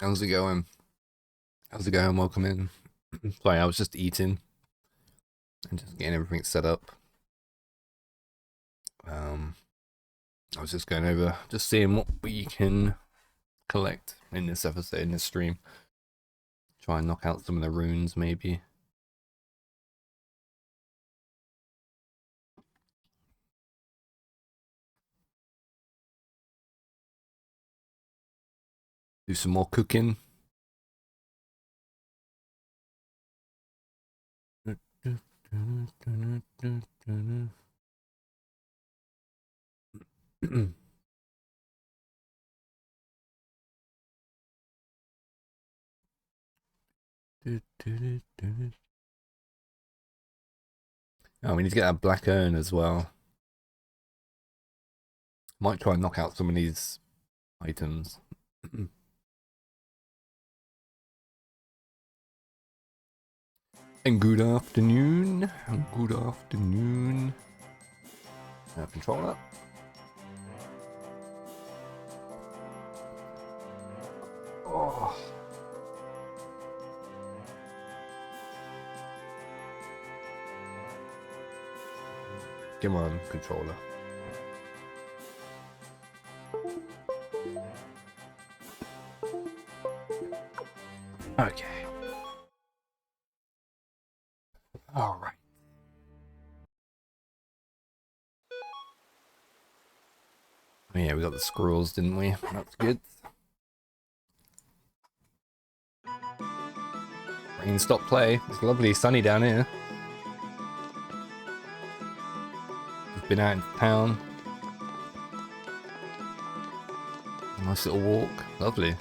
How's it going? How's it going? Welcome in. Sorry, I was just eating and just getting everything set up. I was just going over, just seeing what we can collect in this episode, in this stream. Try and knock out some of the runes, maybe. Do some more cooking. Oh, we need to get that black urn as well. Might try and knock out some of these items. And good afternoon. Good afternoon. Controller. Oh. Come on, controller. Okay. All right. Oh, yeah, we got the squirrels, didn't we? That's good. Rain, stop play. It's lovely, sunny down here. Just been out in town. Nice little walk. Lovely.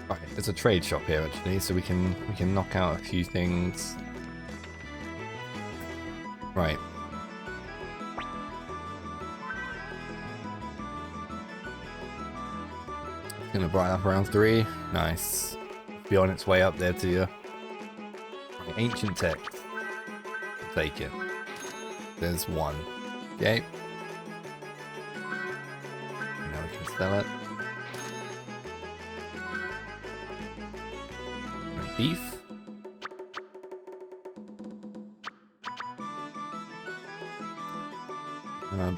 Right, there's a trade shop here actually, so we can knock out a few things. Right. Gonna brighten up around 3. Nice. Be on its way up there to you. Ancient text. Take it. There's 1. Okay. Now we can sell it. Beef.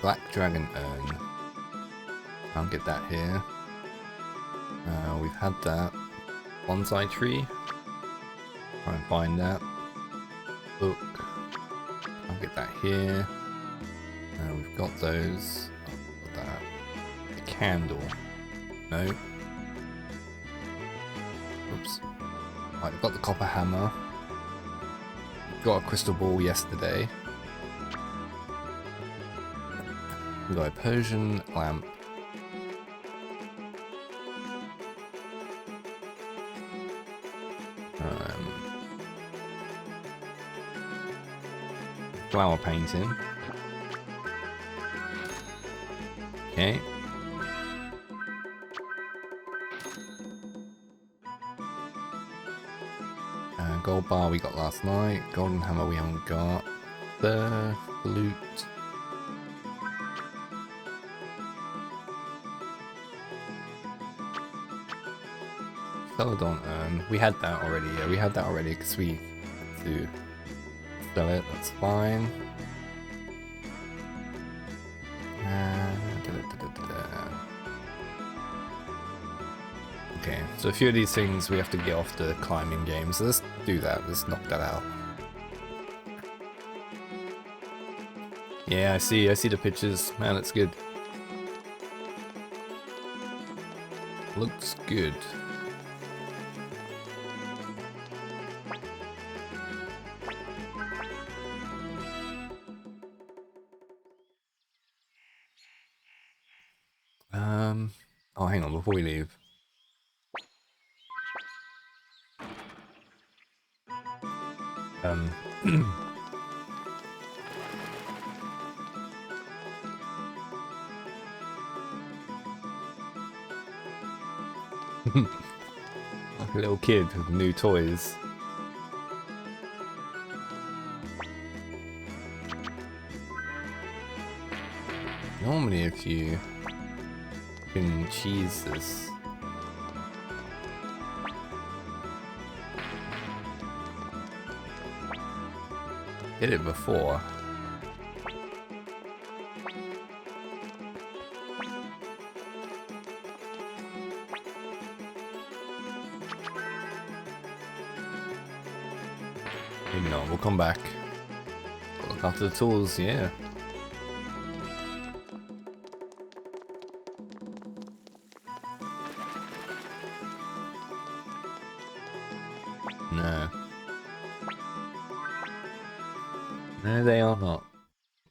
Black dragon urn. Can't get that here. We've had that. Bonsai tree. Try and find that. Book. I'll get that here. We've got those. Got that. A candle. No. Oops. Right, we've got the copper hammer. Got a crystal ball yesterday. We got a Persian lamp. Flower painting. Okay. Gold bar we got last night. Golden hammer we haven't got. The flute. Celadon urn. We had that already. Yeah, we had that already because we had to sell it. That's fine. Okay, so a few of these things we have to get off the climbing game. So let's do that. Let's knock that out. Yeah, I see the pictures. Man, that's good. Looks good. Oh, hang on, before we leave. Like a little kid with new toys. Normally if you can cheese this. Did it before. Maybe not, we'll come back. Look after the tools, yeah. No. No, they are not.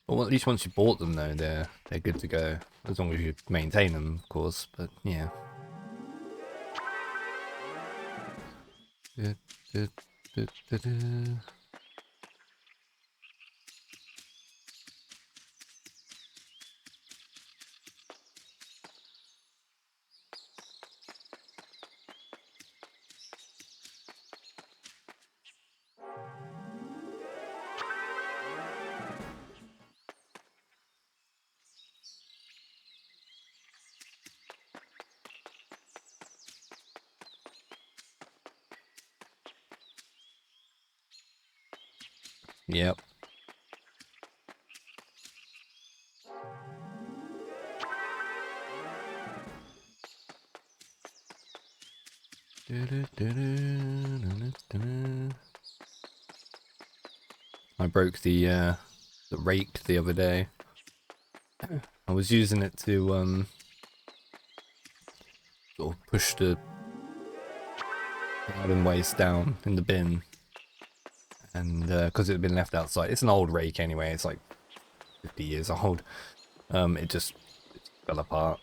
Well, at least once you bought them though, they're good to go. As long as you maintain them, of course, but yeah. Yep. I broke the rake the other day. I was using it to sort of push the garden waste down in the bin, and because it had been left outside, it's an old rake anyway. It's like 50 years old. It just fell apart.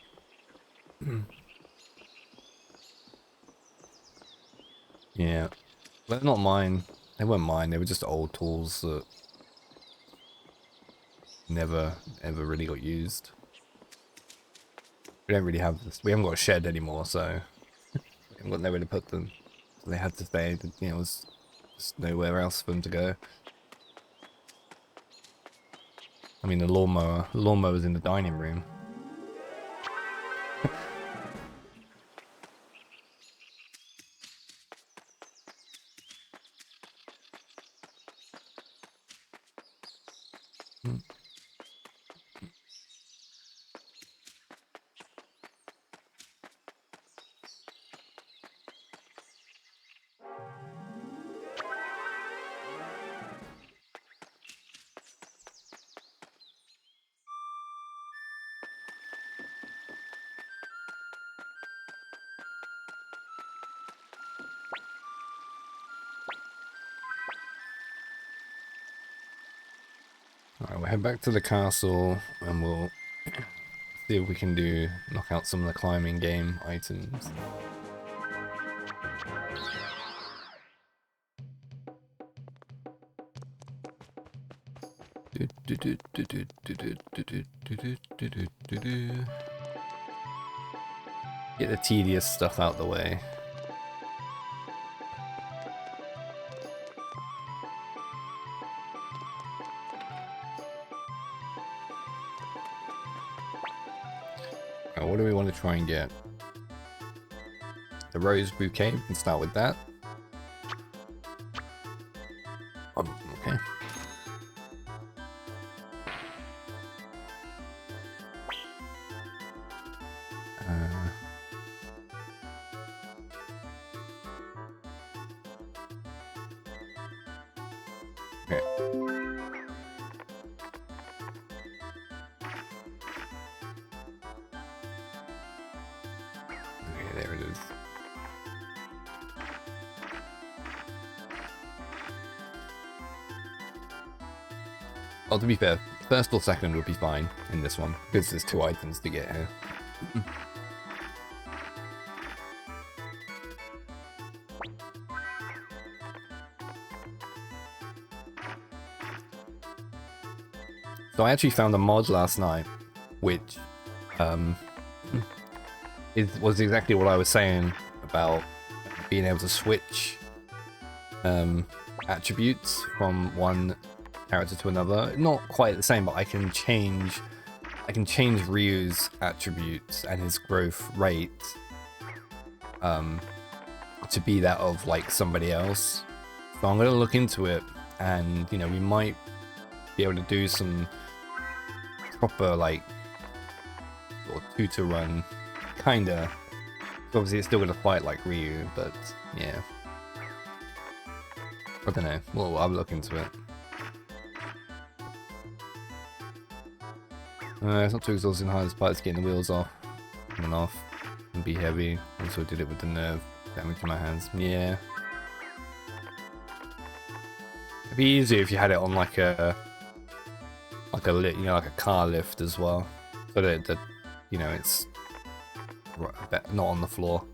Yeah, but not mine. They weren't mine. They were just old tools that never ever really got used. We don't really have this. We haven't got a shed anymore, so we haven't got nowhere to put them. So they had to stay. You know, there's just nowhere else for them to go. I mean, the lawnmower's in the dining room. Alright, we'll head back to the castle and we'll see if we can knock out some of the climbing game items. Get the tedious stuff out the way. What do we want to try and get? The rose bouquet, we can start with that. Oh, okay. Okay. There it is. Well, to be fair, first or second would be fine in this one, because there's 2 items to get here. So I actually found a mod last night, which was exactly what I was saying about being able to switch attributes from one character to another. Not quite the same, but I can change I can change Ryu's attributes and his growth rate to be that of like somebody else. So I'm gonna look into it, and you know, we might be able to do some proper like sort of tutor run, kinda. Obviously, it's still gonna fight like Ryu, but yeah, I don't know. Well, I'll look into it. It's not too exhausting. Hardest part is getting the wheels off and off and be heavy. Also did it with the nerve damage in my hands. Yeah. It'd be easier if you had it on like a lit, you know, like a car lift as well, so that you know, it's not on the floor.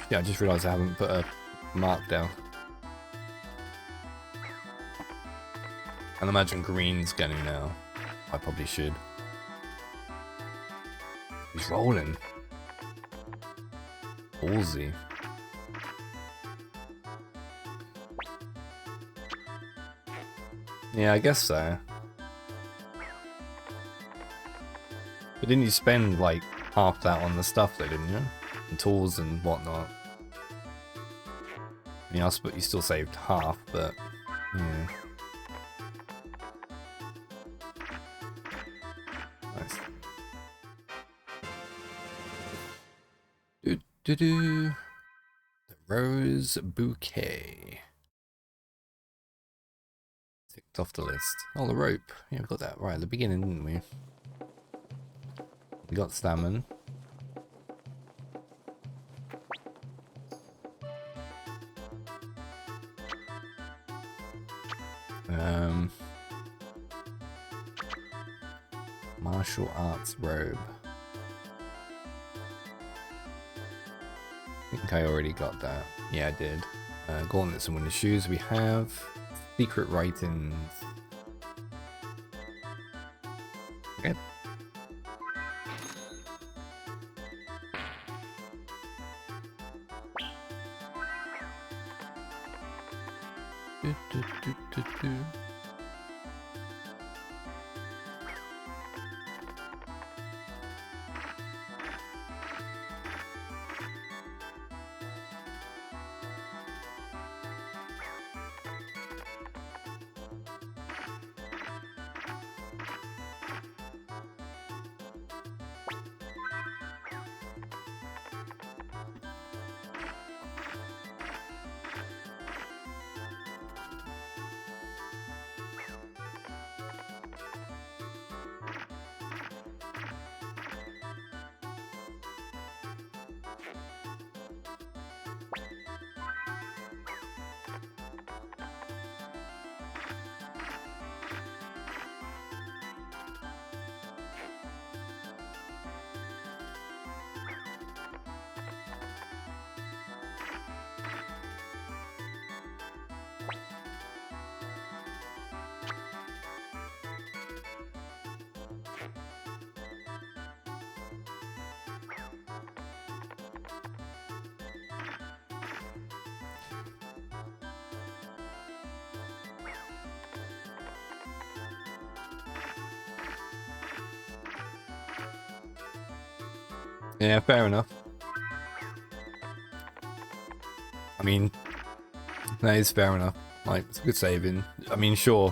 Yeah, I just realised I haven't put a mark down. I'd imagine green's getting now. I probably should. He's rolling. Ballsy. Yeah, I guess so. But didn't you spend like half that on the stuff though, didn't you? And tools and whatnot. I mean, you still saved half, but yeah. Nice. The rose bouquet. Ticked off the list. Oh, the rope. Yeah, we got that right at the beginning, didn't we? We got salmon. Martial arts robe. I think I already got that. Yeah, I did. Gauntlets and winter shoes. We have secret writings. Okay. Yeah, fair enough. I mean, that is fair enough. Like, it's a good saving. I mean, sure,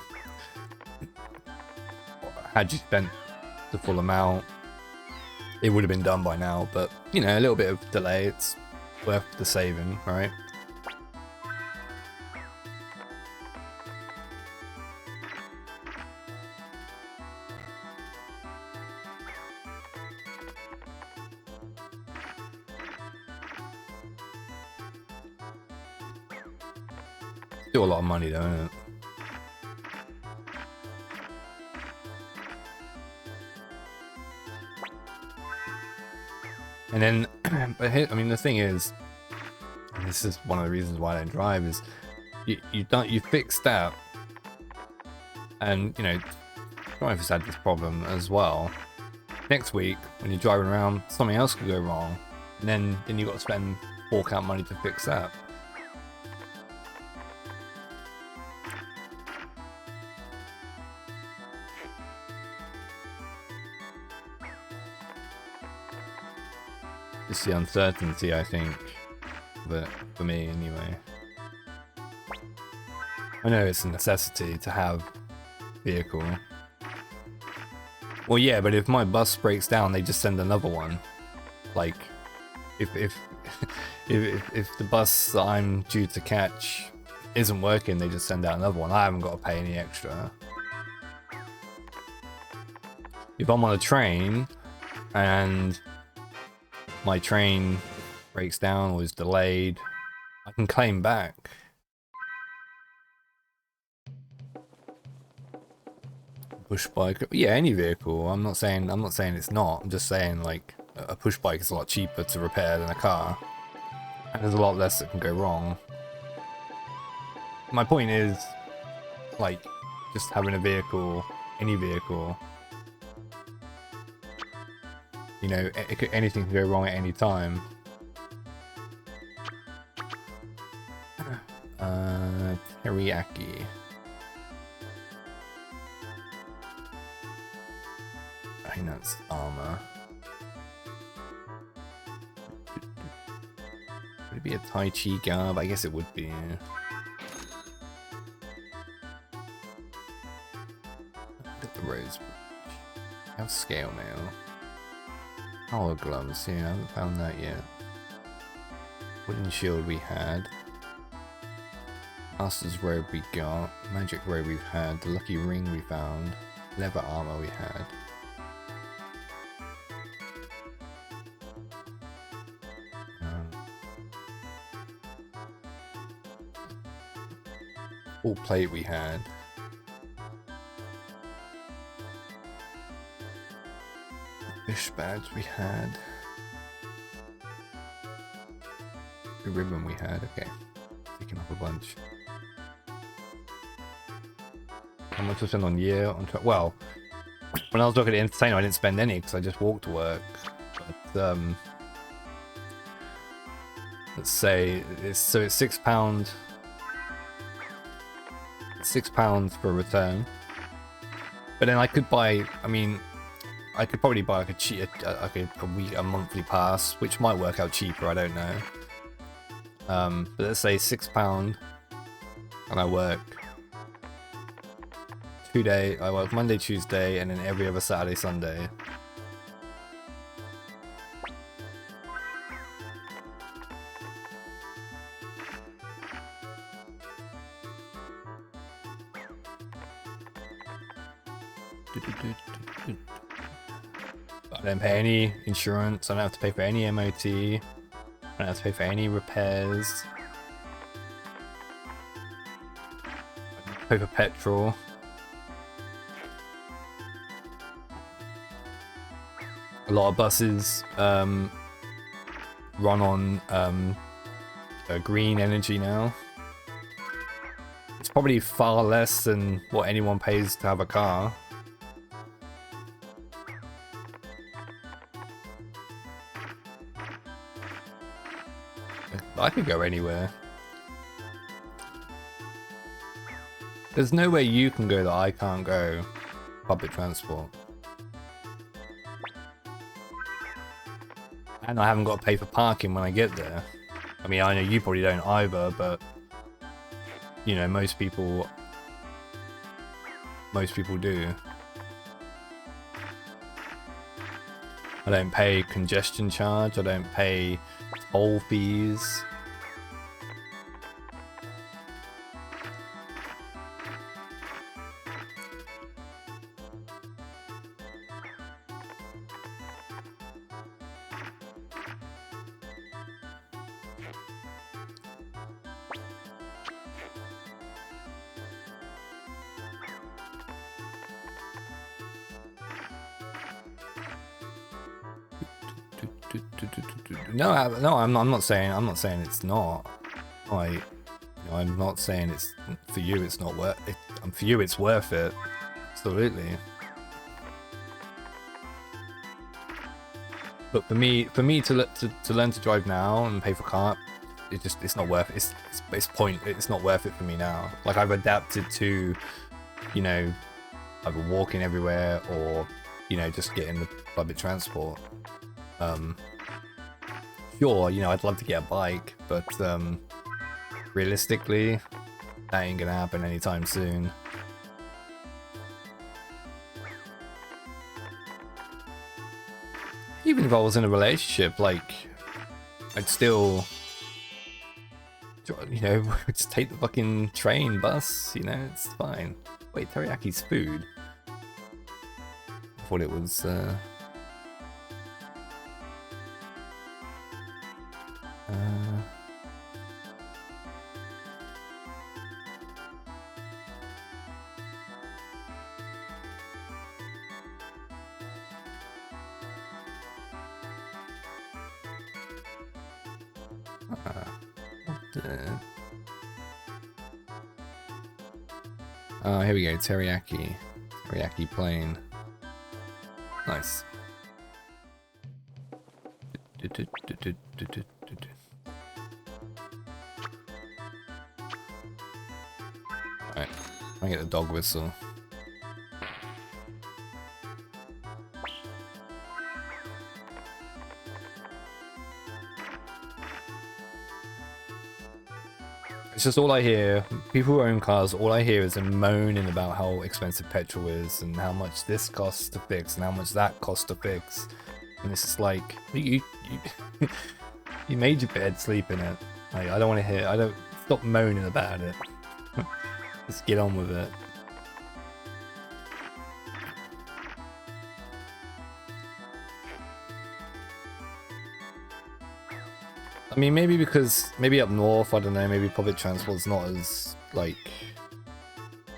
had you spent the full amount, it would have been done by now, but, you know, a little bit of delay, it's worth the saving, right? Still a lot of money though, isn't it? And then, but I mean, the thing is, and this is one of the reasons why I don't drive, is you fix that, and you know, drivers had this problem as well. Next week, when you're driving around, something else could go wrong, And then you got to spend fork out money to fix that. Just the uncertainty, I think, but for me anyway. I know it's a necessity to have vehicle. Well, yeah, but if my bus breaks down, they just send another one. Like, if if the bus that I'm due to catch isn't working, they just send out another one. I haven't got to pay any extra. If I'm on a train and my train breaks down or is delayed, I can claim back. Push bike, yeah, any vehicle. I'm not saying it's not. I'm just saying like a push bike is a lot cheaper to repair than a car, and there's a lot less that can go wrong. My point is, like, just having a vehicle, any vehicle. You know, anything can go wrong at any time. Teriyaki. I think that's armor. Would it be a Tai Chi garb? I guess it would be. Look at the rose bridge. I have scale mail. Hollow gloves, yeah, I haven't found that yet. Wooden shield we had. Master's robe we got. Magic robe we've had. The lucky ring we found. Leather armor we had. Full plate we had. Fish badge we had. The ribbon we had. Okay, picking up a bunch. How much I spent on year? Well, when I was looking at entertainment, I didn't spend any because I just walked to work. But let's say it's £6. £6 for a return. But then I could buy. I mean, I could probably buy like a monthly pass, which might work out cheaper. I don't know. But let's say £6, and I work 2 days. I work Monday, Tuesday, and then every other Saturday, Sunday. I don't pay any insurance. I don't have to pay for any MOT. I don't have to pay for any repairs. I don't pay for petrol. A lot of buses run on green energy now. It's probably far less than what anyone pays to have a car. I could go anywhere. There's nowhere you can go that I can't go. Public transport. And I haven't got to pay for parking when I get there. I mean, I know you probably don't either, but you know, most people do. I don't pay congestion charge. I don't pay toll fees. No, I'm not saying it's not. I'm not saying it's for you. It's not worth it. For you, it's worth it. Absolutely. But for me to learn to drive now and pay for car, it's not worth it. It's not worth it for me now. Like I've adapted to, you know, either walking everywhere or, you know, just getting the public transport. Sure, you know, I'd love to get a bike, but realistically, that ain't gonna happen anytime soon. Even if I was in a relationship, like, I'd still, you know, just take the fucking train, bus, you know, it's fine. Wait, Teriyaki's food? I thought it was, oh, here we go, teriyaki. Teriyaki plain. Nice. Alright, I get the dog whistle. It's just all I hear. People who own cars, all I hear is them moaning about how expensive petrol is and how much this costs to fix and how much that costs to fix. And it's just like, you made your bed, sleep in it. Like, I don't want to hear, stop moaning about it. Just get on with it. I mean, maybe because, maybe up north, I don't know, maybe public transport's not as, like,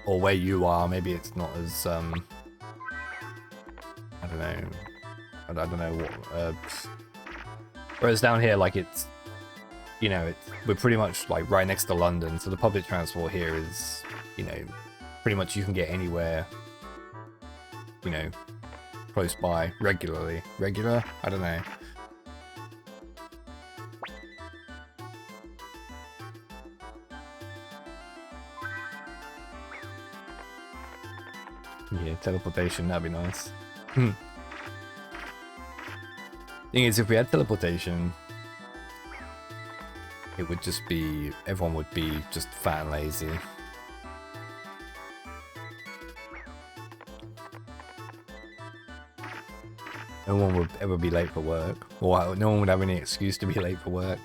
or where you are, maybe it's not as, I don't know, I don't know what, whereas down here, like, it's, you know, we're pretty much, like, right next to London, so the public transport here is, you know, pretty much you can get anywhere, you know, close by, regularly. Regular? I don't know. Yeah, teleportation, that'd be nice. Thing is, if we had teleportation, it would just be, everyone would be just fat and lazy. No one would ever be late for work, or no one would have any excuse to be late for work.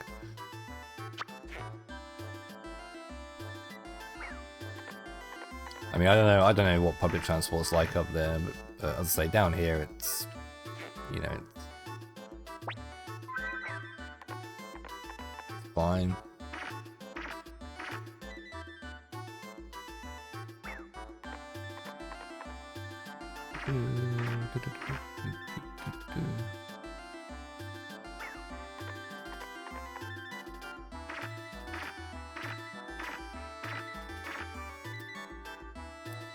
I mean, I don't know what public transport's like up there, but as I say, down here it's, you know, it's fine.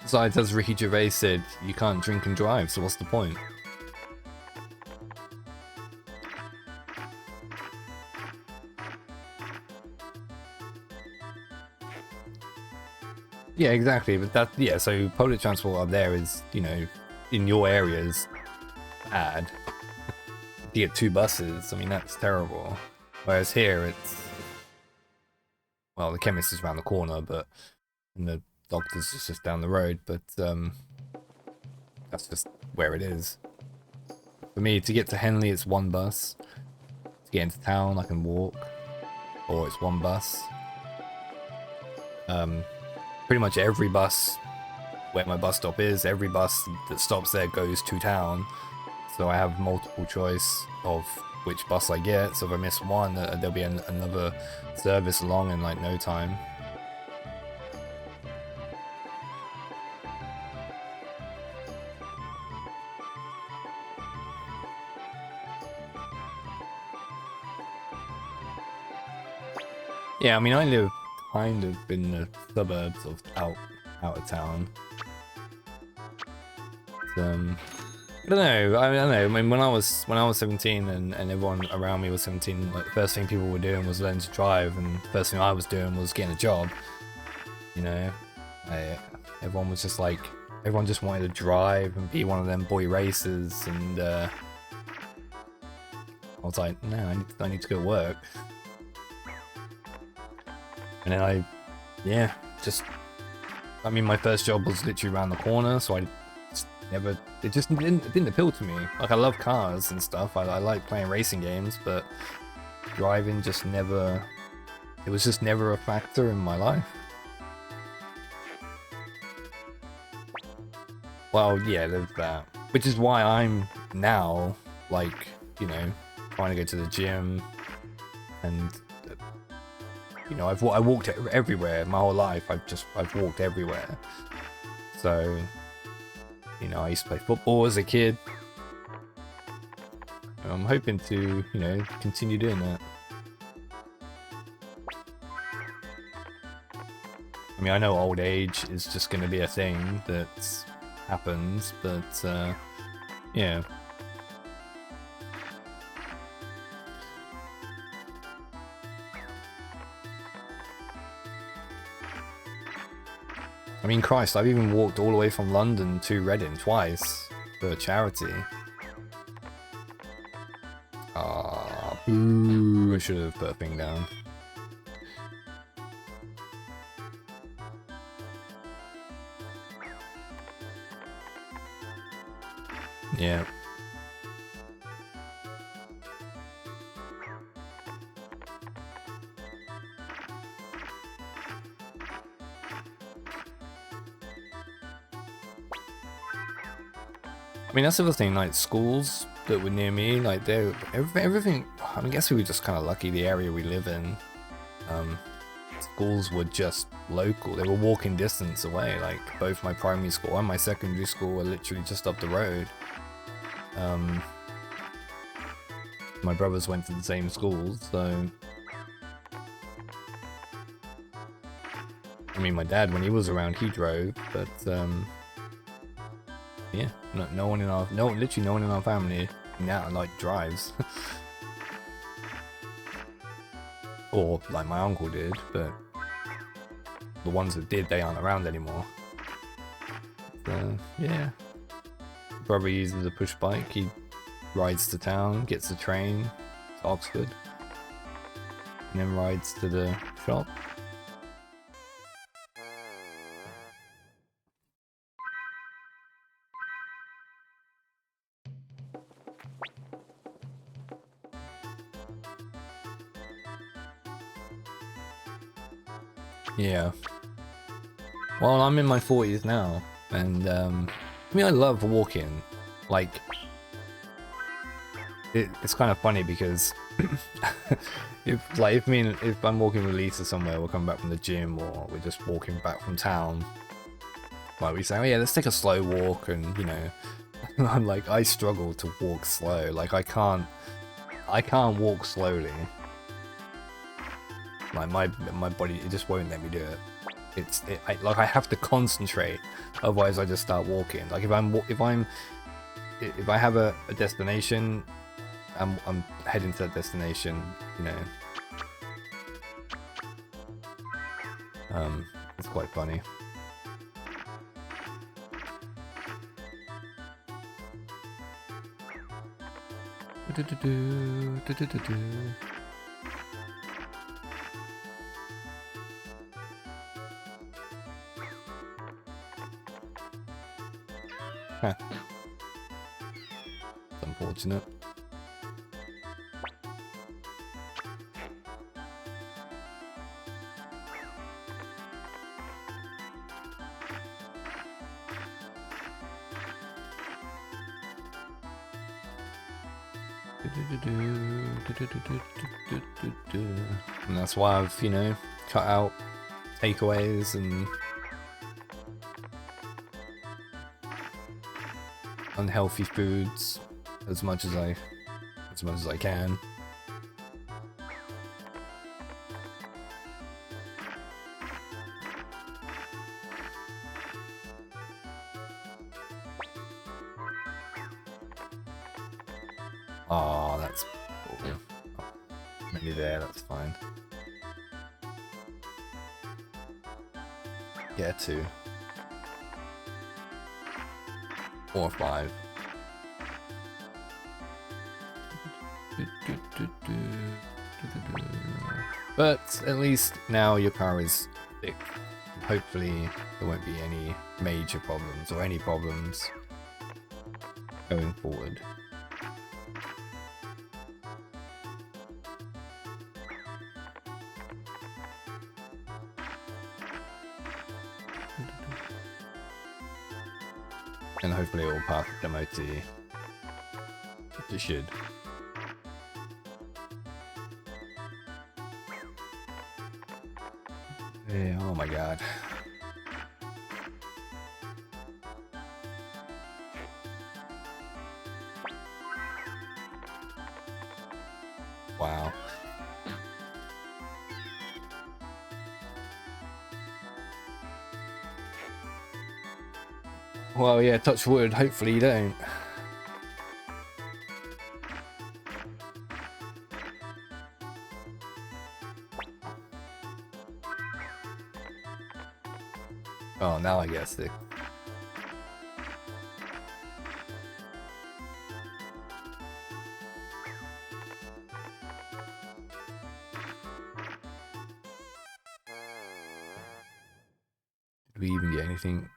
Besides, as Ricky Gervais said, you can't drink and drive, so what's the point? Yeah, exactly, but that, yeah, so public transport up there is, you know, in your areas, bad. You get 2 buses, I mean, that's terrible. Whereas here, it's, well, the chemist is around the corner, but, and the doctor's is just down the road, but that's just where it is. For me, to get to Henley, it's 1 bus. To get into town, I can walk, or it's 1 bus. Pretty much every bus where my bus stop is, every bus that stops there goes to town, so I have multiple choice of which bus I get. So if I miss one, there'll be another service along in like no time. Yeah, I mean, I live kind of in the suburbs of out of town. I don't know. I don't know. I mean, when I was 17 and everyone around me was 17, like the first thing people were doing was learning to drive, and the first thing I was doing was getting a job. You know, everyone was just like, everyone just wanted to drive and be one of them boy racers, and I was like, no, I need to go work. And then I mean, my first job was literally around the corner, so I just never, it didn't appeal to me. Like, I love cars and stuff, I like playing racing games, but driving just never, it was just never a factor in my life. Well, yeah, there's that. Which is why I'm now, like, you know, trying to go to the gym, and you know, I walked everywhere my whole life. I've walked everywhere. So, you know, I used to play football as a kid. And I'm hoping to, you know, continue doing that. I mean, I know old age is just going to be a thing that happens, but yeah. I mean, Christ, I've even walked all the way from London to Reading twice for charity. Ah, boo, I should have put a thing down. Yeah. I mean, that's the other thing, like, schools that were near me, like, they're, everything, I mean, I guess we were just kind of lucky, the area we live in. Schools were just local, they were walking distance away, like, both my primary school and my secondary school were literally just up the road. My brothers went to the same schools, so... I mean, my dad, when he was around, he drove, but, yeah, literally no one in our family now, like, drives. Or, like, my uncle did, but the ones that did, they aren't around anymore. So, yeah. Brother uses a push bike, he rides to town, gets the train to Oxford, and then rides to the shop. Yeah. Well, I'm in my 40s now, and I mean, I love walking. Like, it's kind of funny because if I'm walking with Lisa somewhere, we're coming back from the gym, or we're just walking back from town, like, we say, oh yeah, let's take a slow walk, and you know, I'm like, I struggle to walk slow. Like, I can't walk slowly. Like, my body, it just won't let me do it. Like, I have to concentrate, otherwise I just start walking. Like, if I have a destination, I'm heading to that destination, you know. It's quite funny. Huh. It's unfortunate. And that's why I've, you know, cut out takeaways and unhealthy foods as much as I can. Oh, that's cool. Oh, maybe there, that's fine. Yeah, 2. Or 5. But at least now your car is fixed. Hopefully there won't be any major problems or any problems going forward. And hopefully it will pass the MOT. It should. Yeah, oh my god. Wow. Well, yeah, touch wood. Hopefully you don't. Oh, now I get sick. Did we even get anything?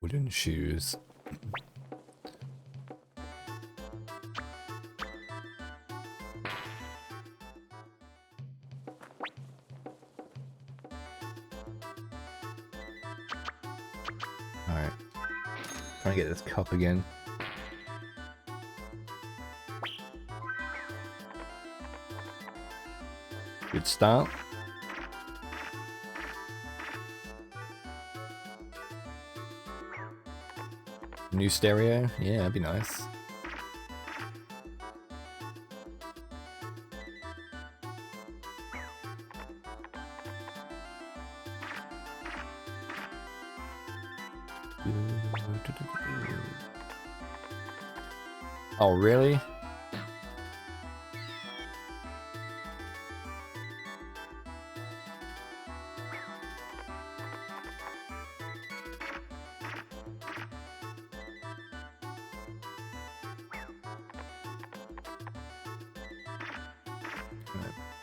Wooden shoes. Alright. Trying to get this cup again. Good start. New stereo? Yeah, that'd be nice. Oh, really?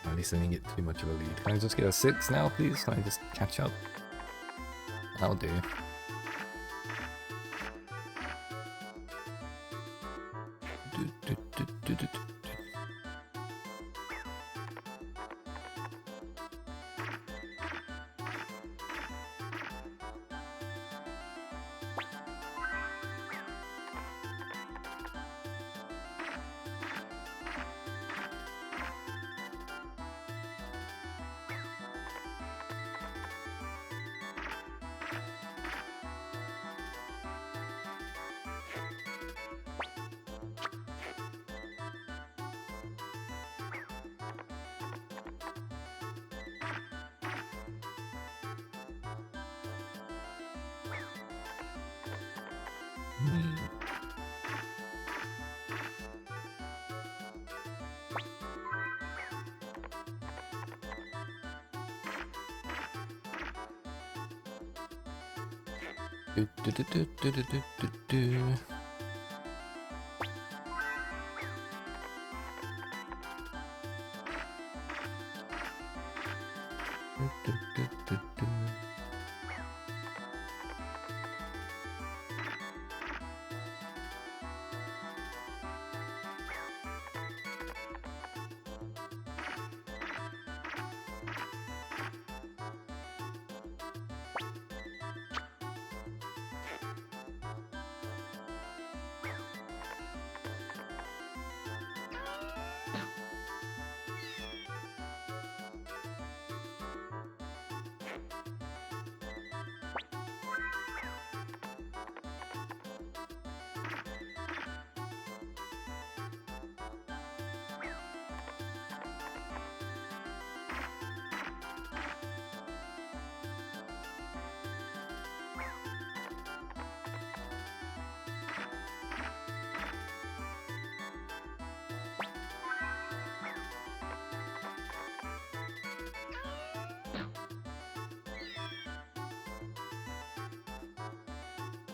At least I didn't get too much of a lead. Can I just get a 6 now, please? Can I just catch up? That'll do.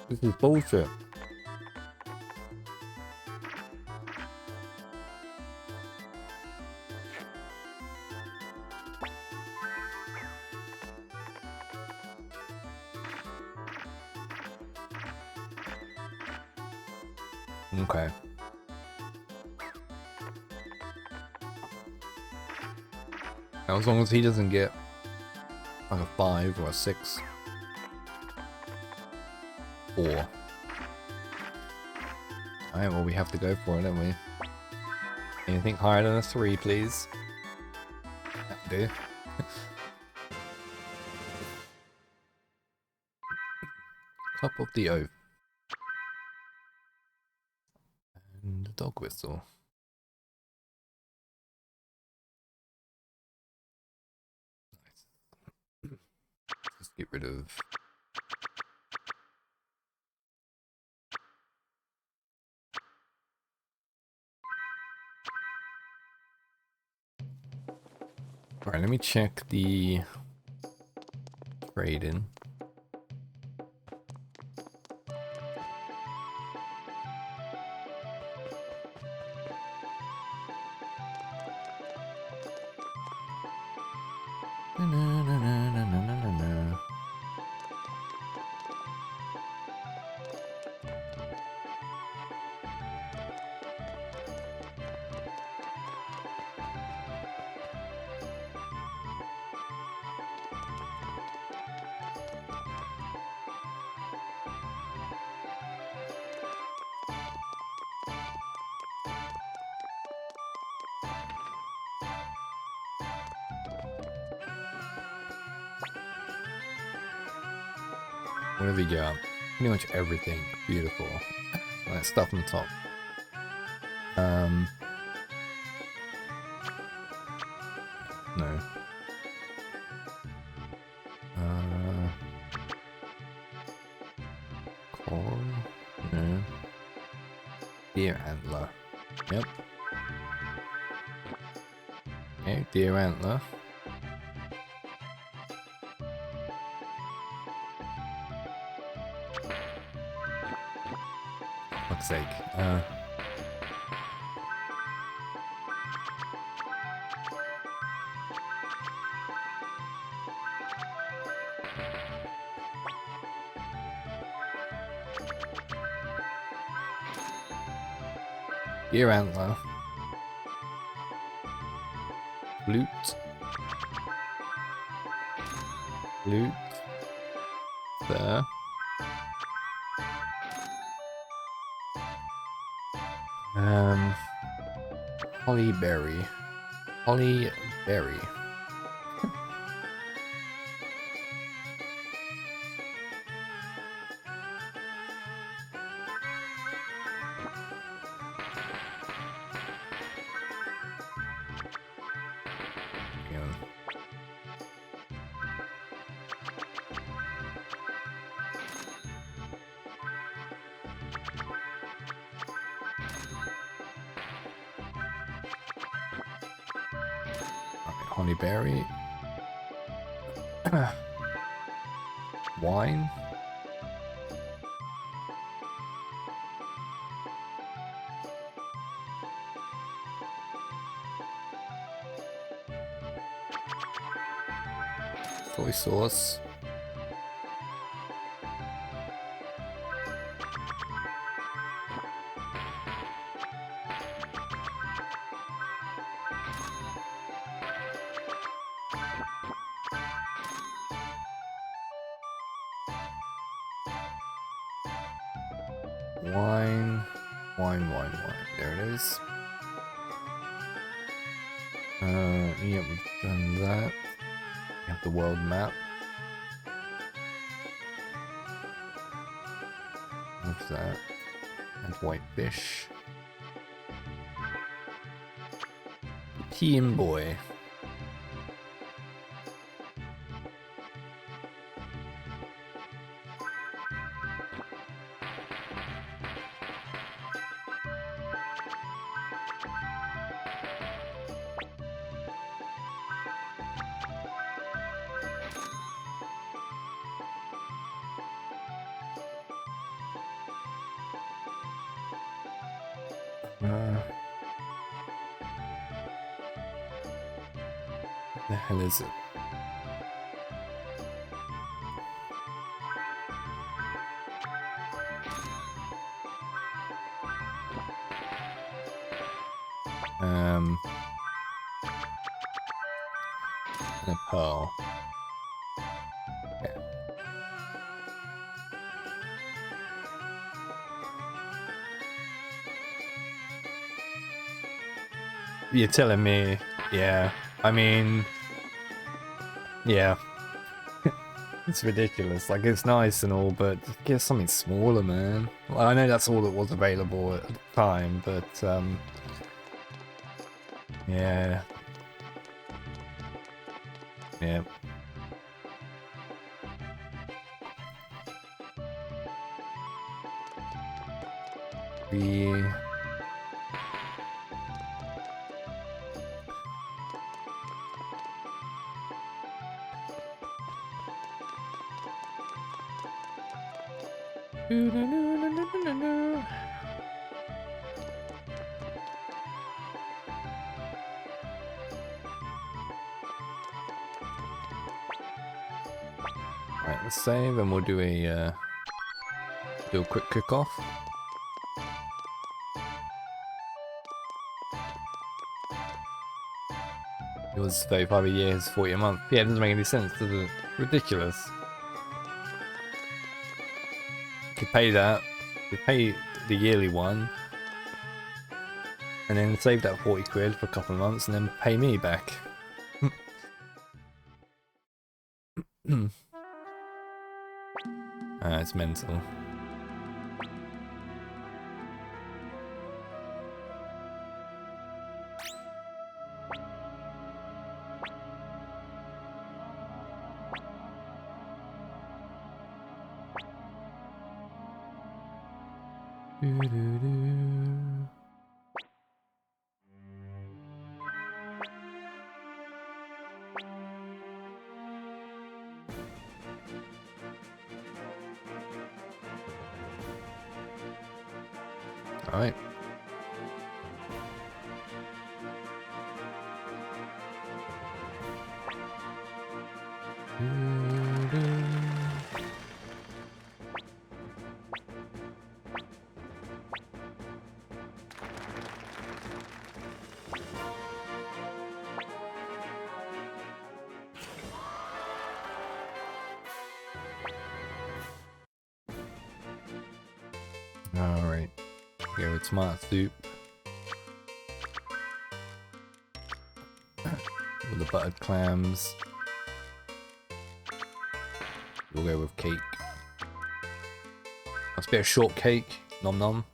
This is bullshit. Okay. Now, as long as he doesn't get like a 5 or a 6. 4. Alright, well, we have to go for it, don't we? Anything higher than a 3, please. That'll do. Cup of the Oath. And the dog whistle. Nice. Just get rid of... Alright, let me check the trade-in. What have we got? Pretty much everything. Beautiful. That stuff on top. No. Coral? No. Deer antler. Yep. Okay, deer antler. Fuck's sake. Deer antler. Flute. Flute. There. Hollyberry. Hollyberry. Honeyberry. Wine. Soy sauce. Wine. There it is. Yeah, we've done that. We have the world map. What's that? And white fish. Team boy. The hell is it? And a pearl. Yeah. You're telling me, yeah. I mean, yeah. It's ridiculous. Like, it's nice and all, but just get something smaller, man. Well, I know that's all that was available at the time, but, yeah. Yeah. The... Right, let's save and we'll do a quick cook-off. It was 35 a year, it's 40 a month. Yeah, it doesn't make any sense, does it? Ridiculous. You could pay that, you could pay the yearly one, and then save that 40 quid for a couple of months, and then pay me back. It's mental. Alright. Alright. Go with tomato soup. With the buttered clams. We'll go with cake. Must be a shortcake. Nom nom.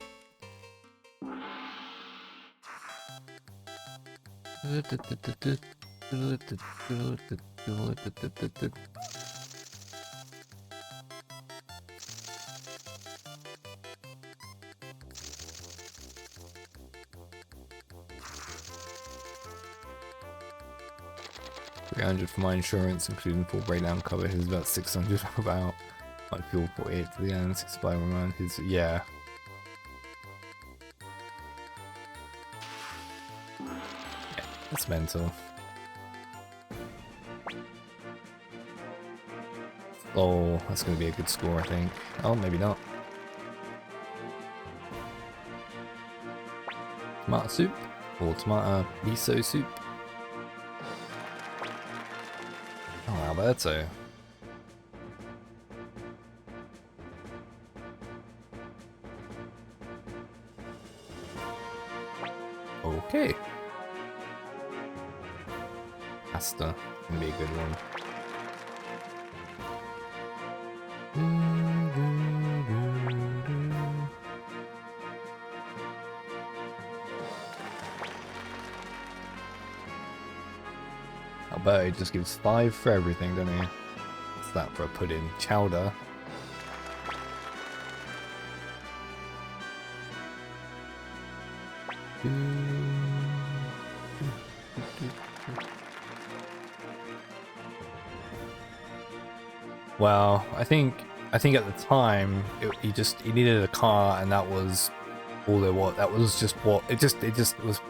$300 for my insurance, including full breakdown cover. His about 600 about. My fuel 48 to the end, 65 around his, yeah. Yeah, that's mental. Oh, that's gonna be a good score, I think. Oh, maybe not. Tomato soup or tomato miso soup. Oh, Alberto. Okay. Pasta can be a good one. Alberto just gives 5 for everything, doesn't he? What's that for a pudding? Chowder. Well, I think at the time he needed a car, and that was all there was. That was just what it just was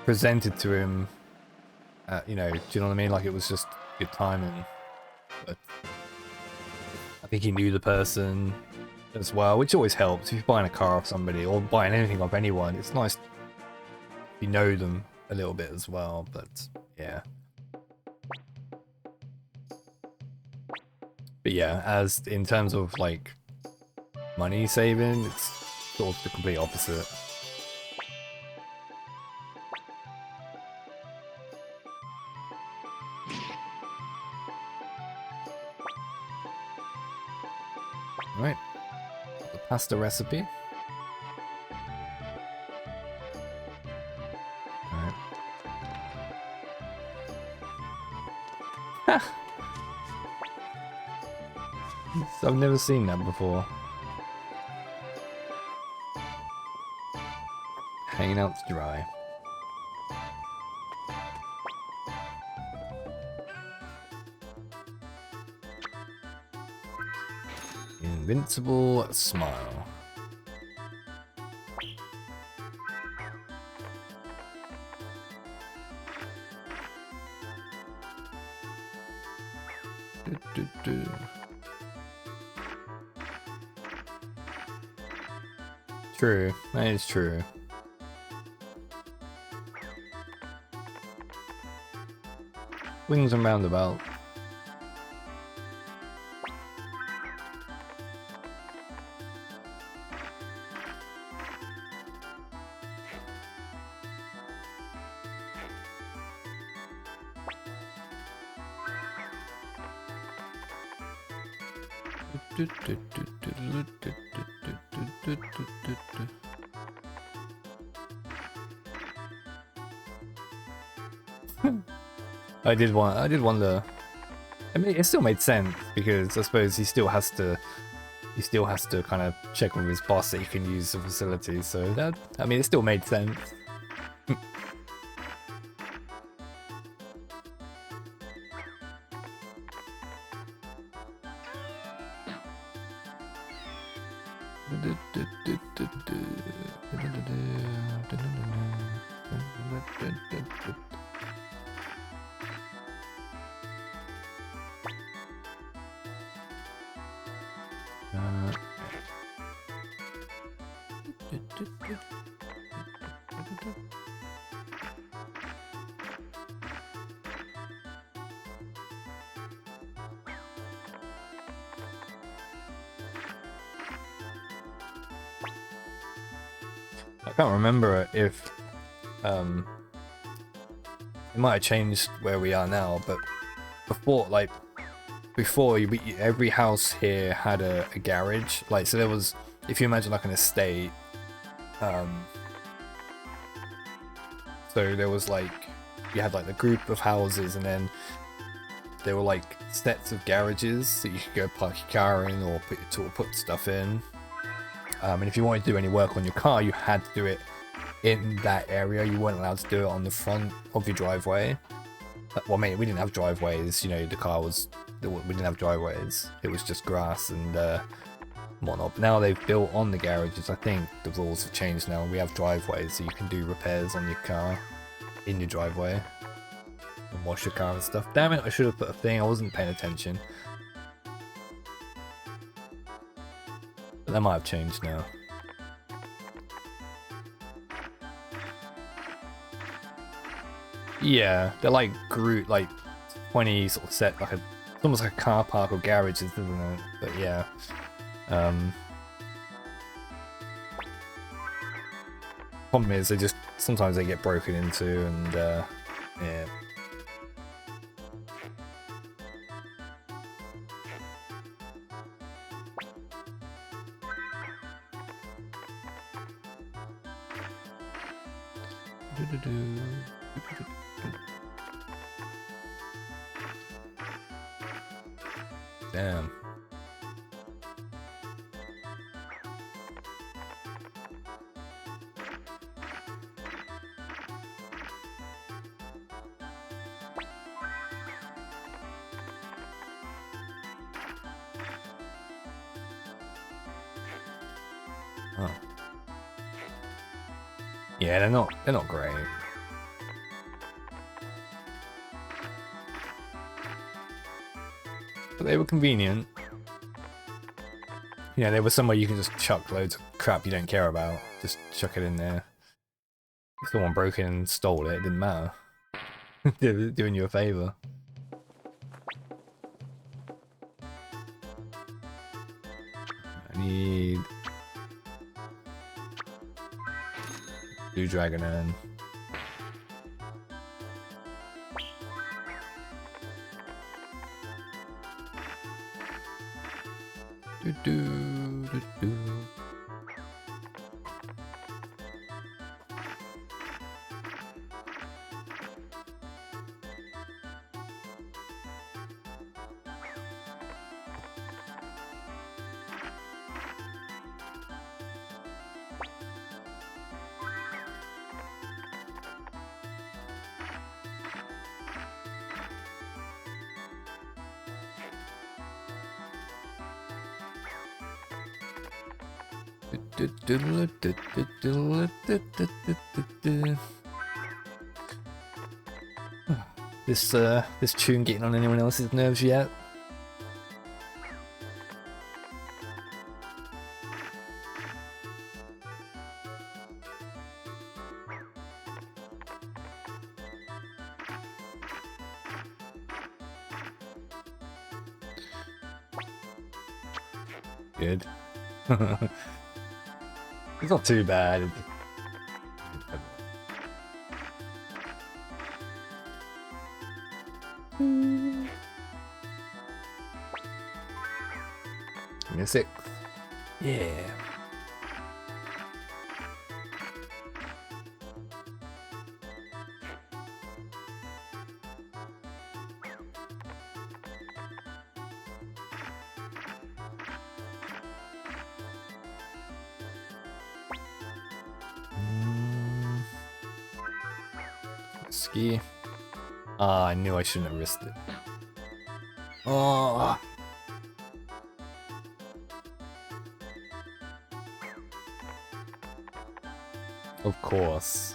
presented to him. You know, do you know what I mean? Like it was just good timing. But I think he knew the person as well, which always helps. If you're buying a car off somebody or buying anything off anyone, it's nice if you know them a little bit as well. But yeah. But yeah, as in terms of like money saving, it's sort of the complete opposite. Right, the pasta recipe. Alright. I've never seen that before. Hanging out to dry. Invincible smile. True, that is true. Wings and roundabout. I did wonder. I mean, it still made sense because I suppose he still has to kind of check with his boss that he can use the facility. So that, I mean, it still made sense. I can't remember if it might have changed where we are now, but before every house here had a garage. Like, so there was, if you imagine like an estate, so there was like, you had like the group of houses, and then there were like sets of garages that you could go park your car in or put stuff in. And if you wanted to do any work on your car, you had to do it in that area. You weren't allowed to do it on the front of your driveway. Well, mate, we didn't have driveways. You know, we didn't have driveways. It was just grass and whatnot. But now they've built on the garages. I think the rules have changed now. We have driveways, so you can do repairs on your car in your driveway and wash your car and stuff. Damn it! I should have put a thing. I wasn't paying attention. But that might have changed now. Yeah, they're like like 20 sort of set, like it's almost like a car park or garages, isn't it? But yeah. Problem is, sometimes they get broken into, and yeah. Damn. Oh. Yeah, they're not great. But they were convenient. Yeah, they were somewhere you can just chuck loads of crap you don't care about. Just chuck it in there. If someone broke in and stole it, it didn't matter. They're doing you a favour. I need Blue Dragon Urn. Do do do do. This tune getting on anyone else's nerves yet? Good. It's not too bad. Give me a 6. Yeah. Ski. Ah, I knew I shouldn't have risked it. Oh. Of course.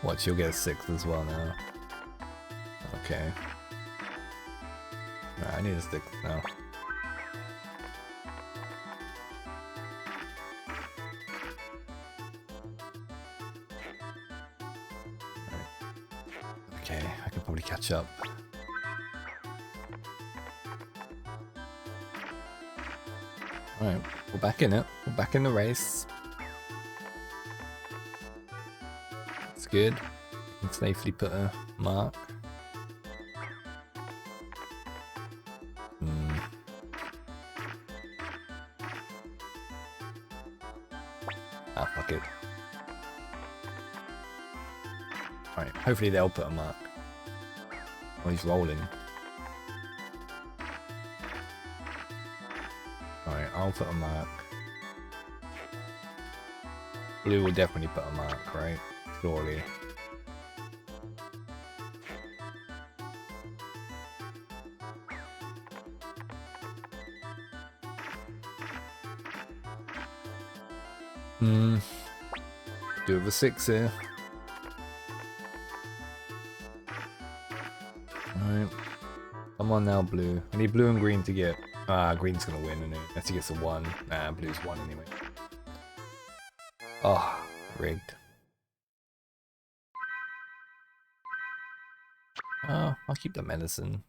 Watch, you'll get a 6 as well now. Okay. Alright, I need a 6 now. Okay, I can probably catch up. Alright, we're back in it. We're back in the race. It's good. I can safely put a mark. Ah, fuck it. Alright, hopefully they'll put a mark. Oh, he's rolling. Alright, I'll put a mark. Blue will definitely put a mark, right? Surely. Do with a 6 here. Alright. Come on now, blue. I need blue and green to get... Ah, green's gonna win, isn't it? Unless he gets a 1. Nah, blue's 1 anyway. Oh, rigged. Oh, I'll keep the medicine.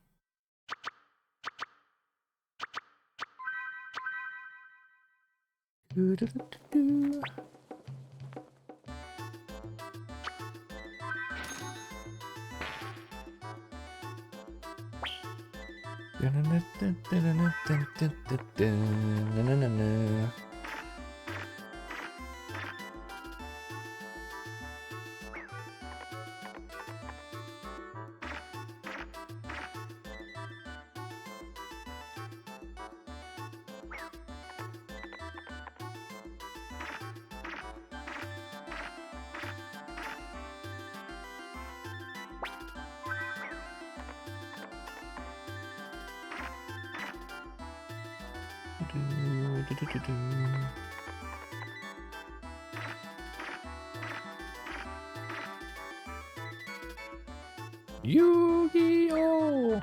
Yu-Gi-Oh!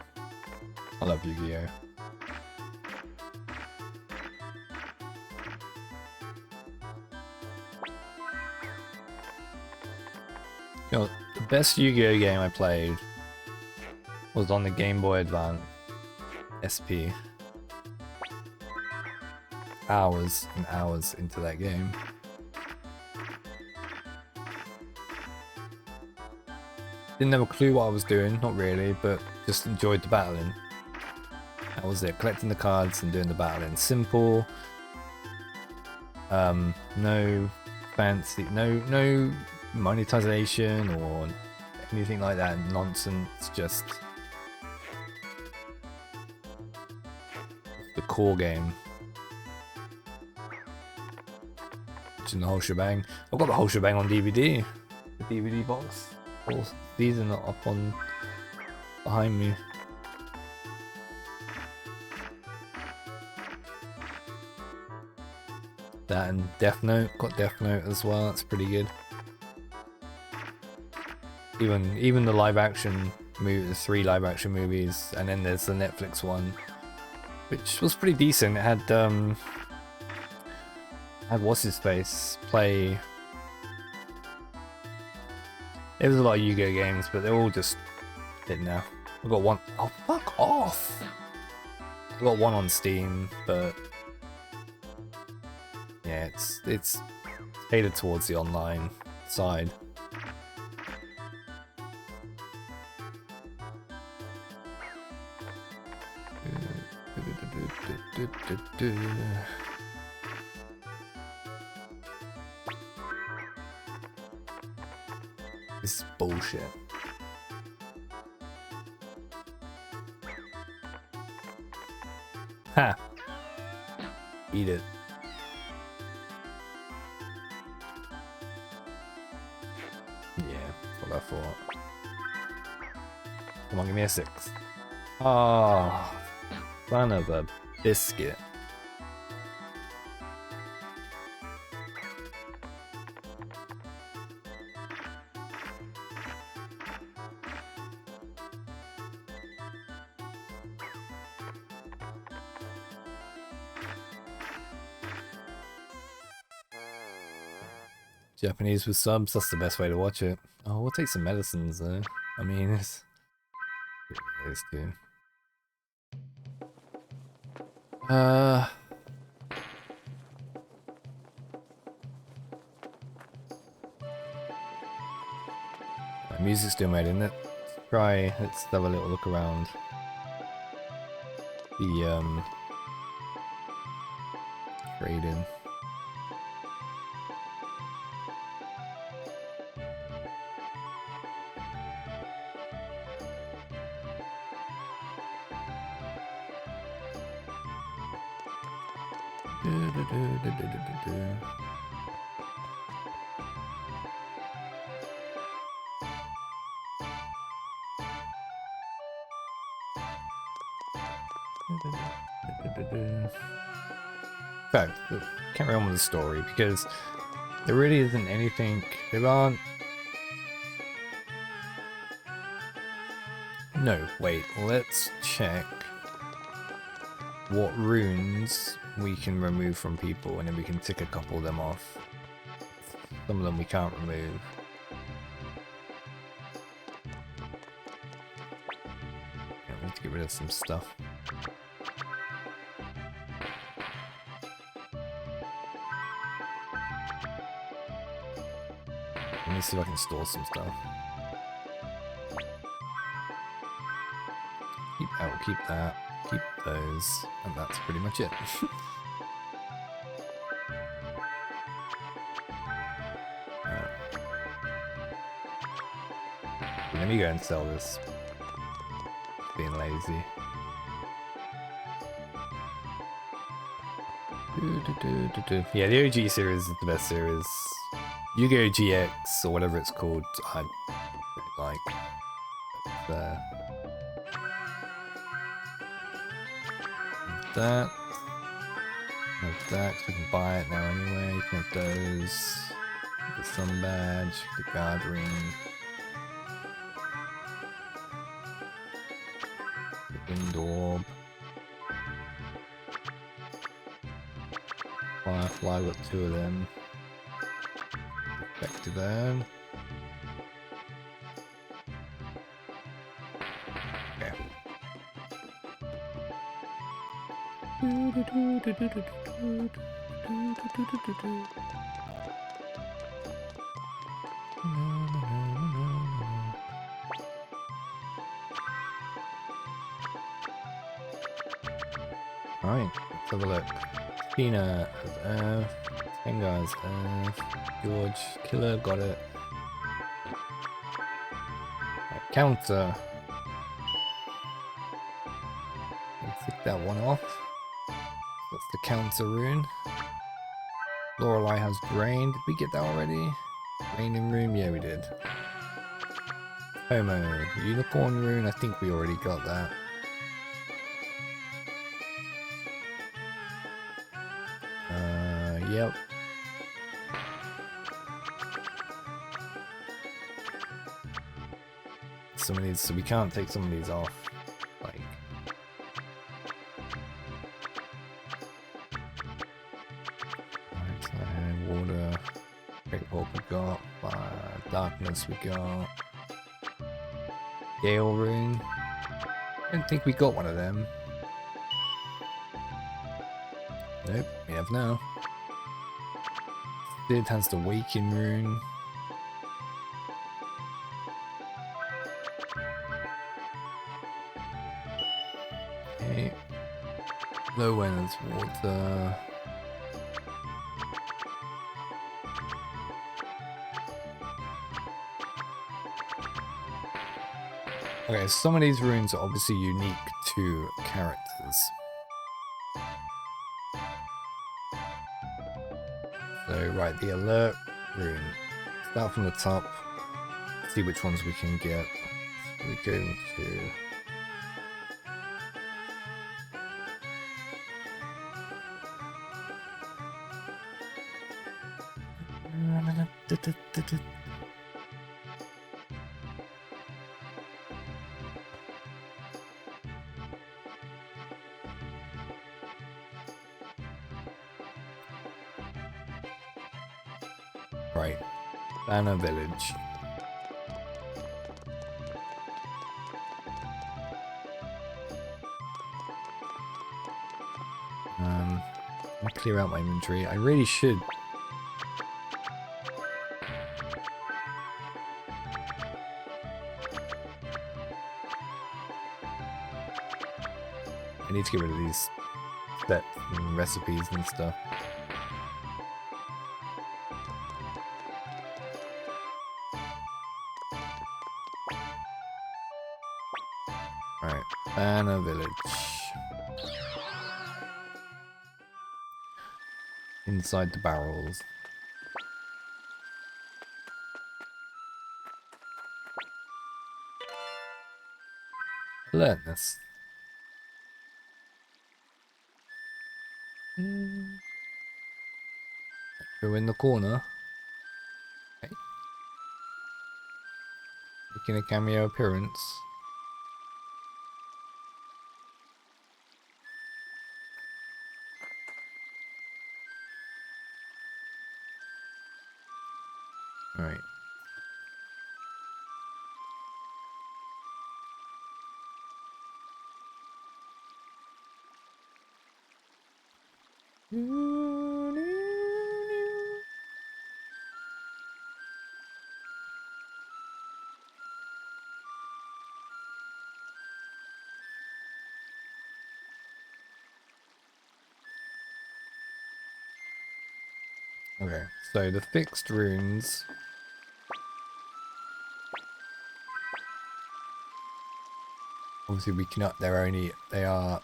I love Yu-Gi-Oh! You know, the best Yu-Gi-Oh game I played was on the Game Boy Advance SP. Hours and hours into that game. Didn't have a clue what I was doing, not really, but just enjoyed the battling. That was it, collecting the cards and doing the battling. Simple. No fancy, no monetization or anything like that nonsense, just the core game. In the whole shebang. I've got the whole shebang on DVD. The DVD box. All season up on behind me. That and Death Note. Got Death Note as well. That's pretty good. Even the live action movie, the 3 live action movies, and then there's the Netflix one, which was pretty decent. It had what's his face play. There was a lot of Yu-Gi-Oh games, but they're all just hit now. I've got one. Oh, fuck off! I've got one on Steam, but yeah, it's catered towards the online side. This is bullshit. Ha! Eat it. Yeah, that's what I thought. Come on, give me a 6. Oh, son of a biscuit. Japanese with subs, that's the best way to watch it. Oh, we'll take some medicines though. I mean, it's good. Music's still made, isn't it? Let's have a little look around the trading. Okay, carry on with the story because there really isn't anything. There aren't. No, wait. Let's check what runes we can remove from people, and then we can tick a couple of them off. Some of them we can't remove. Yeah, we need to get rid of some stuff. Let me see if I can store some stuff. Keep that, keep those, and that's pretty much it. Let me go and sell this. Being lazy. Yeah, the OG series is the best series. Yu-Gi-Oh! GX, or whatever it's called, I like. That. Have that, 'cause we can buy it now anyway. You can have those. The sun badge, the guard ring. The wind orb. Firefly, got 2 of them. Back to that. Okay. Alright, let's have a look. Tina as Earth, Tenga as Earth, George, Killer, got it. Right, counter. Let's take that one off. That's the counter rune. Lorelei has Drain. Did we get that already? Drain in room? Yeah, we did. Homo, Unicorn rune. I think we already got that. Yep. Some of these, so we can't take some of these off. Like. Alright, so water. Great Wolf we got. Fire, darkness we got. Gale rune. I don't think we got one of them. Nope, we have now. Sid has the Waking rune. Okay. Low end's water. Okay, some of these runes are obviously unique to characters. So, right, the alert rune. Start from the top. See which ones we can get. So we go into. Right, Banner Village. I'll clear out my inventory. I really should. I need to get rid of these steps and recipes and stuff. Alright, Banner Village. Inside the barrels. Alertness. Go in the corner. Okay. Making a cameo appearance. Alright. Okay, so the fixed runes. Obviously we cannot, they are.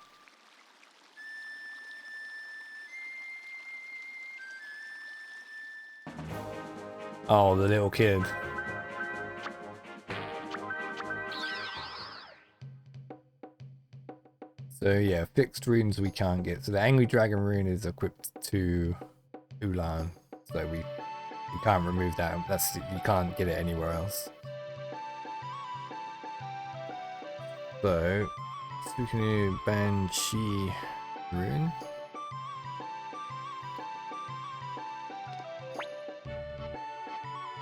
Oh, the little kid. So yeah, fixed runes we can't get. So the Angry Dragon rune is equipped to Ulan, so we can't remove that. That's, you can't get it anywhere else. So Suikoden Banshee rune.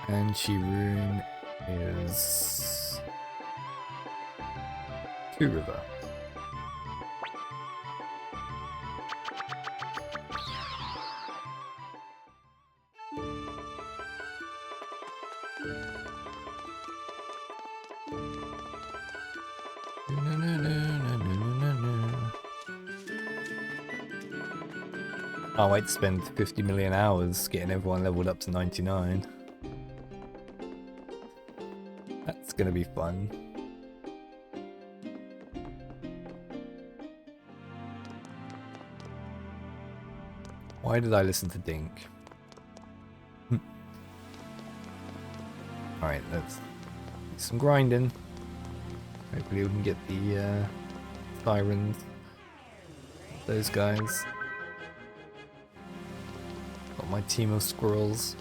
Banshee rune is 2 river. Can't wait to spend 50 million hours getting everyone leveled up to 99. That's gonna be fun. Why did I listen to Dink? Alright, let's do some grinding. Hopefully we can get the sirens. Those guys. Got my team of squirrels.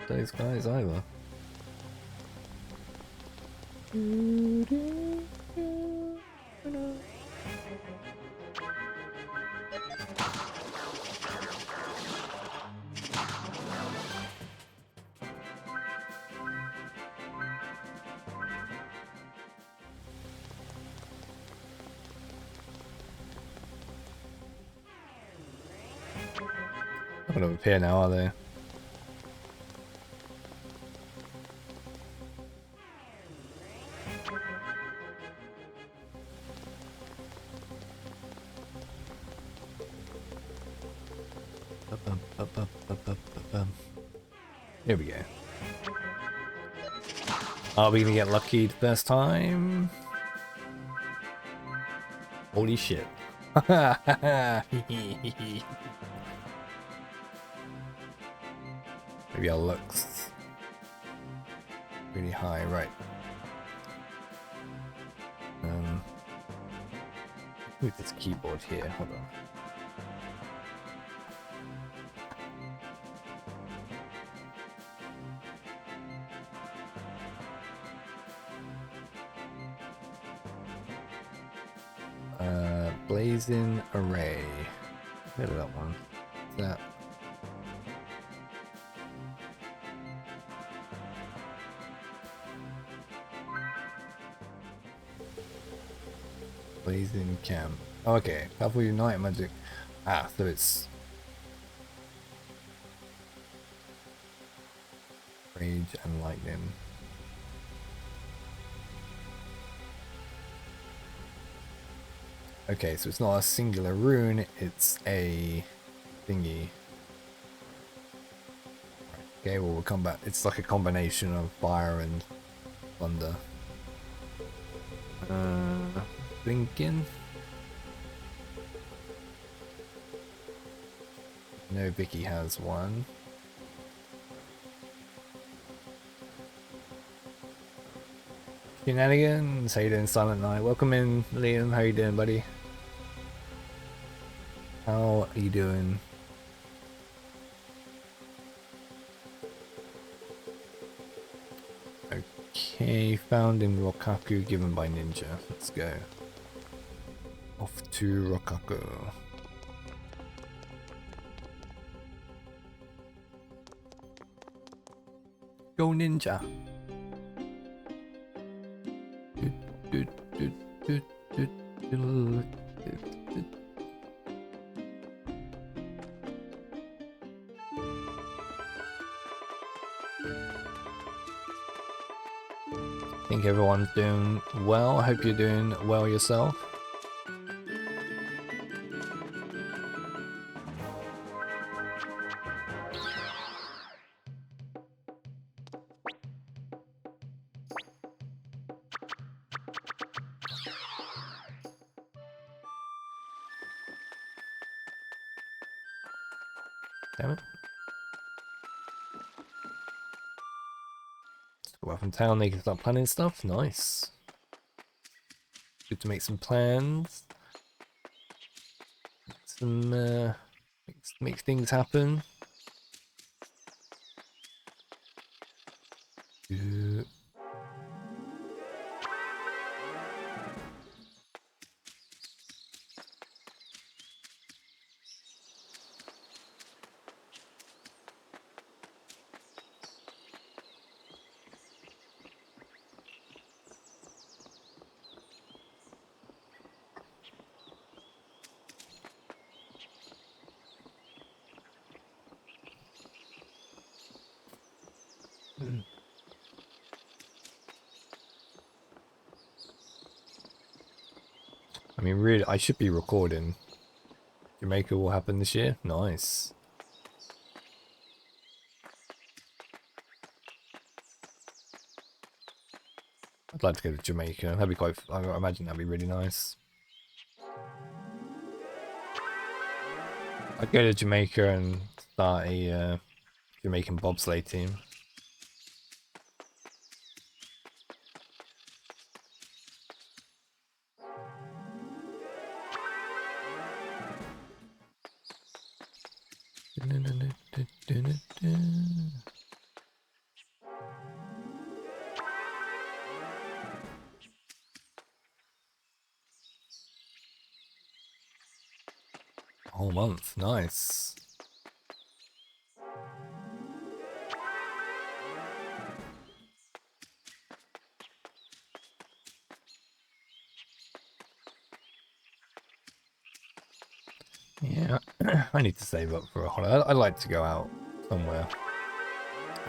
Those guys either. Not gonna appear now, are they? Here we go. Are we gonna get lucky the first time? Holy shit. Maybe our luck's really high, right? Move this keyboard here, hold on. Blazing Array. Look at that one. What's that? Blazing Camp. Oh, okay. Powerful Unite Magic. Ah, so it's Rage and Lightning. Okay, so it's not a singular rune, it's a thingy. Okay, well we'll come back. It's like a combination of fire and thunder. Blinking. No, Vicky has one. Shenanigans, how you doing, Silent Night? Welcome in, Liam. How you doing, buddy? How are you doing? Okay, found in Rokaku, given by Ninja. Let's go. Off to Rokaku. Go Ninja! I think everyone's doing well. I hope you're doing well yourself. Damn it. back from town, they can start planning stuff. Nice. Good to make some plans. Make things happen. I mean, really, I should be recording. Jamaica will happen this year. Nice. I'd like to go to Jamaica. That'd be quite. I imagine that'd be really nice. I'd go to Jamaica and start a Jamaican bobsleigh team. Whole month, nice. Yeah, I need to save up for a holiday. I'd like to go out somewhere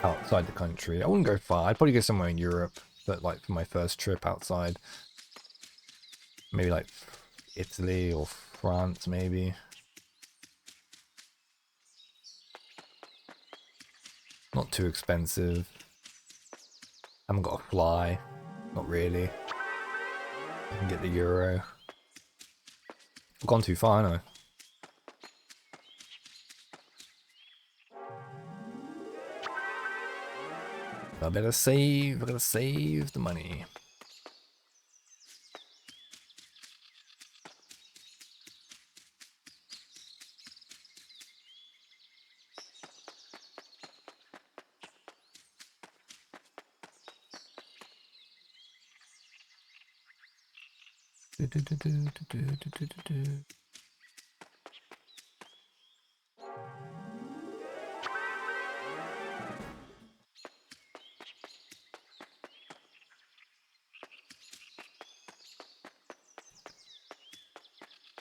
outside the country. I wouldn't go far. I'd probably go somewhere in Europe, but like for my first trip outside, maybe like Italy or France, maybe. Not too expensive. Haven't got to fly. Not really. I can get the euro. I've gone too far, haven't I? I better save. I gotta save the money.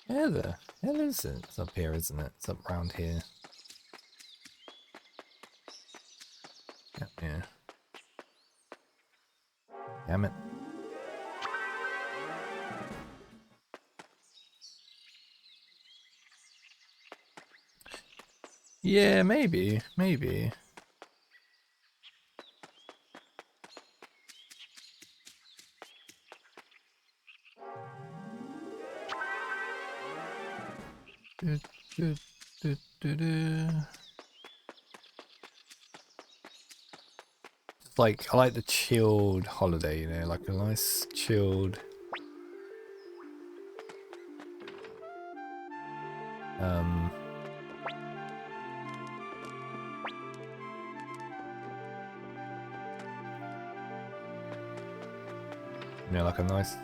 Yeah, the hell is it? It's up here, isn't it? It's up round here. Yeah. Damn it. Yeah, maybe. Like, I like the chilled holiday, you know, like a nice chilled you know, like a nice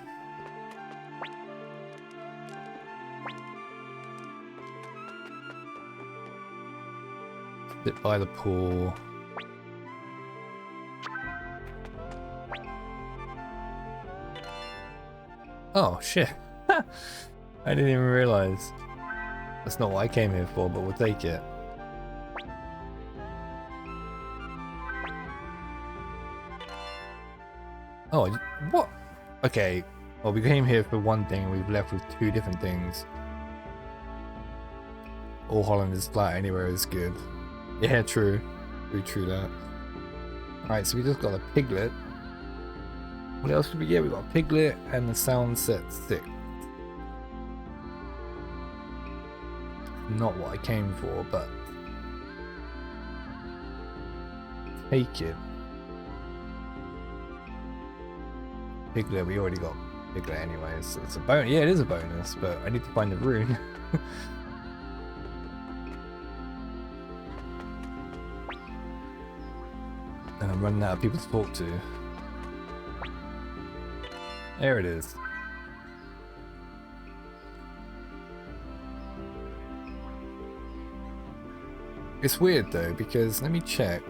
sit by the pool. Oh shit. I didn't even realize. That's not what I came here for, but we'll take it. Oh, what? Okay. Well, we came here for one thing and we've left with two different things. All Holland is flat anywhere is good. Yeah, true. True that. Alright, so we just got a piglet. What else did we get? We got a piglet and the sound set 6. Not what I came for, but take it. Piglet, we already got Piglet anyway, so it's a bonus. Yeah, it is a bonus, but I need to find the rune. And I'm running out of people to talk to. There it is. It's weird though, because let me check.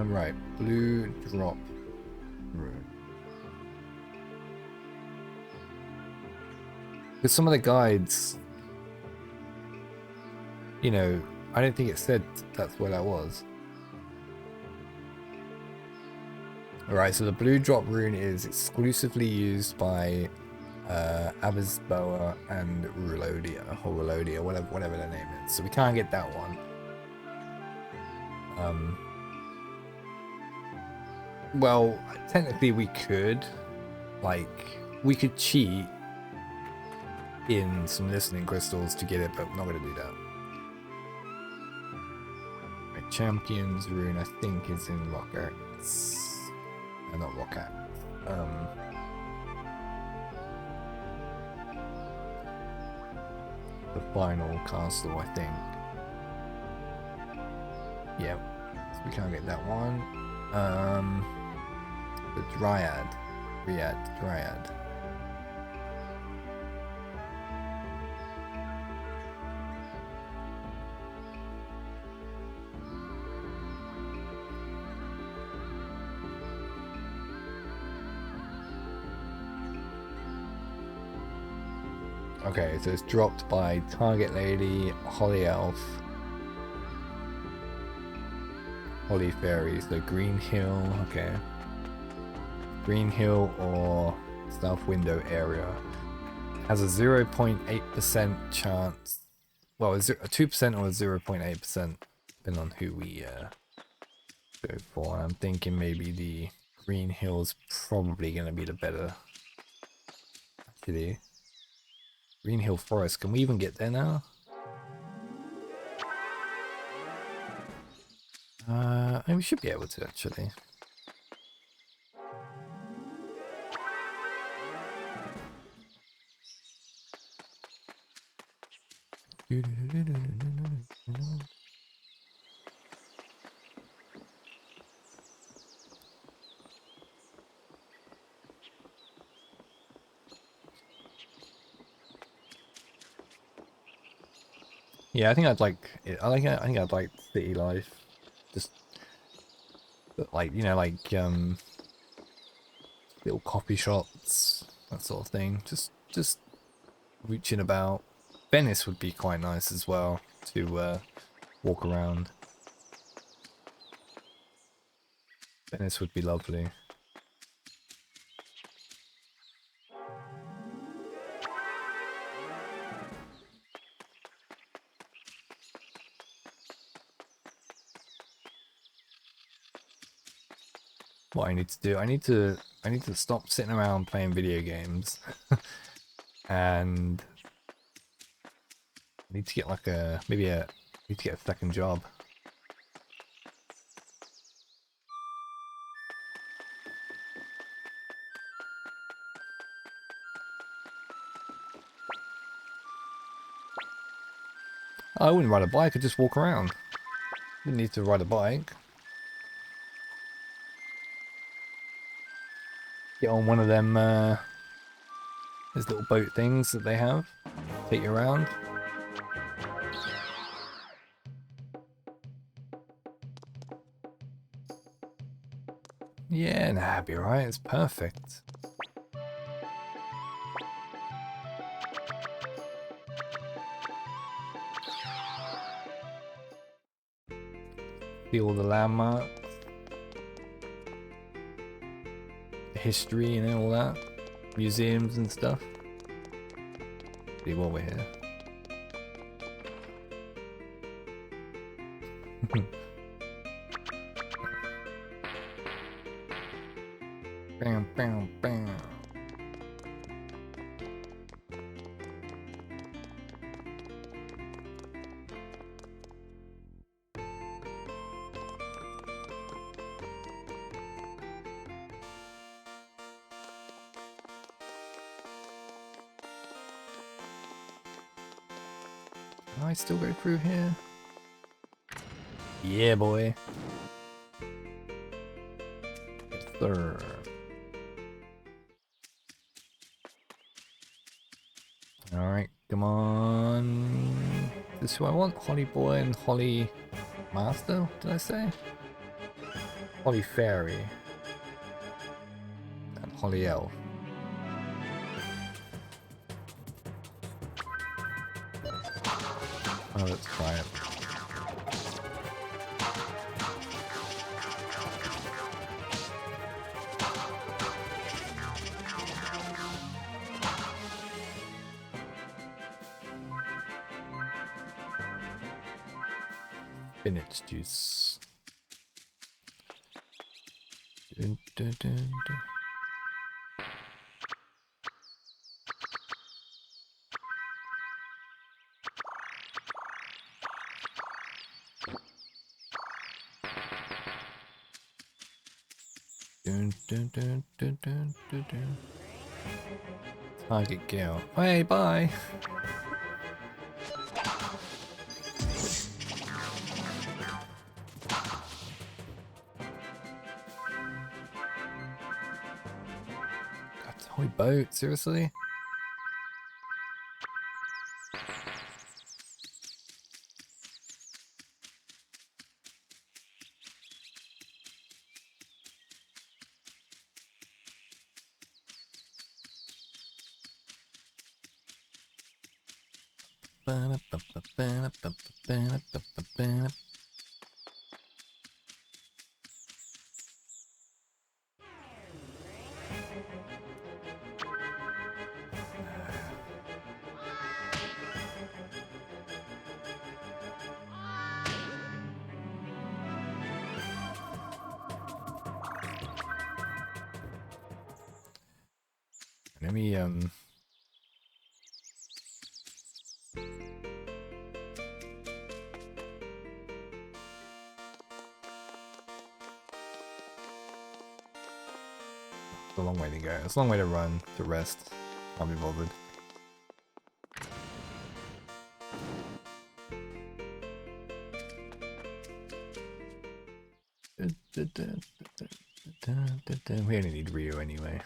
Right, blue drop rune. Because some of the guides, you know, I don't think it said that's where that was. Alright, so the blue drop rune is exclusively used by Abisboa and Rulodia, or Rulodia, whatever their name is. So we can't get that one. Well, technically we could. Like, we could cheat in some listening crystals to get it, but we're not going to do that. My Champions rune, I think, is in Rocket. No, not Rocket. The final castle, I think. Yep. So we can't get that one. The Dryad. Dryad. Okay, so it's dropped by Target Lady, Holly Elf, Holly Fairy, so Green Hill, okay. Green Hill or South Window area. Has a 0.8% chance, well, a 2% or a 0.8%, depending on who we go for. I'm thinking maybe the Green Hill's probably going to be the better. Actually. Green Hill Forest, can we even get there now? We should be able to actually. Yeah, I think I'd like it. I think I'd like city life. Just like, you know, like little coffee shops, that sort of thing. Just reaching about. Venice would be quite nice as well to walk around. Venice would be lovely. What I need to do, I need to stop sitting around playing video games and I need to get like maybe I need to get a second job. I wouldn't ride a bike, I'd just walk around. Wouldn't need to ride a bike. Get on one of them those little boat things that they have. Take you around. Yeah, nah, it'd be alright, it's perfect. See all the landmarks. The history, you know, all that. Museums and stuff. See while we're here. Bam, bam, bam. Can I still go through here? Yeah, boy. Yes, sir. Alright, come on. This is who I want. Holly Boy and Holly Master, did I say? Holly Fairy. And Holly Elf. Oh, let's try it. Spinach juice. Dun, dun, dun, dun. Dun, dun, dun, dun, dun, dun, dun. Target girl. Hey, bye. God, toy boat, seriously? Let me it's a long way to go. It's a long way to run, to rest. Can't be bothered. We only need Ryu anyway.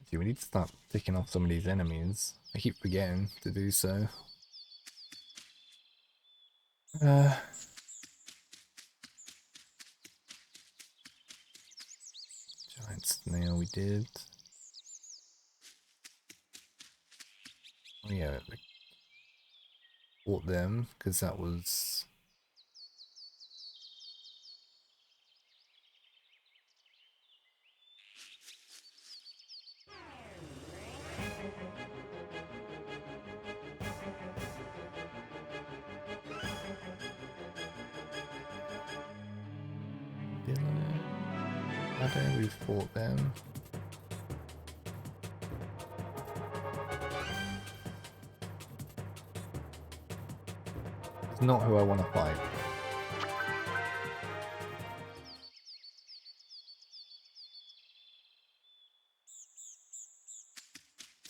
See, we need to start picking off some of these enemies. I keep forgetting to do so. Giant snail we did. Oh yeah, we bought them because that was... We've fought them. It's not who I want to fight.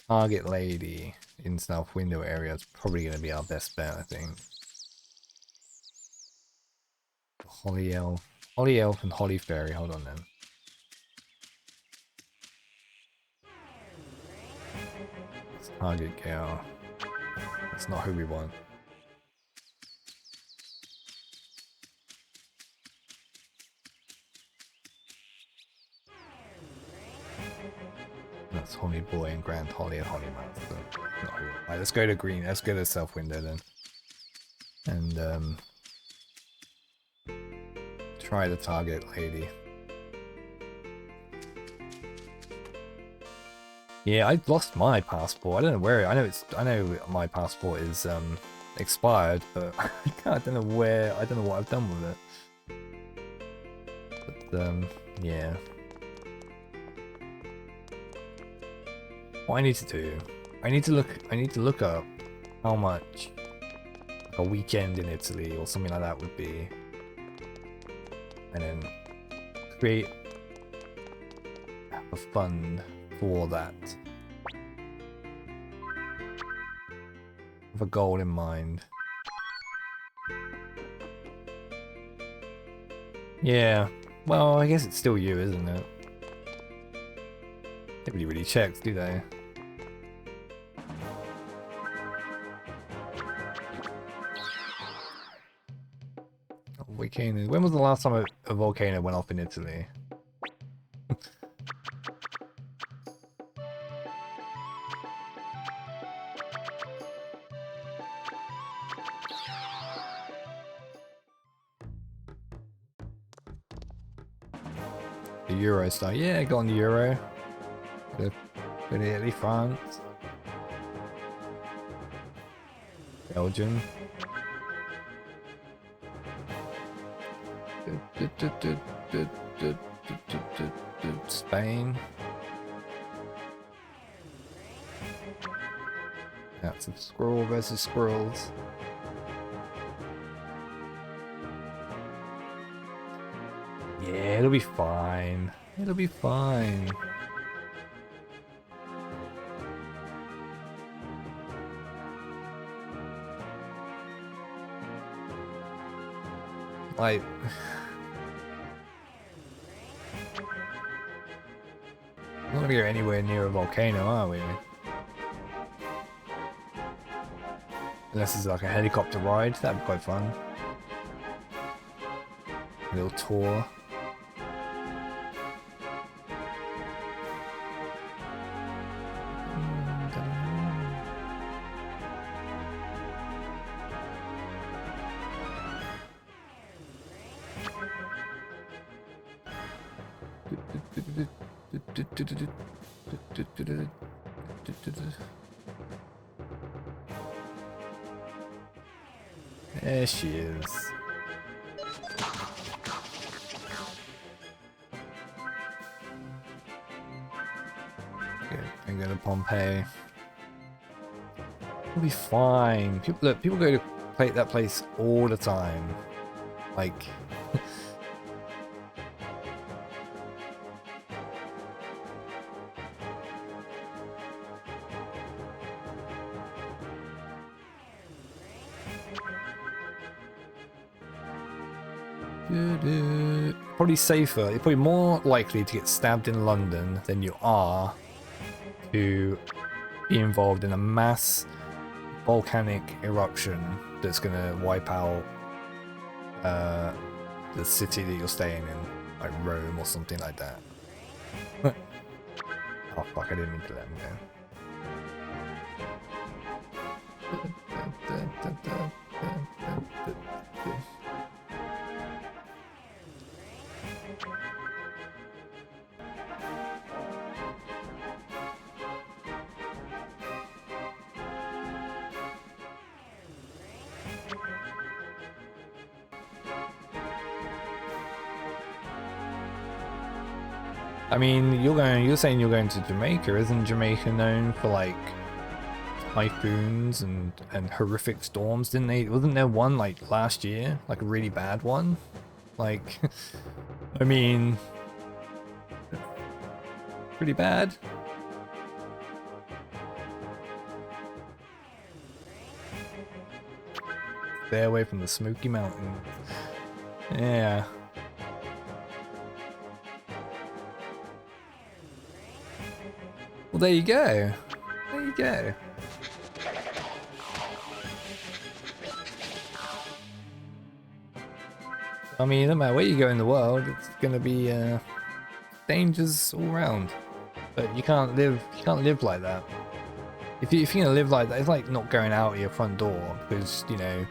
Target lady in South Window area is probably going to be our best bet, I think. Holly Elf and Holly Fairy. Hold on then. It's target girl. That's not who we want. That's Holly Boy and Grand Holly and Holly Master. Not who we want. Right, let's go to green. Let's go to South Window then. And try the target lady. Yeah, I lost my passport. I don't know where. I know my passport is expired, but I don't know where. I don't know what I've done with it. But yeah. What I need to do, I need to look up how much a weekend in Italy or something like that would be, and then create a fund for that. With a goal in mind. Yeah, well, I guess it's still you, isn't it? Nobody really checks, do they? Volcano. When was the last time a volcano went off in Italy? The Euro style. Yeah, got on the Euro. Go to Italy, France. Belgium. Spain. That's a squirrel versus squirrels. Yeah, it'll be fine. It'll be fine. Like, we're not gonna go anywhere near a volcano, are we? Unless it's like a helicopter ride, that'd be quite fun. A little tour. There she is. Good. I'm going to Pompeii. We'll be fine. Look, people go to that place all the time. Like, probably safer. You're probably more likely to get stabbed in London than you are to be involved in a mass volcanic eruption that's gonna wipe out the city that you're staying in, like Rome or something like that. Oh fuck, I didn't mean to let him go. I mean, you're saying you're going to Jamaica. Isn't Jamaica known for like typhoons and horrific storms? Wasn't there one like last year, like a really bad one? Like, I mean, pretty bad. Stay away from the Smoky Mountains. Yeah. Well, there you go. There you go. I mean, no matter where you go in the world, it's gonna be dangers all around. But you can't live like that. If you're gonna live like that, it's like not going out of your front door because, you know,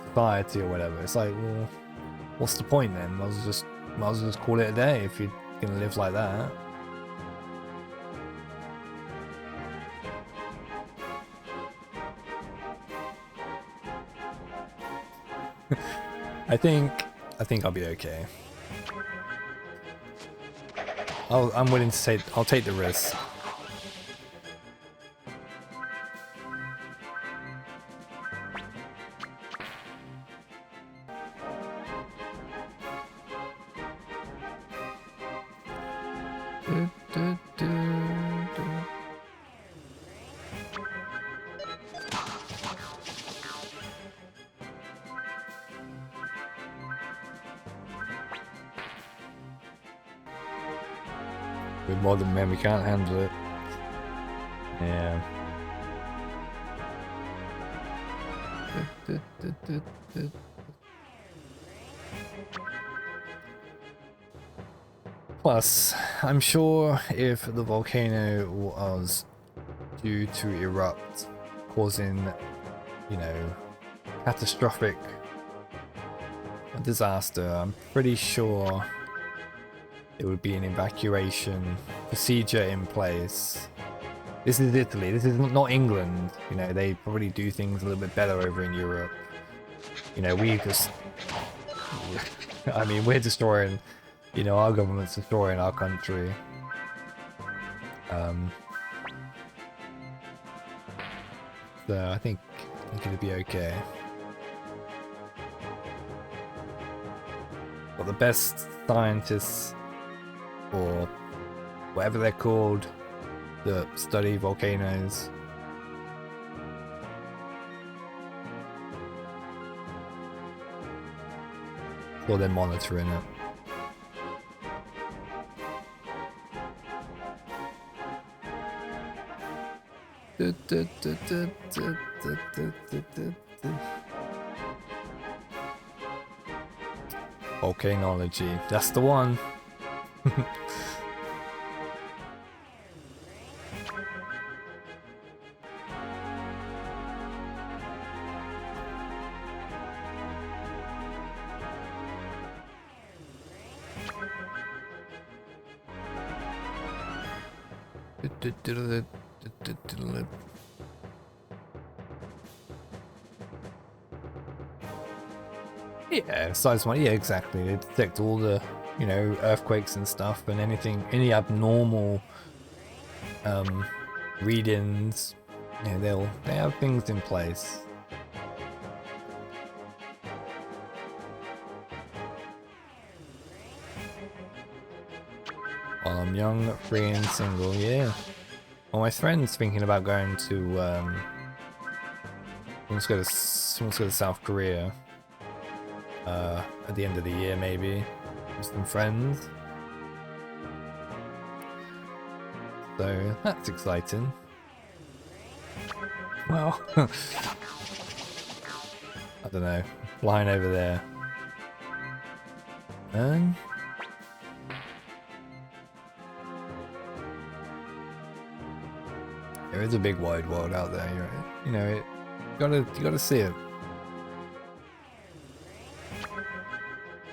society or whatever. It's like, well, what's the point then? Might as well just call it a day if you're gonna live like that. I think I'll be okay. I'm willing to say I'll take the risk. With modern men, we can't handle it. Yeah. Plus, I'm sure if the volcano was due to erupt, causing, you know, catastrophic disaster, I'm pretty sure there would be an evacuation procedure in place. This is Italy, this is not England. You know, they probably do things a little bit better over in Europe. You know, we just... I mean, we're destroying... You know, our government's destroying our country. So I think it'll be okay. But the best scientists, or whatever they're called, that study volcanoes, or they're monitoring it. Volcanology, that's the one. Yeah, size one. Yeah, exactly. They detect all the, you know, earthquakes and stuff, and anything, any abnormal readings. Yeah, they have things in place. While I'm young, free, and single. Yeah. Well, my friend's thinking about going to wants to go to South Korea. At the end of the year, maybe with some friends. So that's exciting. Well, I don't know, flying over there. And there is a big wide world out there. You know, you gotta see it.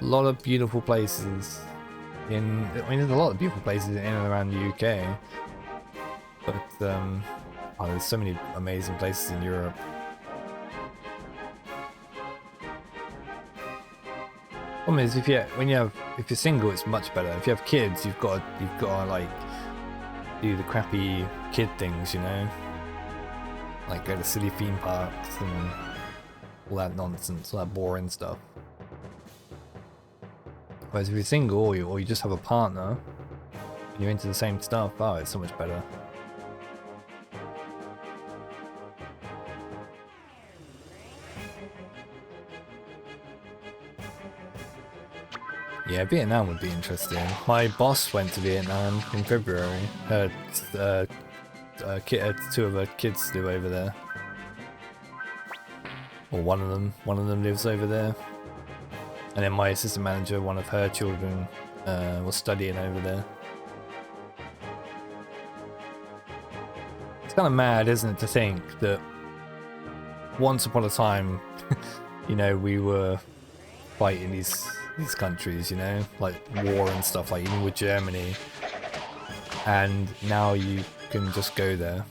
A lot of beautiful places I mean, there's a lot of beautiful places in and around the UK, but oh, there's so many amazing places in Europe. Problem is, if you're single, it's much better. If you have kids, you've got to like do the crappy kid things, you know, like go to silly theme parks and all that nonsense, all that boring stuff. Whereas if you're single or you just have a partner and you're into the same stuff, oh, it's so much better. Yeah, Vietnam would be interesting. My boss went to Vietnam in February. Two of her kids live over there, or one of them lives over there. And then my assistant manager, one of her children, was studying over there. It's kind of mad, isn't it, to think that once upon a time, you know, we were fighting these countries, you know, like war and stuff, like even with Germany, and now you can just go there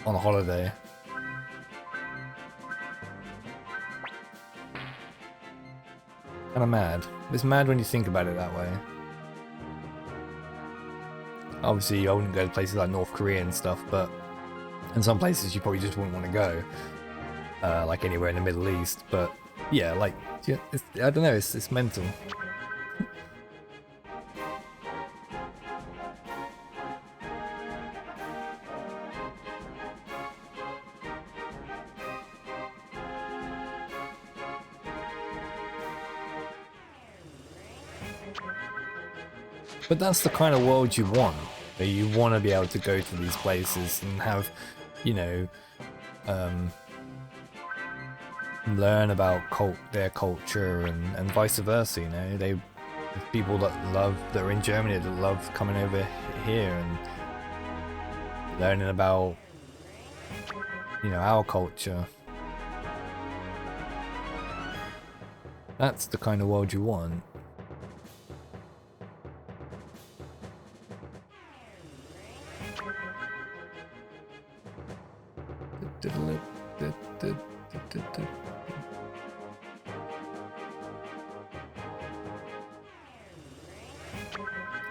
on a holiday. Kind of mad. It's mad when you think about it that way. Obviously, I wouldn't go to places like North Korea and stuff, but in some places you probably just wouldn't want to go, like anywhere in the Middle East. But yeah, like, yeah, I don't know, it's mental. But that's the kind of world you want. Where you want to be able to go to these places and have, you know, learn about their culture and vice versa. You know, there's people that are in Germany that love coming over here and learning about, you know, our culture. That's the kind of world you want.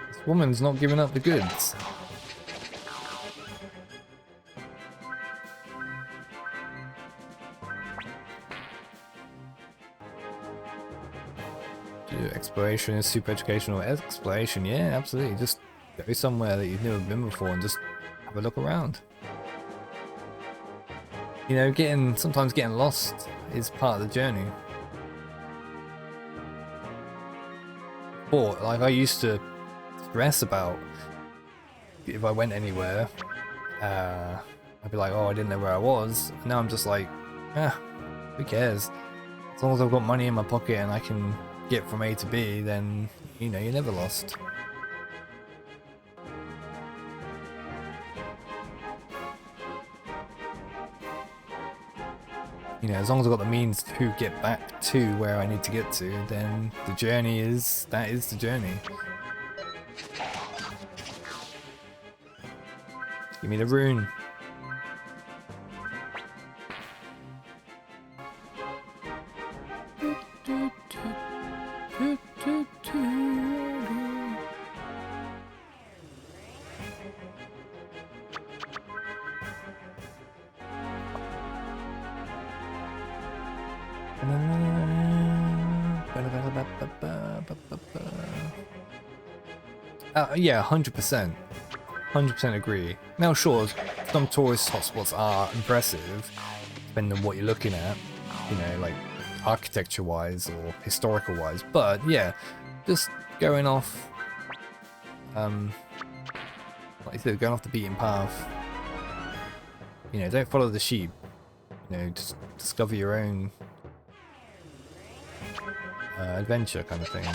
This woman's not giving up the goods. Exploration is super educational. Exploration, yeah, absolutely. Just go somewhere that you've never been before and just have a look around. You know, sometimes getting lost is part of the journey. Or like I used to stress about if I went anywhere, I'd be like, oh, I didn't know where I was. And now I'm just like, who cares? As long as I've got money in my pocket and I can get from A to B, then, you know, you're never lost. You know, as long as I've got the means to get back to where I need to get to, then the journey is the journey. Give me the rune. Yeah, 100%. 100% agree. Now, sure, some tourist hotspots are impressive, depending on what you're looking at, you know, like architecture-wise or historical-wise. But yeah, just going off, like I said, going off the beaten path. You know, don't follow the sheep. You know, just discover your own adventure kind of thing.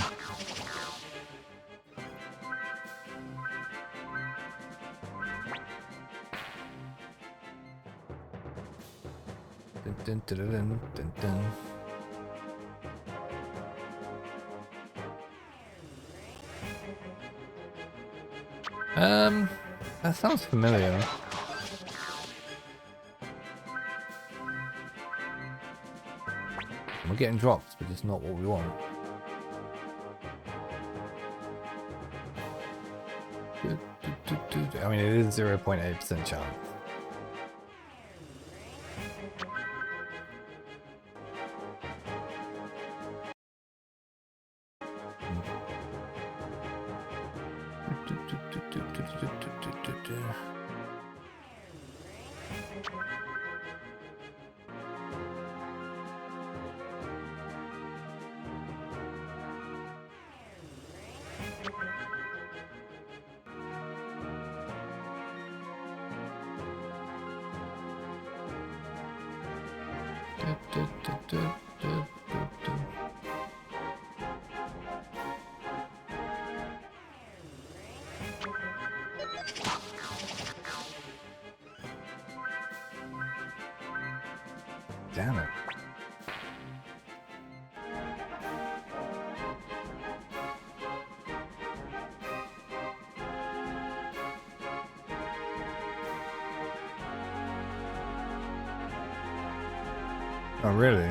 Dun, dun, dun, dun, dun, dun. That sounds familiar. We're getting drops, but it's not what we want. I mean, it is 0.8% chance. Damn it. Oh, really?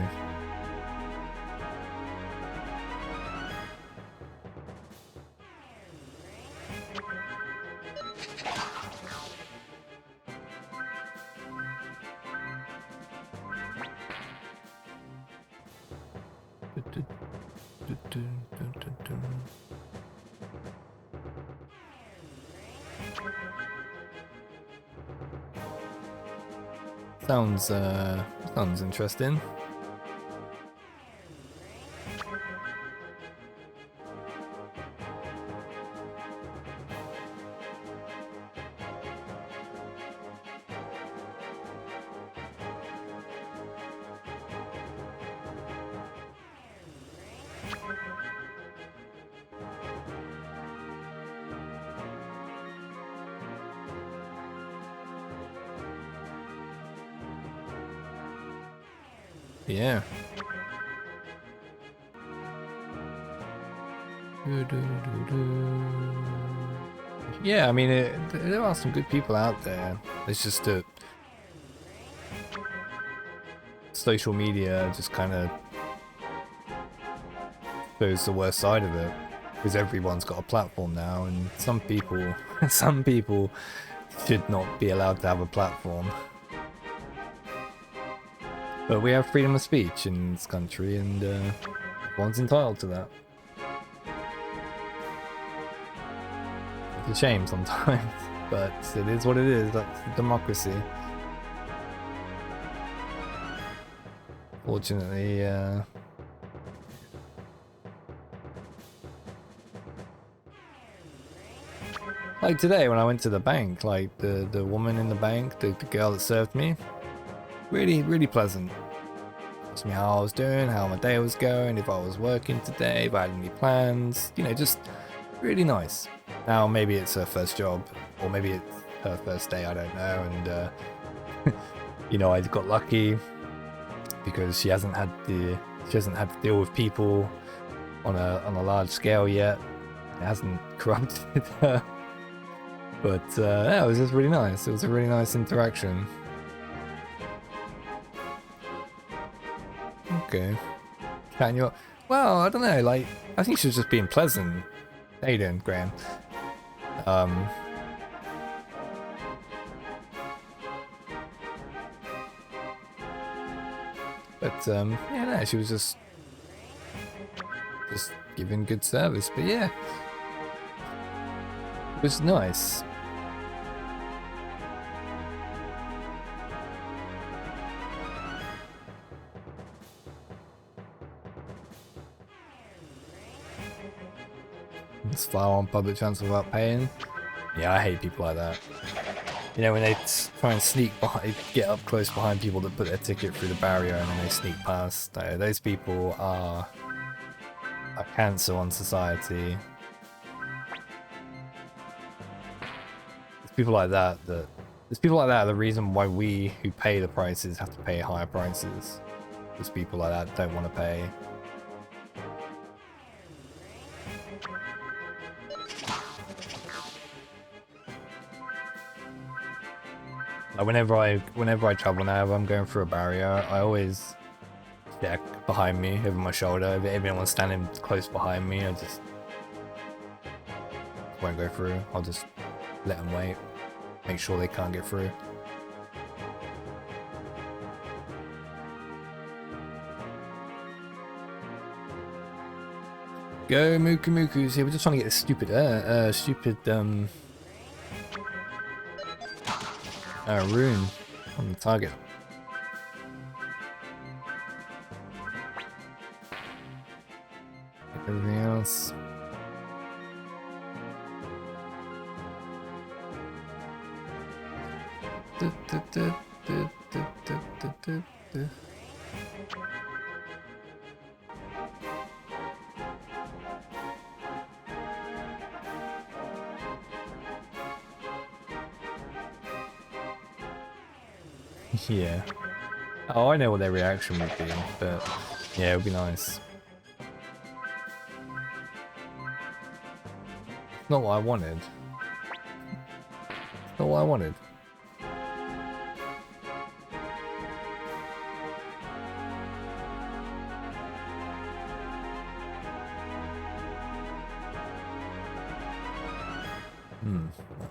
Sounds interesting. Yeah. Yeah, I mean, there are some good people out there. It's just that social media just kind of shows the worst side of it, because everyone's got a platform now, and some people, some people should not be allowed to have a platform. But we have freedom of speech in this country, and everyone's entitled to that. It's a shame sometimes, but it is what it is. That's democracy. Fortunately, like today when I went to the bank, like the woman in the bank, the girl that served me, really pleasant. Asked me how I was doing, how my day was going, if I was working today, if I had any plans, you know, just really nice. Now maybe it's her first job, or maybe it's her first day, I don't know, and you know, I got lucky because she hasn't had to deal with people on a large scale yet. It hasn't corrupted her. But yeah, it was just really nice. It was a really nice interaction. Okay. Can you? Well, I don't know. Like, I think she was just being pleasant. How you doing, Graham? But yeah, no, she was just giving good service. But yeah, it was nice. Let's fly on public transport without paying. Yeah, I hate people like that. You know, when they try and sneak behind, get up close behind people that put their ticket through the barrier and then they sneak past. Those people are a cancer on society. There's people like that are the reason why we who pay the prices have to pay higher prices. There's people like that don't want to pay. Like whenever I travel now, if I'm going through a barrier, I always check behind me, over my shoulder. If anyone's standing close behind me, I just won't go through. I'll just let them wait, make sure they can't get through. Go Muku Mukus here. We're just trying to get this stupid rune on the target. Everything else. Yeah. Oh, I know what their reaction would be, but yeah, it would be nice. Not what I wanted. Not what I wanted.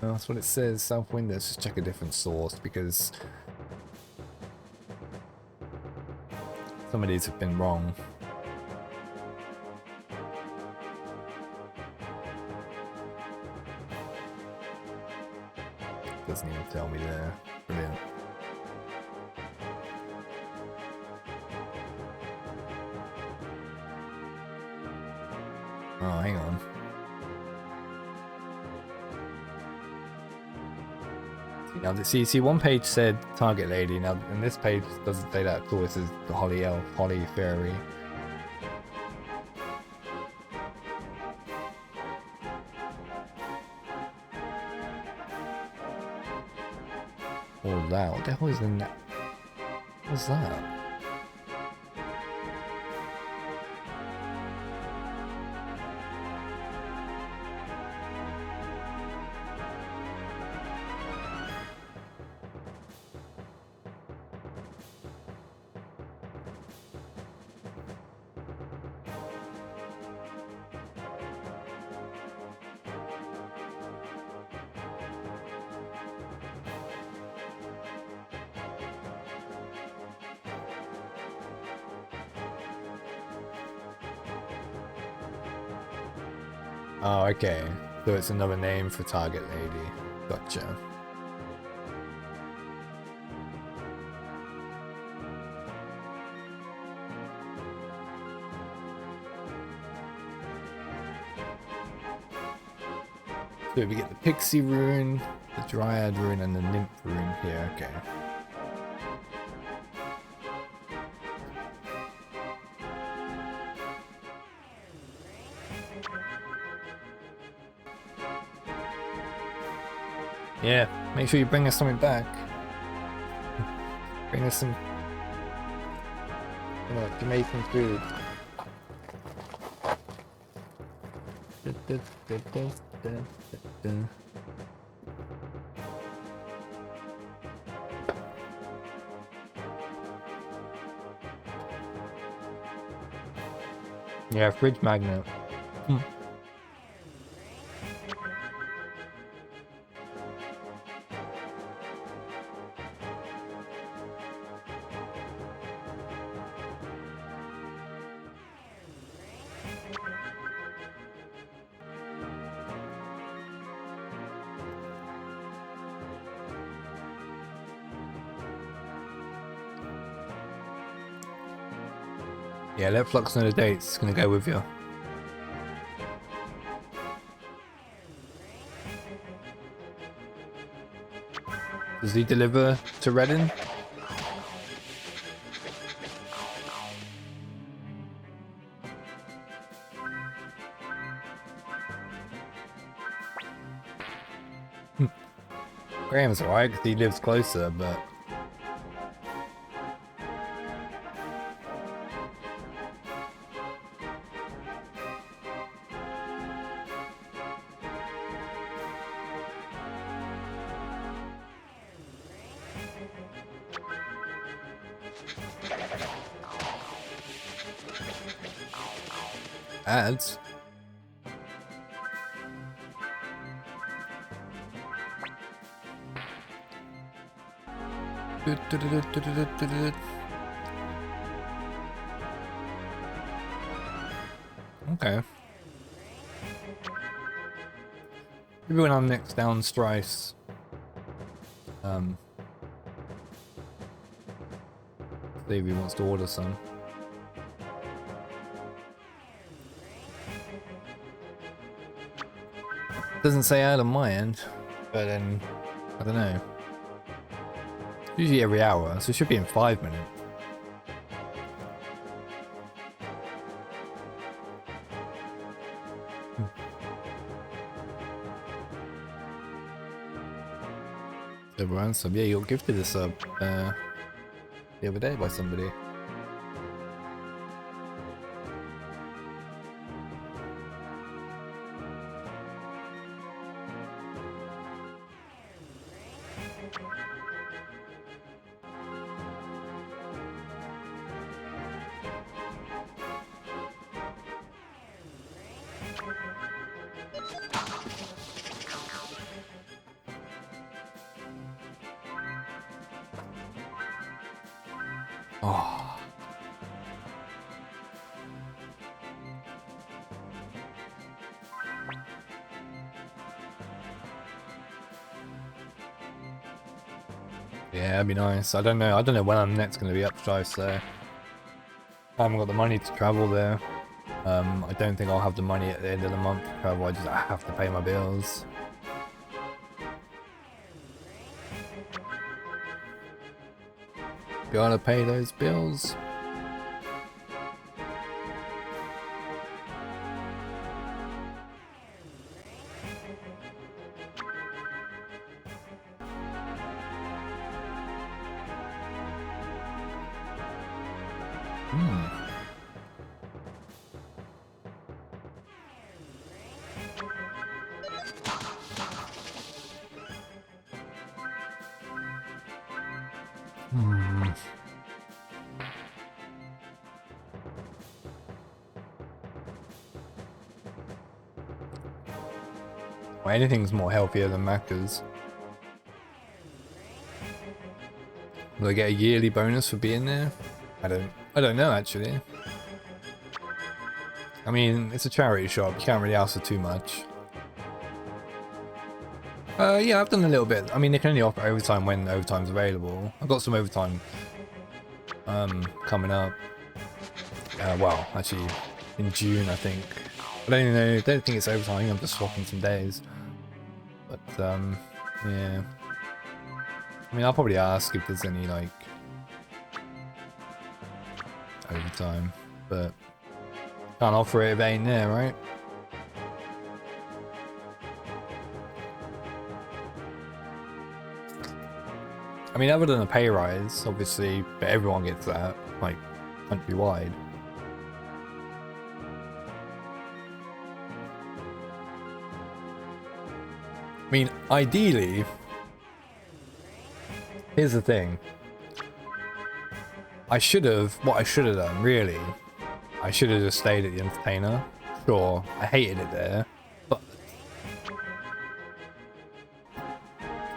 Well, that's what it says. South Wind. Let's just check a different source because some of these have been wrong. Doesn't even tell me there. Brilliant. Oh, hang on. Now, see, one page said target lady. Now, and this page doesn't say that at all. It says the Holly Elf, Holly Fairy. All that. What the hell is in that? What's that? Oh, okay. So it's another name for target lady. Gotcha. So we get the pixie rune, the dryad rune, and the nymph rune here. Okay. Yeah, make sure you bring us something back. Bring us some Jamaican food. Yeah, fridge magnet. Yeah, let Flux know the dates. It's gonna go with you. Does he deliver to Reading? Graham's alright because he lives closer, but... Ads? Okay. Maybe when I'm next down Strice, see if he wants to order some. Doesn't say out on my end, but then I don't know. Usually every hour, so it should be in 5 minutes. Everyone sub. Yeah, you got gifted a sub the other day by somebody. Oh. Yeah, that'd be nice. I don't know when I'm next going to be up Strife, so I haven't got the money to travel there. I don't think I'll have the money at the end of the month to travel. I have to pay my bills. Gotta pay those bills. Well, anything's more healthier than Macca's. Will I get a yearly bonus for being there? I don't know actually. I mean, it's a charity shop. You can't really ask for too much. Yeah, I've done a little bit. I mean, they can only offer overtime when overtime's available. I've got some overtime coming up. Well, actually, in June, I think. I don't even know. I don't think it's overtime. I think I'm just swapping some days. But yeah. I mean, I'll probably ask if there's any like overtime, but can't offer it if it ain't there, right? I mean, other than a pay rise, obviously, but everyone gets that, like, countrywide. I mean, ideally, here's the thing. What I should have done, really, I should have just stayed at the entertainer. Sure, I hated it there, but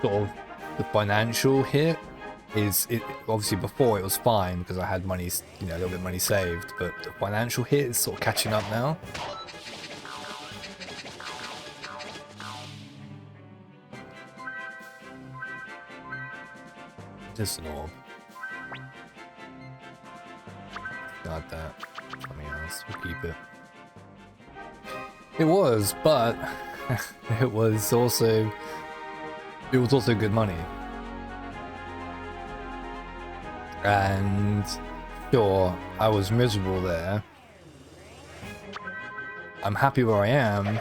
sort of the financial hit is it obviously before it was fine because I had money, you know, a little bit of money saved, but the financial hit is sort of catching up now. Just an orb. Got that. Something else. We'll keep it. It was, but it was also good money. And sure, I was miserable there. I'm happy where I am,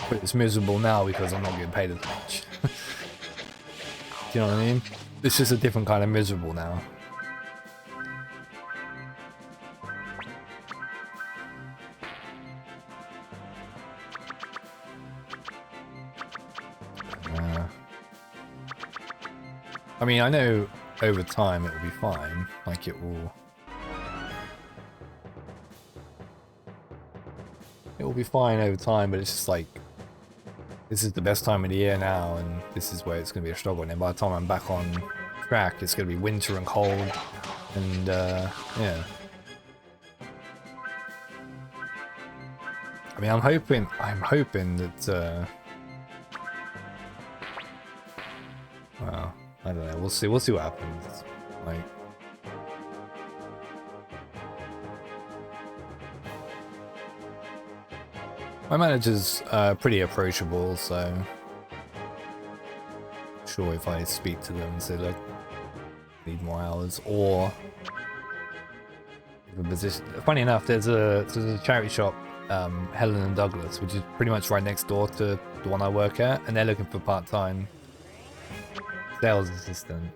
but it's miserable now because I'm not getting paid as much. Do you know what I mean? It's just a different kind of miserable now. I mean, I know over time it will be fine. Like it will be fine over time, but it's just like this is the best time of the year now, and this is where it's going to be a struggle. And then by the time I'm back on track, it's going to be winter and cold, and yeah. I mean, I'm hoping that. Well, I don't know. We'll see what happens. Like. My manager's pretty approachable, so I'm sure if I speak to them and say, look, I need more hours, or the position. Funny enough, there's a charity shop, Helen and Douglas, which is pretty much right next door to the one I work at, and they're looking for part-time sales assistant.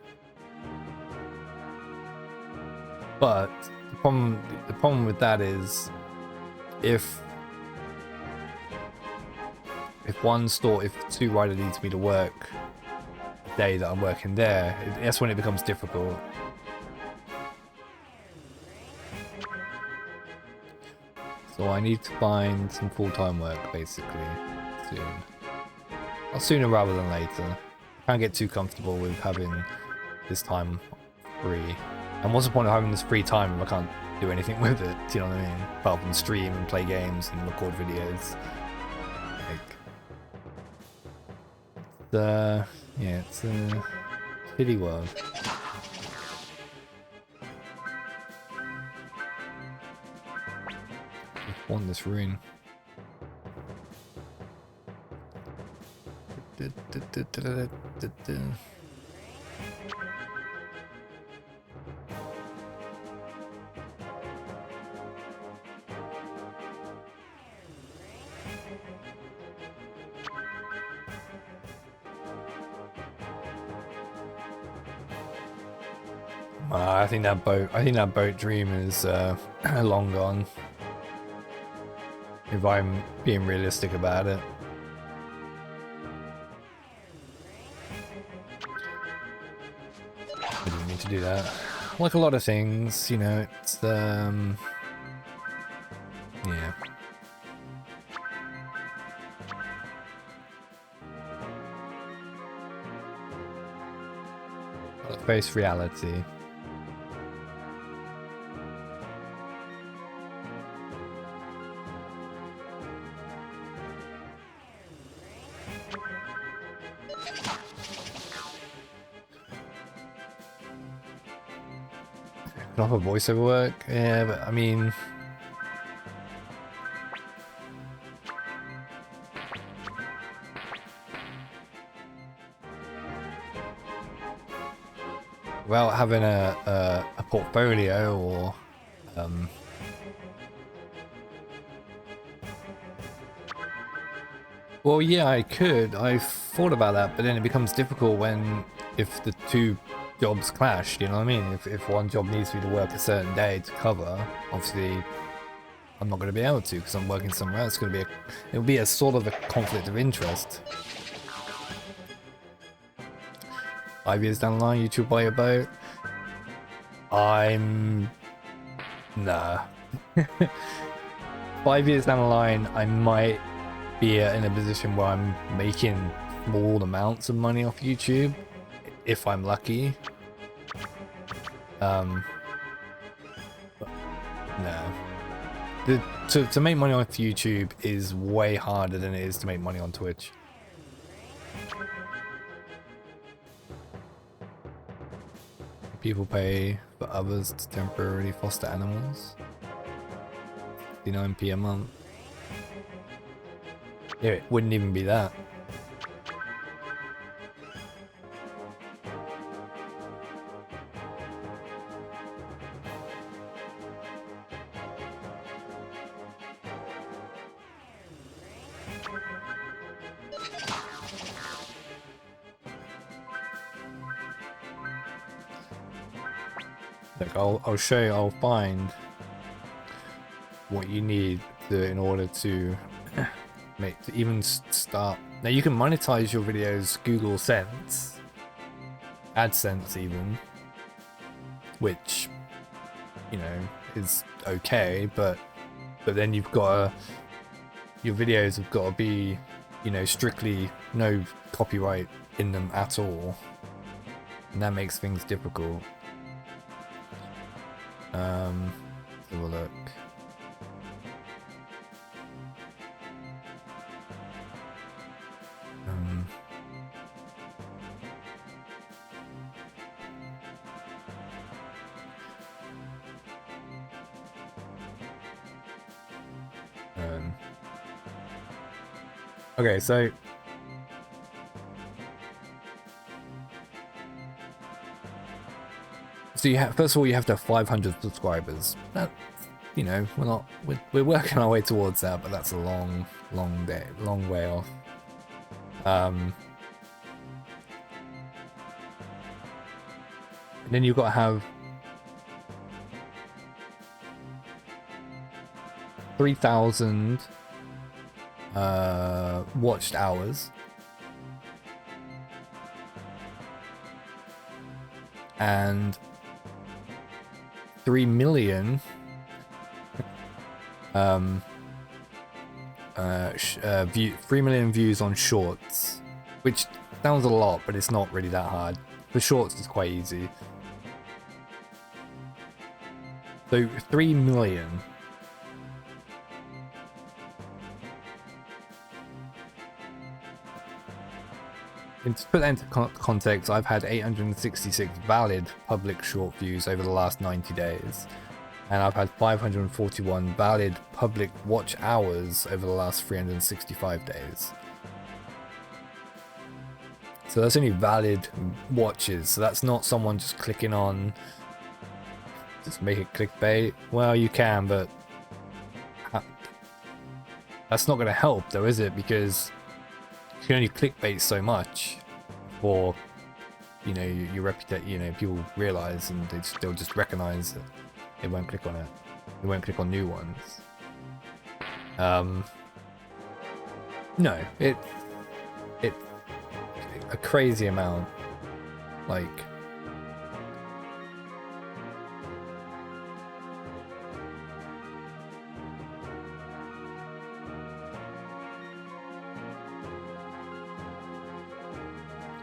But the problem with that is if two riders needs me to work the day that I'm working there, that's when it becomes difficult. So I need to find some full-time work, basically, soon. Or sooner rather than later. I can't get too comfortable with having this time free. And what's the point of having this free time if I can't do anything with it? Do you know what I mean? Apart from stream and play games and record videos. Yeah, it's a shitty world. I want this rune. I think that boat dream is long gone. If I'm being realistic about it. I didn't need to do that. Like a lot of things, you know, it's yeah. Gotta face reality. Can offer voiceover work? Yeah, but I mean... without having a portfolio or... Well, yeah, I could. I thought about that, but then it becomes difficult if the two jobs clash, you know what I mean? If one job needs me to work a certain day to cover, obviously I'm not going to be able to because I'm working somewhere else. It'll be a sort of a conflict of interest. 5 years down the line, YouTube buy a boat? Nah. 5 years down the line, I might be in a position where I'm making small amounts of money off YouTube, if I'm lucky. But no. To make money off YouTube is way harder than it is to make money on Twitch. People pay for others to temporarily foster animals. 59p a month. Yeah, it wouldn't even be that. Look, I'll show you. I'll find what you need in order to even start. Now you can monetize your videos Google Sense, AdSense even, which you know is okay, but then you've got your videos have got to be, you know, strictly no copyright in them at all, and that makes things difficult. Let's have a look. Okay, so you have, first of all, you have to have 500 subscribers. That, you know, we're working our way towards that, but that's a long way off. And then you've got to have 3,000 watched hours, and 3 million 3 million views on shorts, which sounds a lot, but it's not really that hard. For shorts, it's quite easy. So 3 million. And to put that into context, I've had 866 valid public short views over the last 90 days. And I've had 541 valid public watch hours over the last 365 days. So that's only valid watches. So that's not someone just clicking on, just make it clickbait. Well, you can, but that's not going to help though, is it? Because you can only clickbait so much for, you know, your reputation, you know, people realize, and they'll just recognize that they won't click on it. They won't click on new ones. No, it's a crazy amount. Like,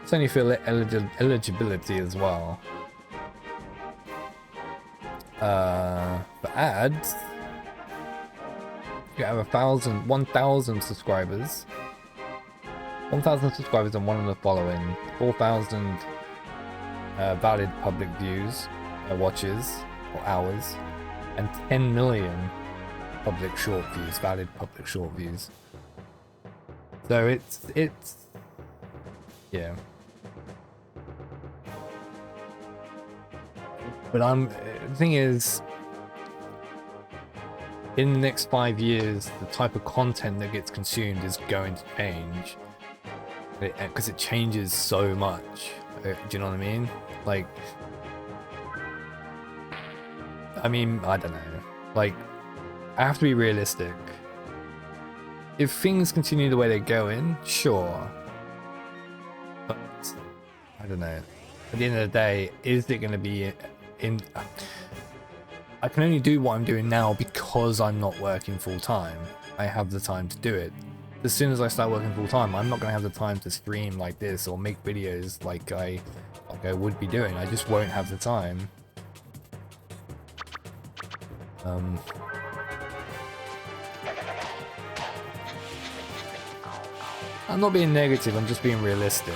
it's only for eligibility as well. For ads, you have 1,000 subscribers. 1,000 subscribers and one of the following. 4,000 valid public views, watches, or hours, and 10 million public short views, valid public short views. So it's yeah. But the thing is, in the next 5 years, the type of content that gets consumed is going to change, because it changes so much. Do you know what I mean? Like, I mean, I don't know. Like, I have to be realistic. If things continue the way they're going, sure. But I don't know. At the end of the day, is it going to be in? I can only do what I'm doing now because I'm not working full time. I have the time to do it. As soon as I start working full time, I'm not going to have the time to stream like this or make videos like I would be doing. I just won't have the time. I'm not being negative, I'm just being realistic.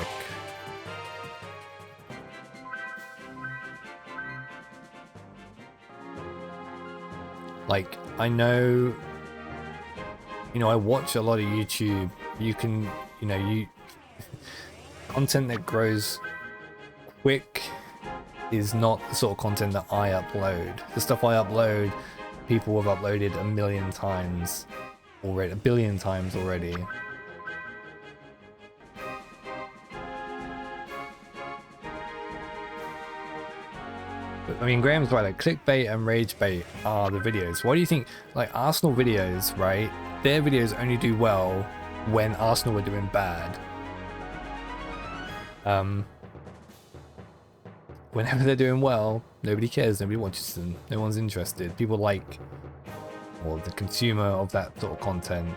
Like, I know, you know, I watch a lot of YouTube. You can, you know, content that grows quick is not the sort of content that I upload. The stuff I upload, people have uploaded a million times already, a billion times already. I mean, Graham's right, like clickbait and rage bait are the videos. Why do you think, like, Arsenal videos, right? Their videos only do well when Arsenal were doing bad. Whenever they're doing well, nobody cares, nobody watches them, no one's interested. People like, or the consumer of that sort of content.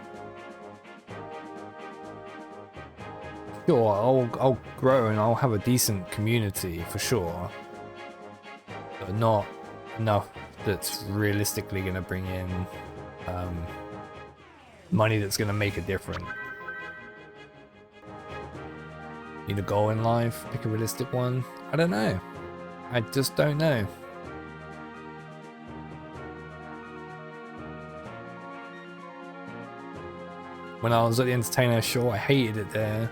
Sure, I'll grow and I'll have a decent community for sure. But not enough that's realistically going to bring in money that's going to make a difference. Need a goal in life? Pick a realistic one? I don't know. I just don't know. When I was at the Entertainer, sure, I hated it there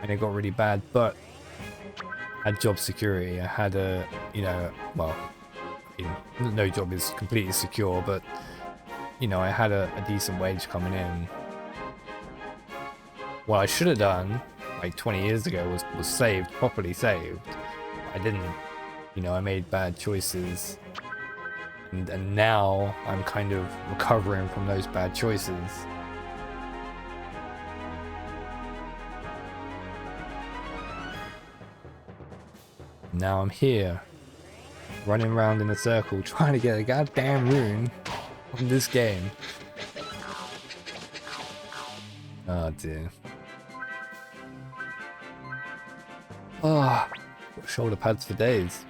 and it got really bad, but I had job security. I had a, you know, well, no job is completely secure, but you know, I had a decent wage coming in. What I should have done like 20 years ago was saved, properly saved. I didn't, you know, I made bad choices, and now I'm kind of recovering from those bad choices. Now I'm here, running around in a circle trying to get a goddamn rune on this game. Oh dear. Oh, got shoulder pads for days.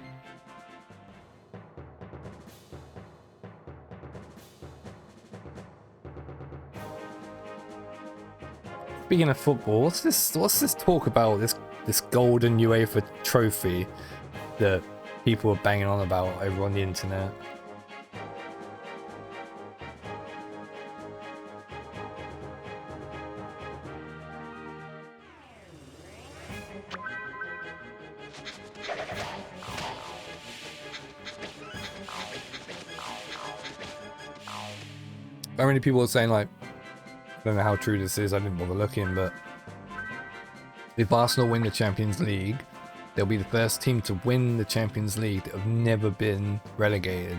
Speaking of football, what's this talk about, this golden UEFA trophy that people are banging on about over on the internet? How many people are saying, like, I don't know how true this is, I didn't bother looking, but if Arsenal win the Champions League, they'll be the first team to win the Champions League that have never been relegated.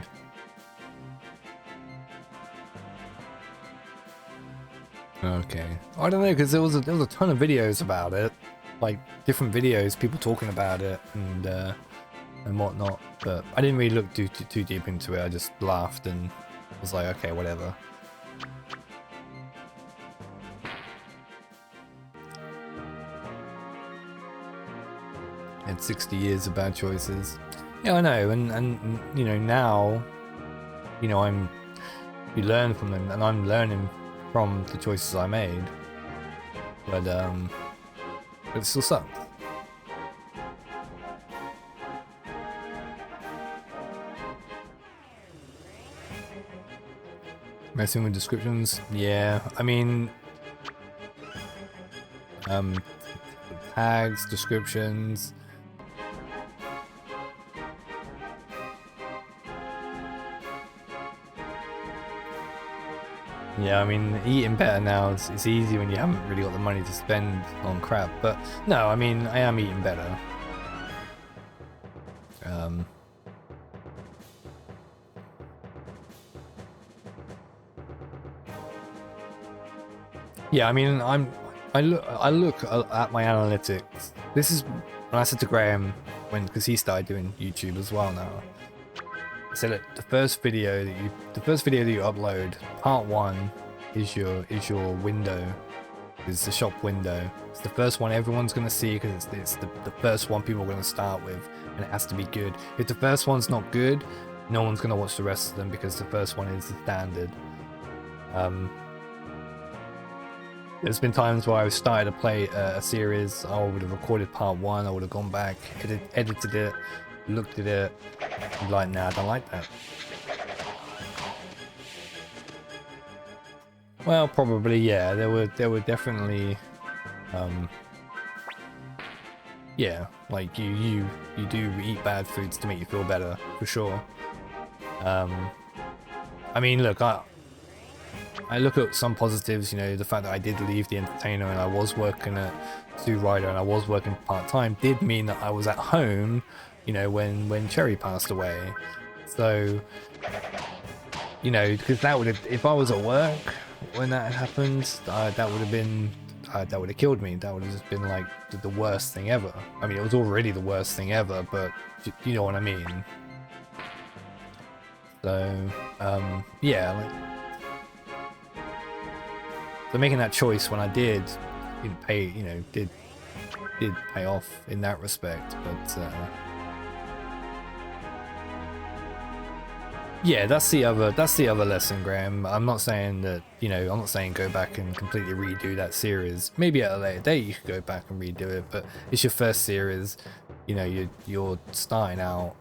Okay. I don't know, because there was a ton of videos about it, like different videos, people talking about it and whatnot, but I didn't really look too deep into it. I just laughed and was like, okay, whatever. Had 60 years of bad choices. Yeah, I know, and you know, now, you know, you learn from them, and I'm learning from the choices I made, but it still sucks. Messing with descriptions? Yeah, I mean, tags, descriptions. Yeah, I mean, eating better now, it's easy when you haven't really got the money to spend on crap, but no, I mean, I am eating better. Yeah, I mean, I look at my analytics. This is when I said to Graham, because he started doing YouTube as well now. I said, look, the first video that you upload, part 1 is your window, is the shop window. It's the first one everyone's gonna see because it's the first one people are gonna start with, and it has to be good. If the first one's not good, no one's gonna watch the rest of them because the first one is the standard. There's been times where I've started to play a series, I would have recorded part 1, I would have gone back, edited it, looked at it, and like, nah, I don't like that. Well, probably, yeah, there were definitely, yeah, like you do eat bad foods to make you feel better, for sure. I mean, look, I look at some positives, you know, the fact that I did leave the entertainer and I was working at Zoo Rider and I was working part-time did mean that I was at home, you know, when Cherry passed away. So, you know, because that would have, if I was at work when that happened, that would have been, that would have killed me. That would have just been like the worst thing ever. I mean, it was already the worst thing ever, but you know what I mean. So, yeah, like, so making that choice when I didn't pay, you know, did pay off in that respect, but yeah, that's the other lesson, Graham. I'm not saying that, you know, I'm not saying go back and completely redo that series. Maybe at a later date you could go back and redo it, but it's your first series, you know, you're starting out.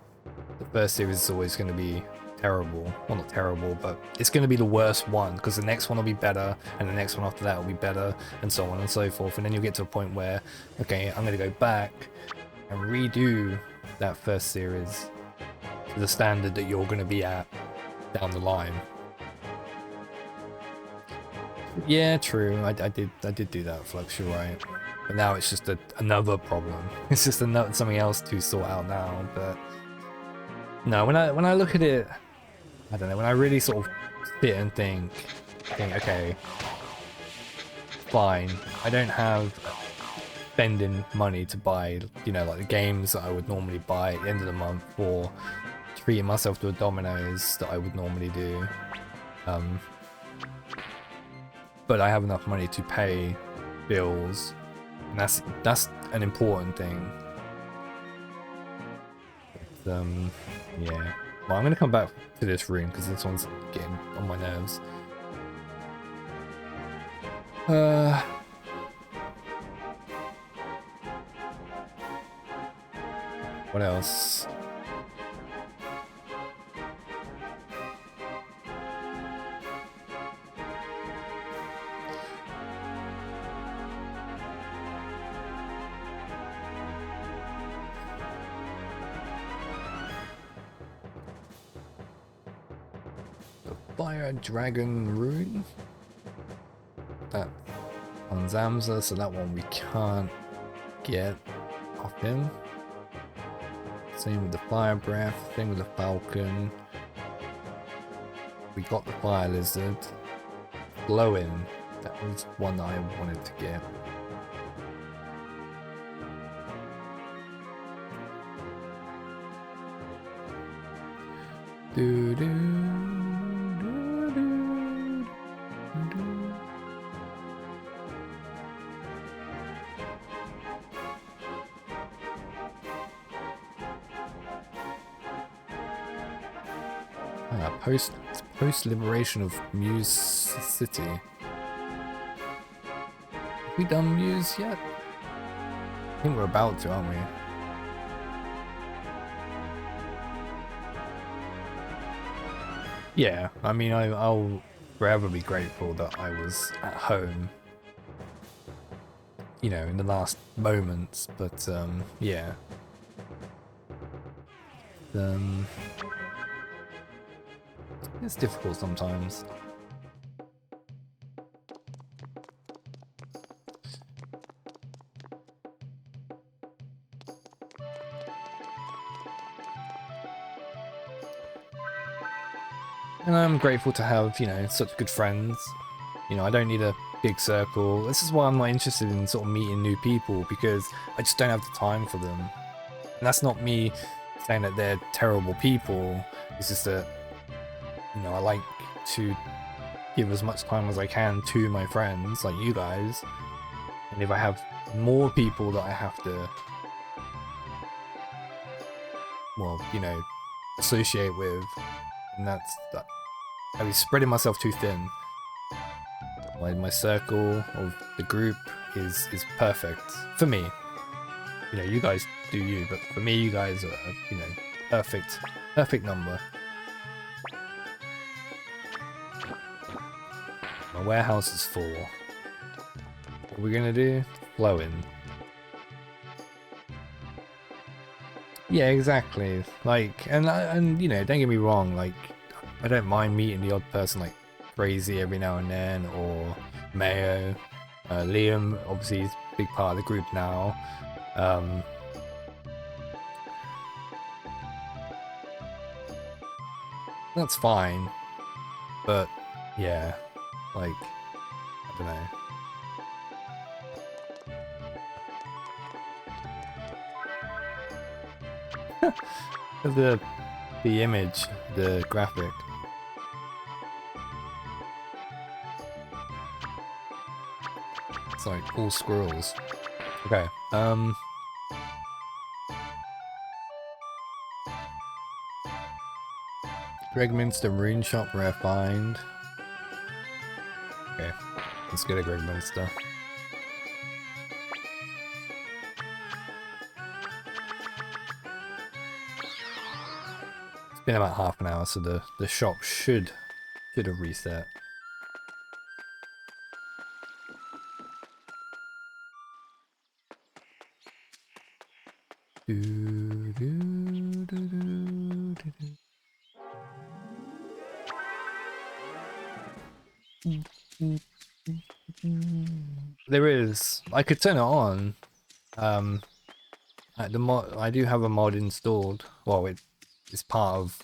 The first series is always going to be terrible. Well, not terrible, but it's going to be the worst one because the next one will be better and the next one after that will be better and so on and so forth. And then you'll get to a point where, okay, I'm going to go back and redo that first series to the standard that you're going to be at down the line. Yeah, true. I did do that, Flux, you're right. But now it's just another problem. It's just something else to sort out now. But no, when I look at it, I don't know, when I really sort of sit and think, okay, fine, I don't have spending money to buy, you know, like the games that I would normally buy at the end of the month, or treating myself to a Domino's that I would normally do. But I have enough money to pay bills, and that's an important thing. But, yeah. Well, I'm going to come back to this room because this one's getting on my nerves. What else? Fire Dragon Rune. That on Zamza, so that one we can't get off him. Same with the Fire Breath, same with the Falcon. We got the Fire Lizard. Glowing, that was one that I wanted to get. Do do. Post liberation of Muse City. Have we done Muse yet? I think we're about to, aren't we? Yeah, I mean, forever be grateful that I was at home, you know, in the last moments. But yeah, um, it's difficult sometimes. And I'm grateful to have, you know, such good friends. You know, I don't need a big circle. This is why I'm not interested in sort of meeting new people, because I just don't have the time for them. And that's not me saying that they're terrible people. It's just that, you know, I like to give as much time as I can to my friends, like you guys. And if I have more people that I have to, well, you know, associate with, and that. I'd be spreading myself too thin. My circle of the group is perfect for me. You know, you guys do you, but for me, you guys are, you know, perfect number. My warehouse is full. What are we gonna do? Flow in. Yeah, exactly. Like, and you know, don't get me wrong. Like, I don't mind meeting the odd person like Crazy every now and then, or Mayo. Liam, obviously, is a big part of the group now. That's fine, but yeah, like, I don't know. The image, the graphic. It's like all squirrels. Okay. Greg Minster Rune Shop rare find. Okay, let's get a Greg Minster. It's been about half an hour, so the shop should have reset. There is. I could turn it on. The mod. I do have a mod installed. Well, it's part of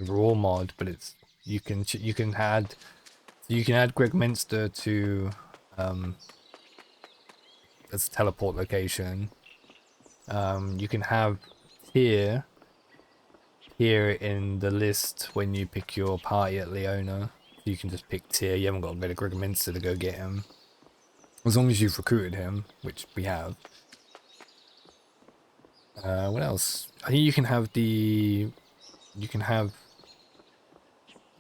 raw mod, but it's you can add Greg Minster to as a teleport location. You can have here in the list when you pick your party at Leona. You can just pick tier. You haven't got to go to Greg Minster to go get him. As long as you've recruited him, which we have. What else? I think you can have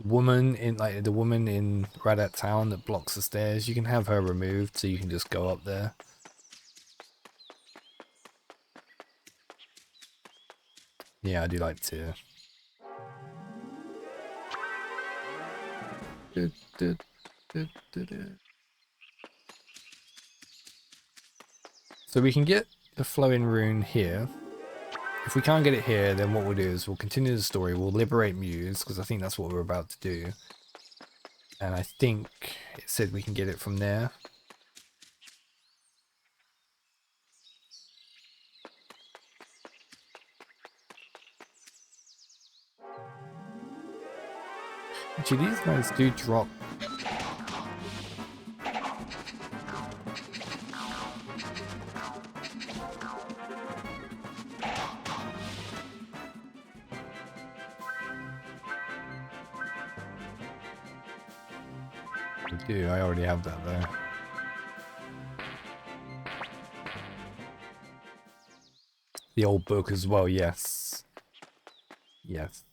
woman in the woman in Radat Town that blocks the stairs. You can have her removed so you can just go up there. Yeah, I do like to. So we can get the flowing rune here. If we can't get it here, then what we'll do is we'll continue the story. We'll liberate Muse, because I think that's what we're about to do. And I think it said we can get it from there. Actually, these guys do drop. They do, I already have that there. The old book as well, yes. Yes.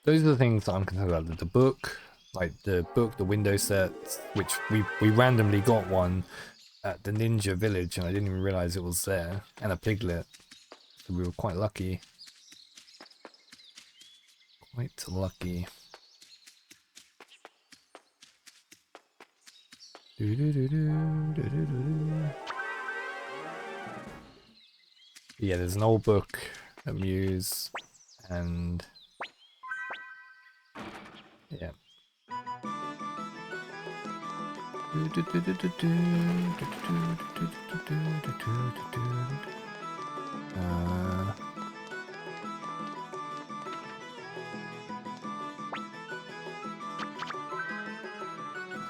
Those are the things that I'm concerned about. The book, like the book, the window sets, which we randomly got one at the ninja village and I didn't even realize it was there, and a piglet. So we were quite lucky. Quite lucky. Yeah, there's an old book at Muse, and yeah.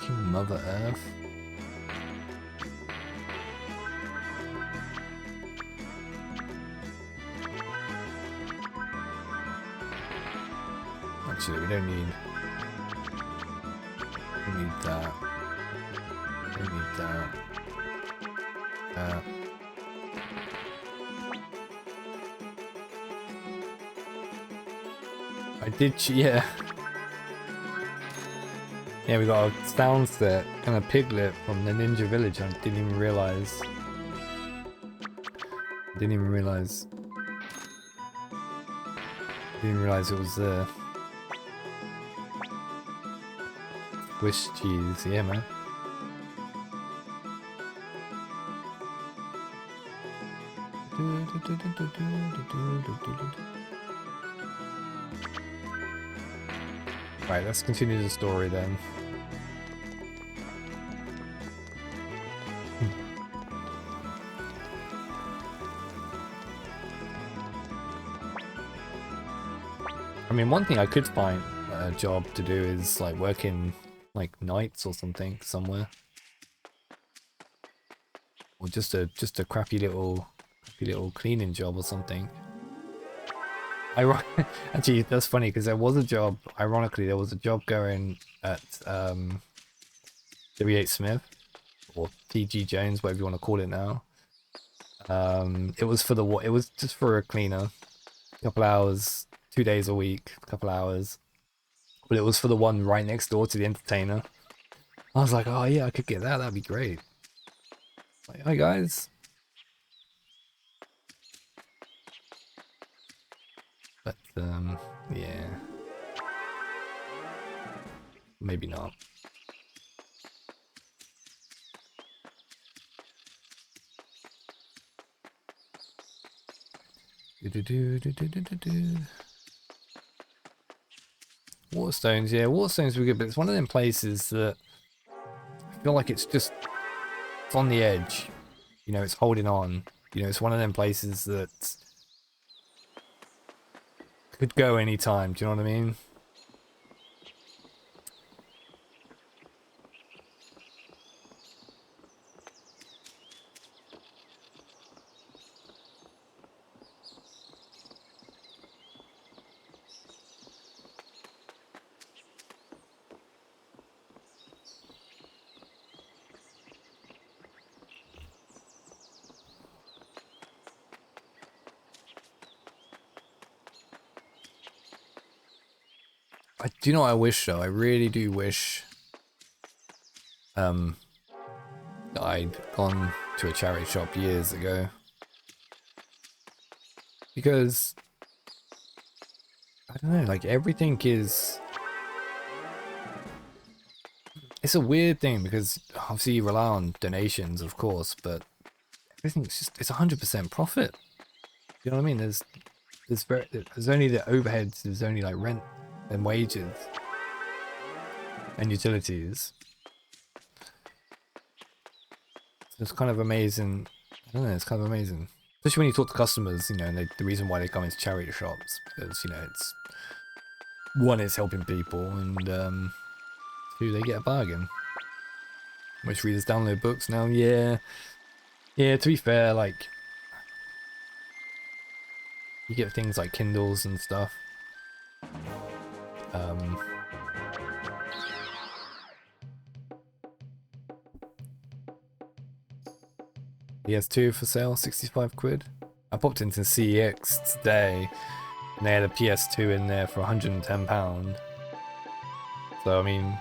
Mother Earth. Actually, we don't need that. We need that. I did, yeah. Yeah, we got a sound set and a piglet from the Ninja Village. I didn't even realize. Didn't even realize it was Swiss cheese. Yeah, man. Right, let's continue the story then. I mean, one thing I could find a job to do is like working like nights or something somewhere, or just a crappy little cleaning job or something. Actually, that's funny because there was a job. Ironically, there was a job going at W.H. Smith or T.G. Jones, whatever you want to call it now. It was for it was just for a cleaner, a couple hours, 2 days a week, a couple hours. But it was for the one right next door to the entertainer. I was like, oh yeah, I could get that. That'd be great. Like, hi guys. But yeah, maybe not. Waterstones, yeah, Waterstones were good, but it's one of them places that I feel like it's on the edge. You know, it's holding on. You know, it's one of them places that could go anytime. Do you know what I mean? Do you know what I wish though? I really do wish that I'd gone to a charity shop years ago. Because I don't know, like everything is, it's a weird thing because obviously you rely on donations, of course, but everything's just, it's 100% profit. You know what I mean? There's only the overheads, there's only like rent and wages and utilities. So it's kind of amazing. I don't know, it's kind of amazing. Especially when you talk to customers, you know, and the reason why they come into charity shops, because, you know, it's, one, it's helping people, and two, they get a bargain. Most readers download books now, yeah. Yeah, to be fair, like, you get things like Kindles and stuff. PS2 for sale, 65 quid. I popped into CEX today, and they had a PS2 in there for £110. So, I mean,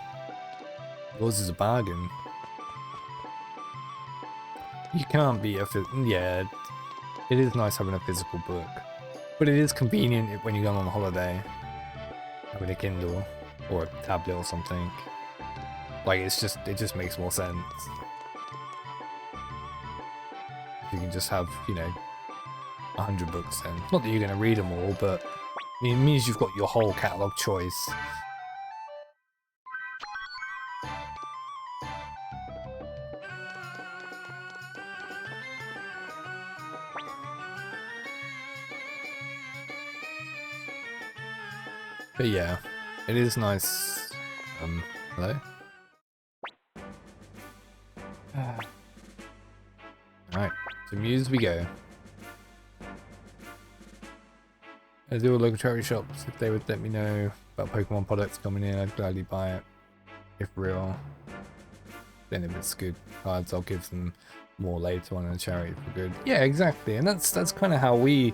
yours is a bargain. You can't beat yeah, it is nice having a physical book. But it is convenient when you go on holiday, having a Kindle, or a tablet or something. Like it just makes more sense. You can just have, you know, 100 books then. Not that you're going to read them all, but it means you've got your whole catalogue choice. But yeah, it is nice. Hello? Alright, to Muse we go. I do a local charity shops. If they would let me know about Pokemon products coming in, I'd gladly buy it. If real. Then if it's good cards, I'll give them more later on in the charity for good. Yeah, exactly, and that's kind of how we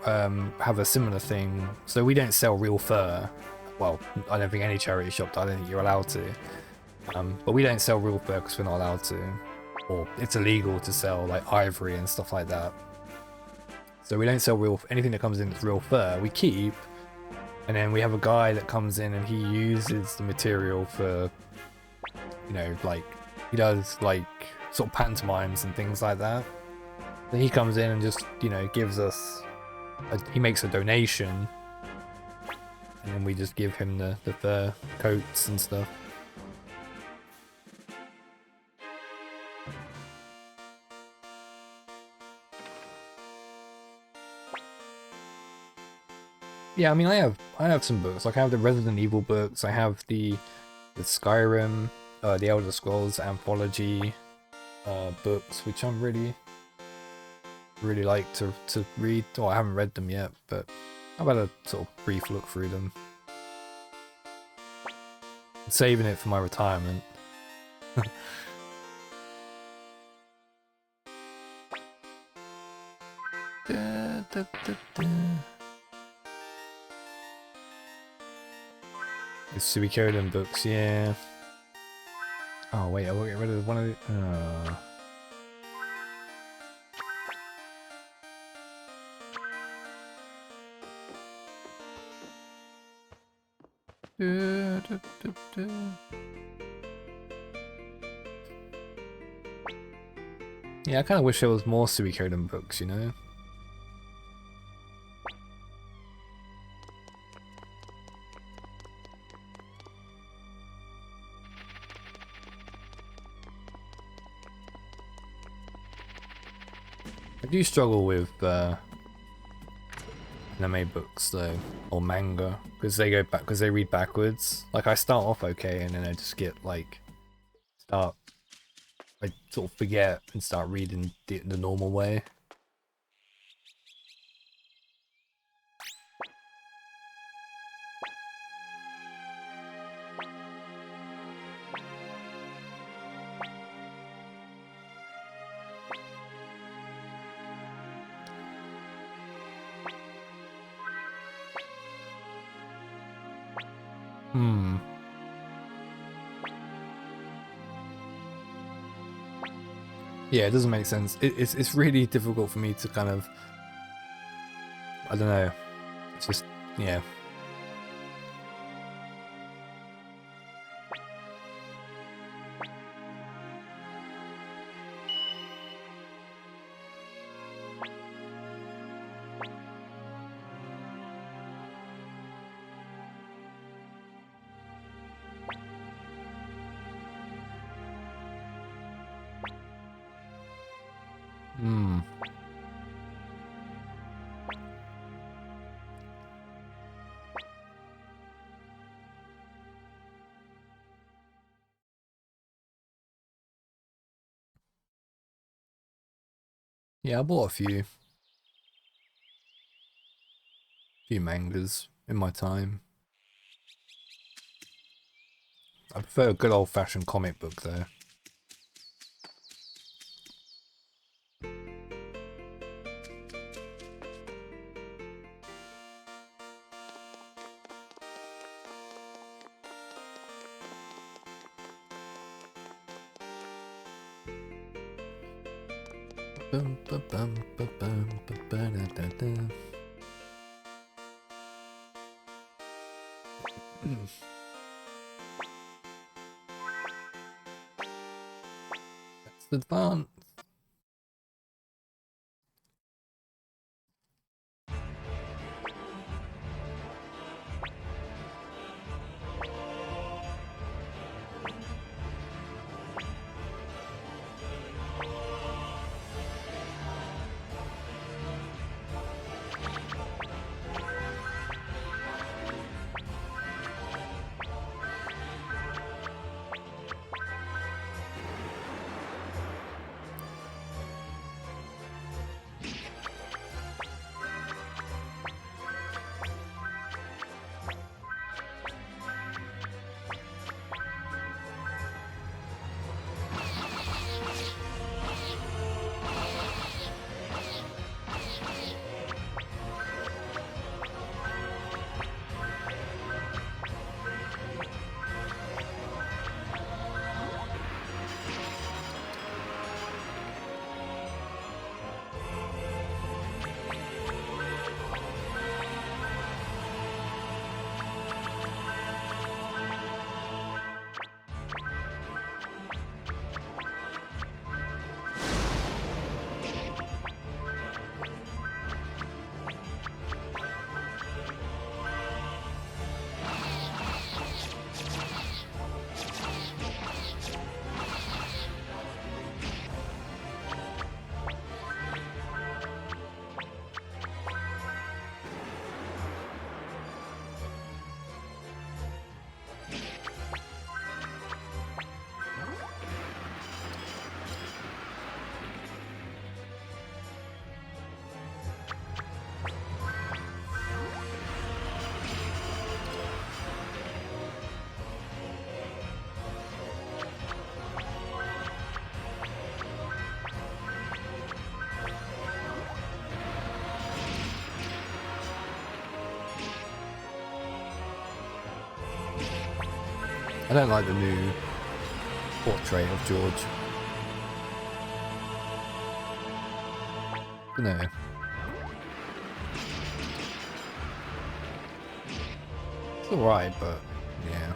have a similar thing. So we don't sell real fur. Well, I don't think any charity shop. I don't think you're allowed to. But we don't sell real fur because we're not allowed to, or it's illegal to sell like ivory and stuff like that. So we don't sell anything that comes in that's real fur. We keep, and then we have a guy that comes in and he uses the material for, you know, like he does like sort of pantomimes and things like that. Then he comes in and just, you know, gives us he makes a donation, and then we just give him the fur coats and stuff. Yeah, I mean, I have some books. Like I have the Resident Evil books. I have the Skyrim, the Elder Scrolls anthology books, which I'm really like to read. Oh, I haven't read them yet, but I've had a sort of brief look through them. I'm saving it for my retirement. The Suikoden books, yeah. Oh wait, I will get rid of one of the. Yeah, I kind of wish there was more Suikoden books, you know? I do struggle with anime books though, or manga, because they go back, because they read backwards. Like I start off okay, and then I just get like I sort of forget and start reading the normal way. Yeah, it doesn't make sense. It's really difficult for me to kind of, I don't know. It's just, yeah. Yeah, I bought a few mangas in my time. I prefer a good old-fashioned comic book though. advance. I don't like the new portrait of George. No. It's alright, but yeah.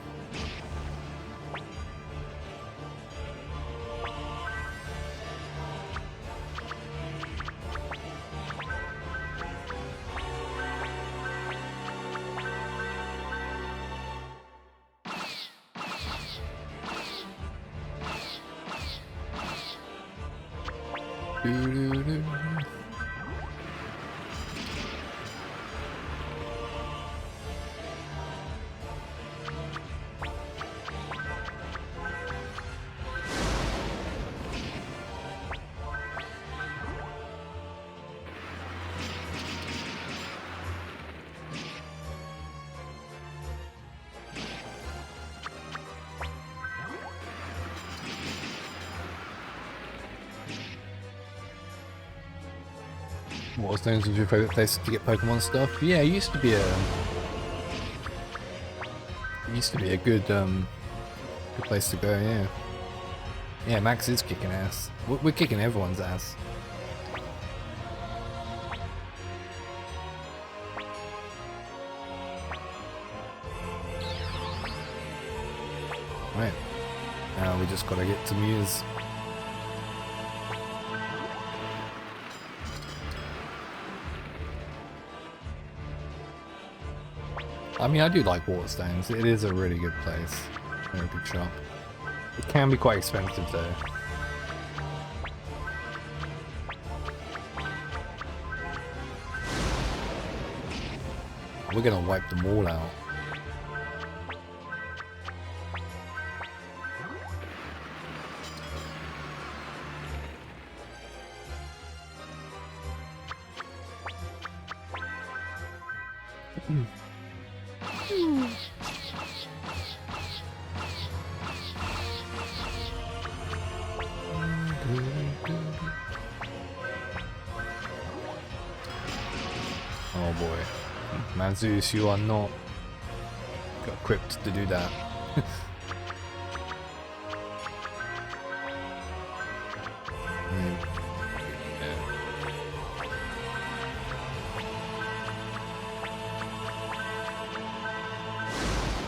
Waterstones was your favourite place to get Pokemon stuff? Yeah, it used to be a good good place to go, yeah. Yeah, Max is kicking ass. We're kicking everyone's ass. Right. Now we just gotta get to Muse. I mean, I do like Waterstones. It is a really good place. Very good shop. It can be quite expensive though. We're gonna wipe them all out. Oh boy. Manzeus, you are not equipped to do that.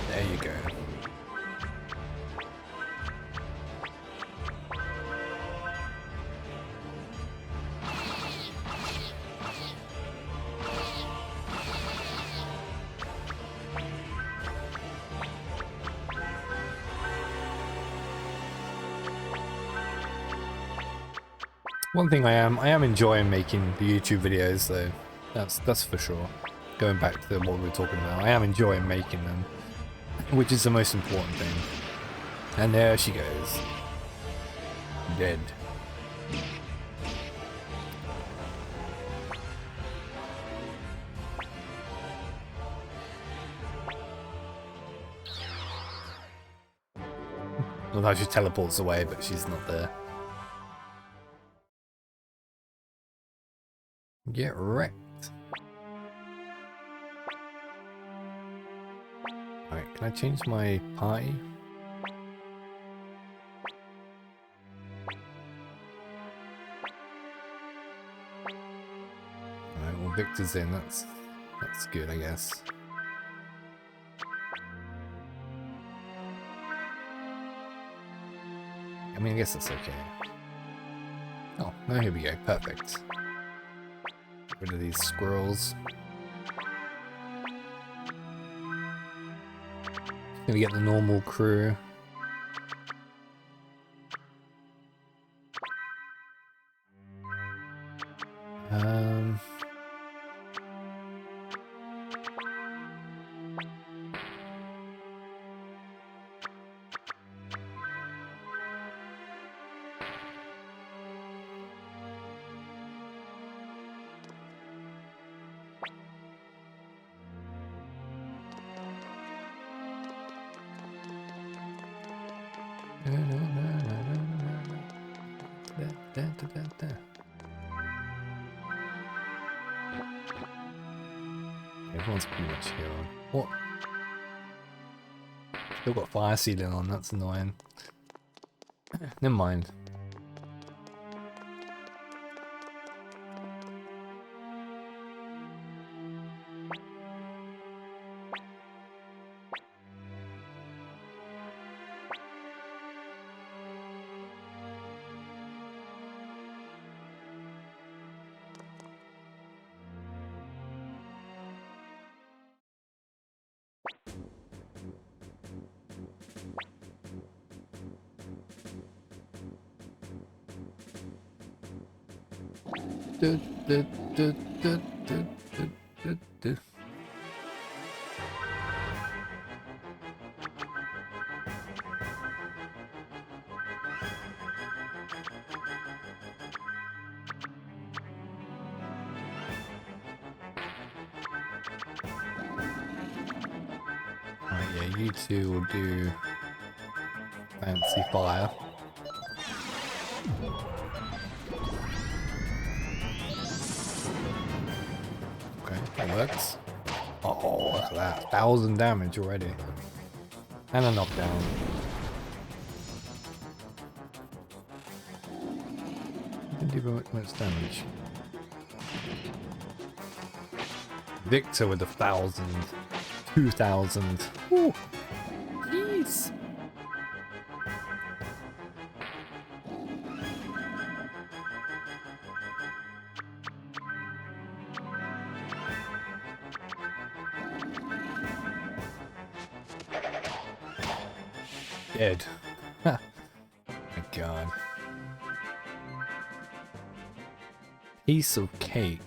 There you go. One thing I am enjoying making the YouTube videos though. That's for sure. Going back to what we were talking about, I am enjoying making them, which is the most important thing. And there she goes. Dead. Although she teleports away, but she's not there. Get wrecked. Alright, can I change my party? Alright, well Victor's in, that's good I guess. I mean I guess that's okay. Oh, no, here we go, perfect. Get rid of these squirrels. Gonna get the normal crew. Everyone's pretty much here on. What? Still got fire sealing on, that's annoying. Never mind. Yeah, you two will do fancy fire. Okay, that works. Oh, look at that. 1,000 damage already. And a knockdown. Didn't do very much damage. Victor with 1,000. 2,000. Woo! Jeez! Dead. Ha! My god. Piece of cake.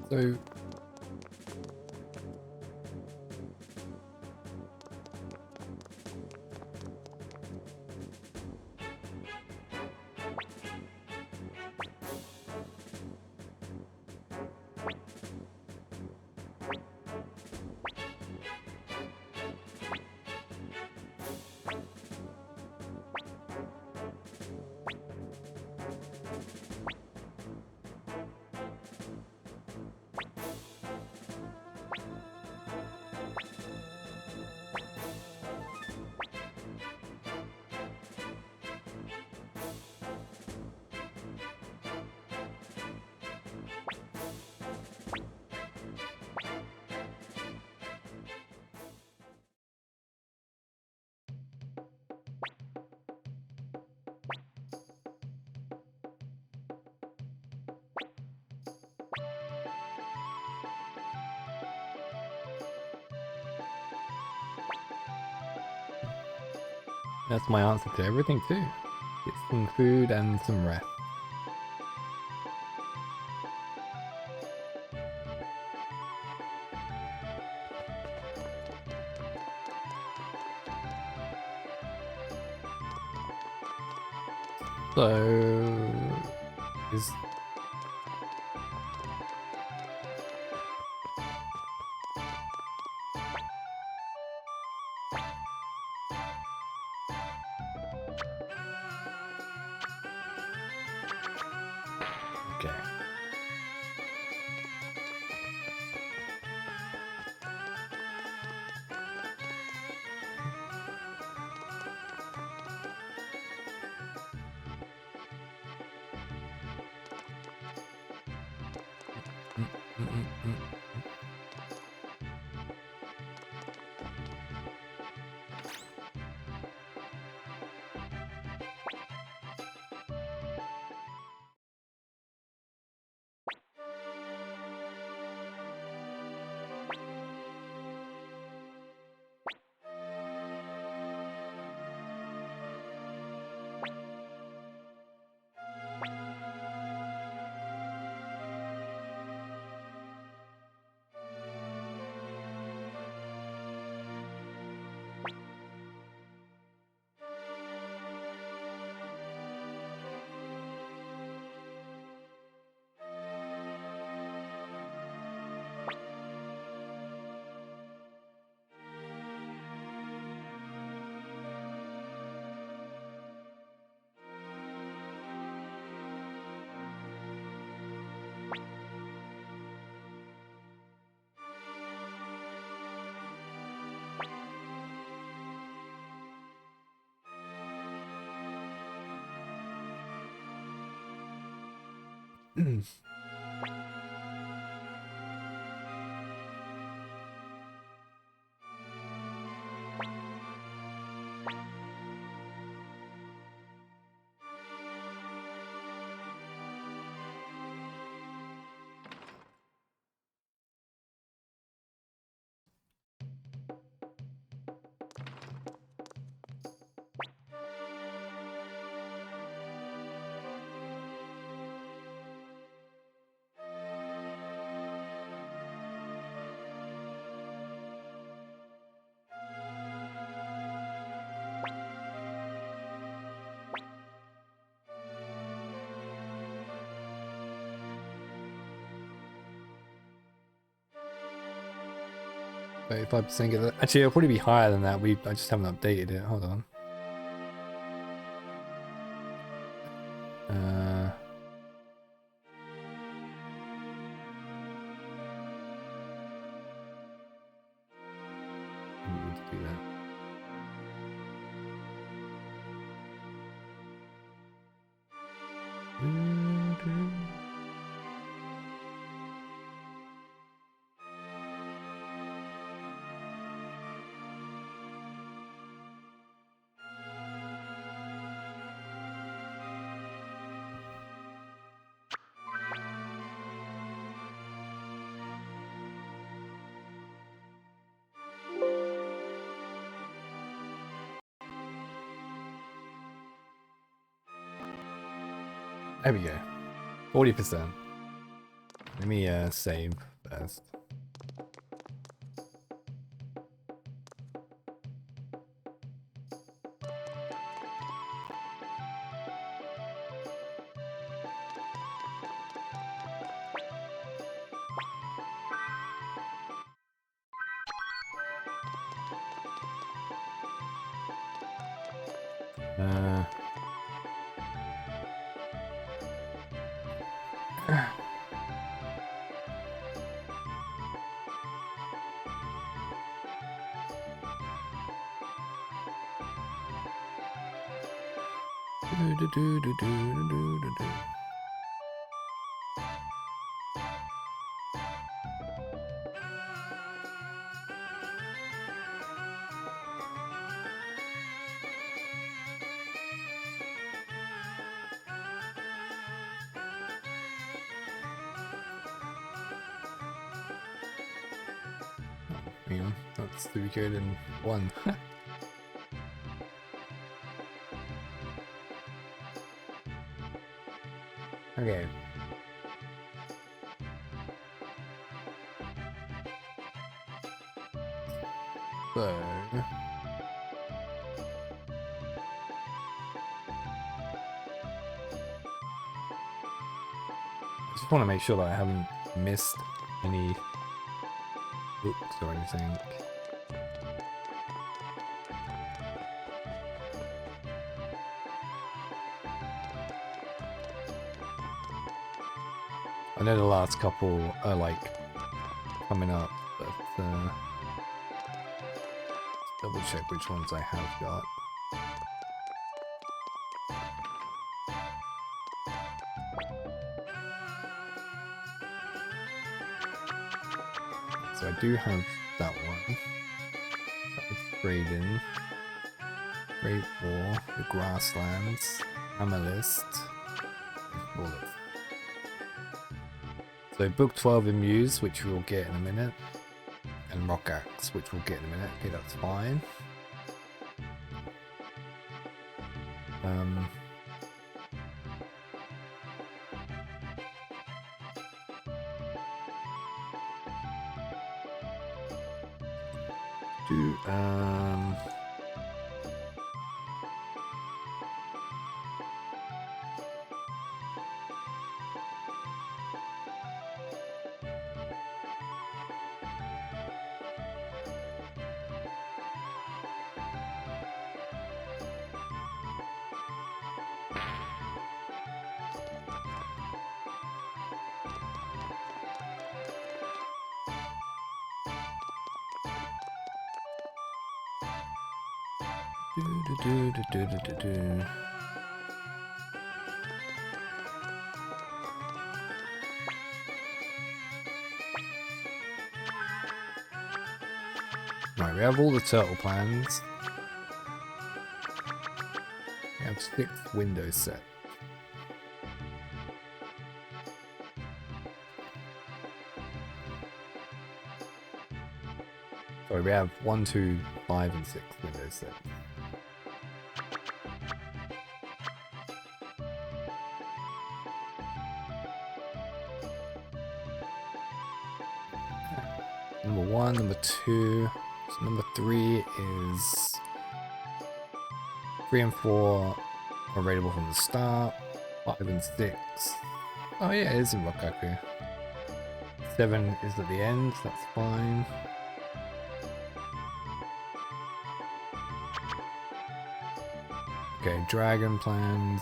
So That's my answer to everything too. Get some food and some rest. So is okay. %. Get that. Actually, it'll probably be higher than that. I just haven't updated it. Hold on. Need to do that. There we go. 40%. Let me save first. Hang on, that's Suikoden 1. Okay. So I just want to make sure that I haven't missed any books or anything. I know the last couple are like coming up, but double check which ones I have got. So I do have that one. Graydon, Great War, the Grasslands, Amethyst, and Bullet. So book 12 in Muse, which we'll get in a minute, and Rock Axe, which we'll get in a minute. Okay, that's fine. Right, we have all the turtle plans. We have 6 windows set. Sorry, we have 1, 2, 5, and 6 windows set. Number 1, number 2. So number 3 is 3 and 4 are available from the start. 5 and 6. Oh yeah, it is in Rokkaku. 7 is at the end, that's fine. Okay, dragon plans.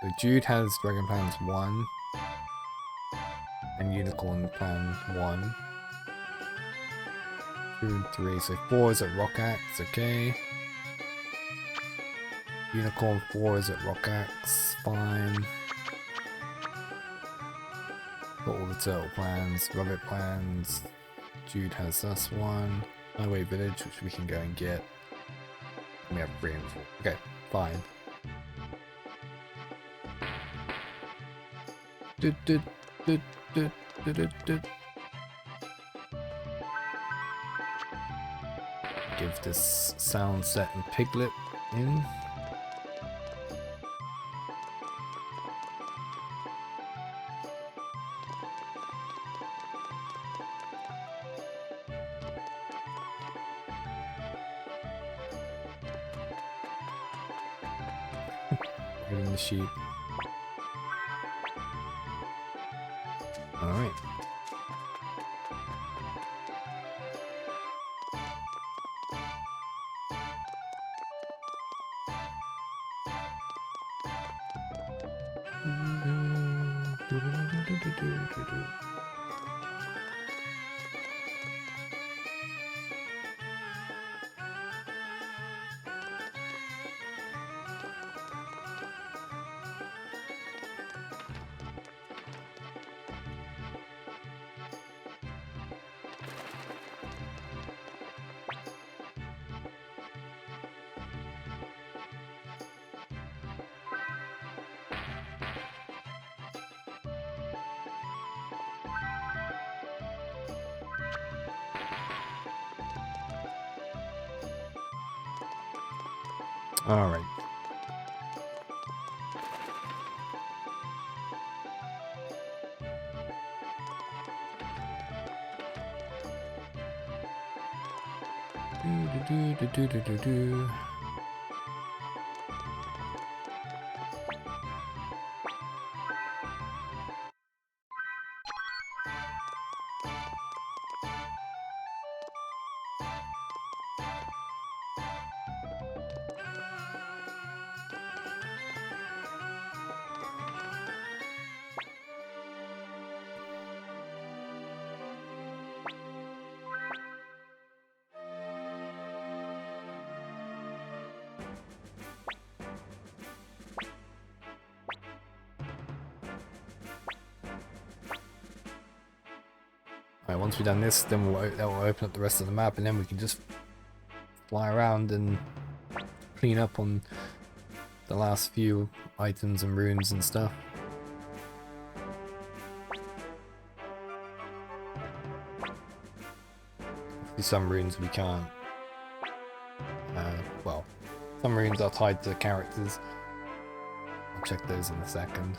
So Jude has dragon plans 1 and unicorn plan 1. 2 and 3, so 4 is at Rock Axe, okay. Unicorn 4 is at Rock Axe, fine. Got all the turtle plans, rabbit plans. Jude has us 1. Highway Village, which we can go and get. And we have 3 and 4. Okay, fine. Give this sound set and Piglet in. Getting the sheep. Alright. All right. Do. Alright, once we've done this, then that will open up the rest of the map, and then we can just fly around and clean up on the last few items and runes and stuff. Some runes we can't. Well, some runes are tied to characters. I'll check those in a second.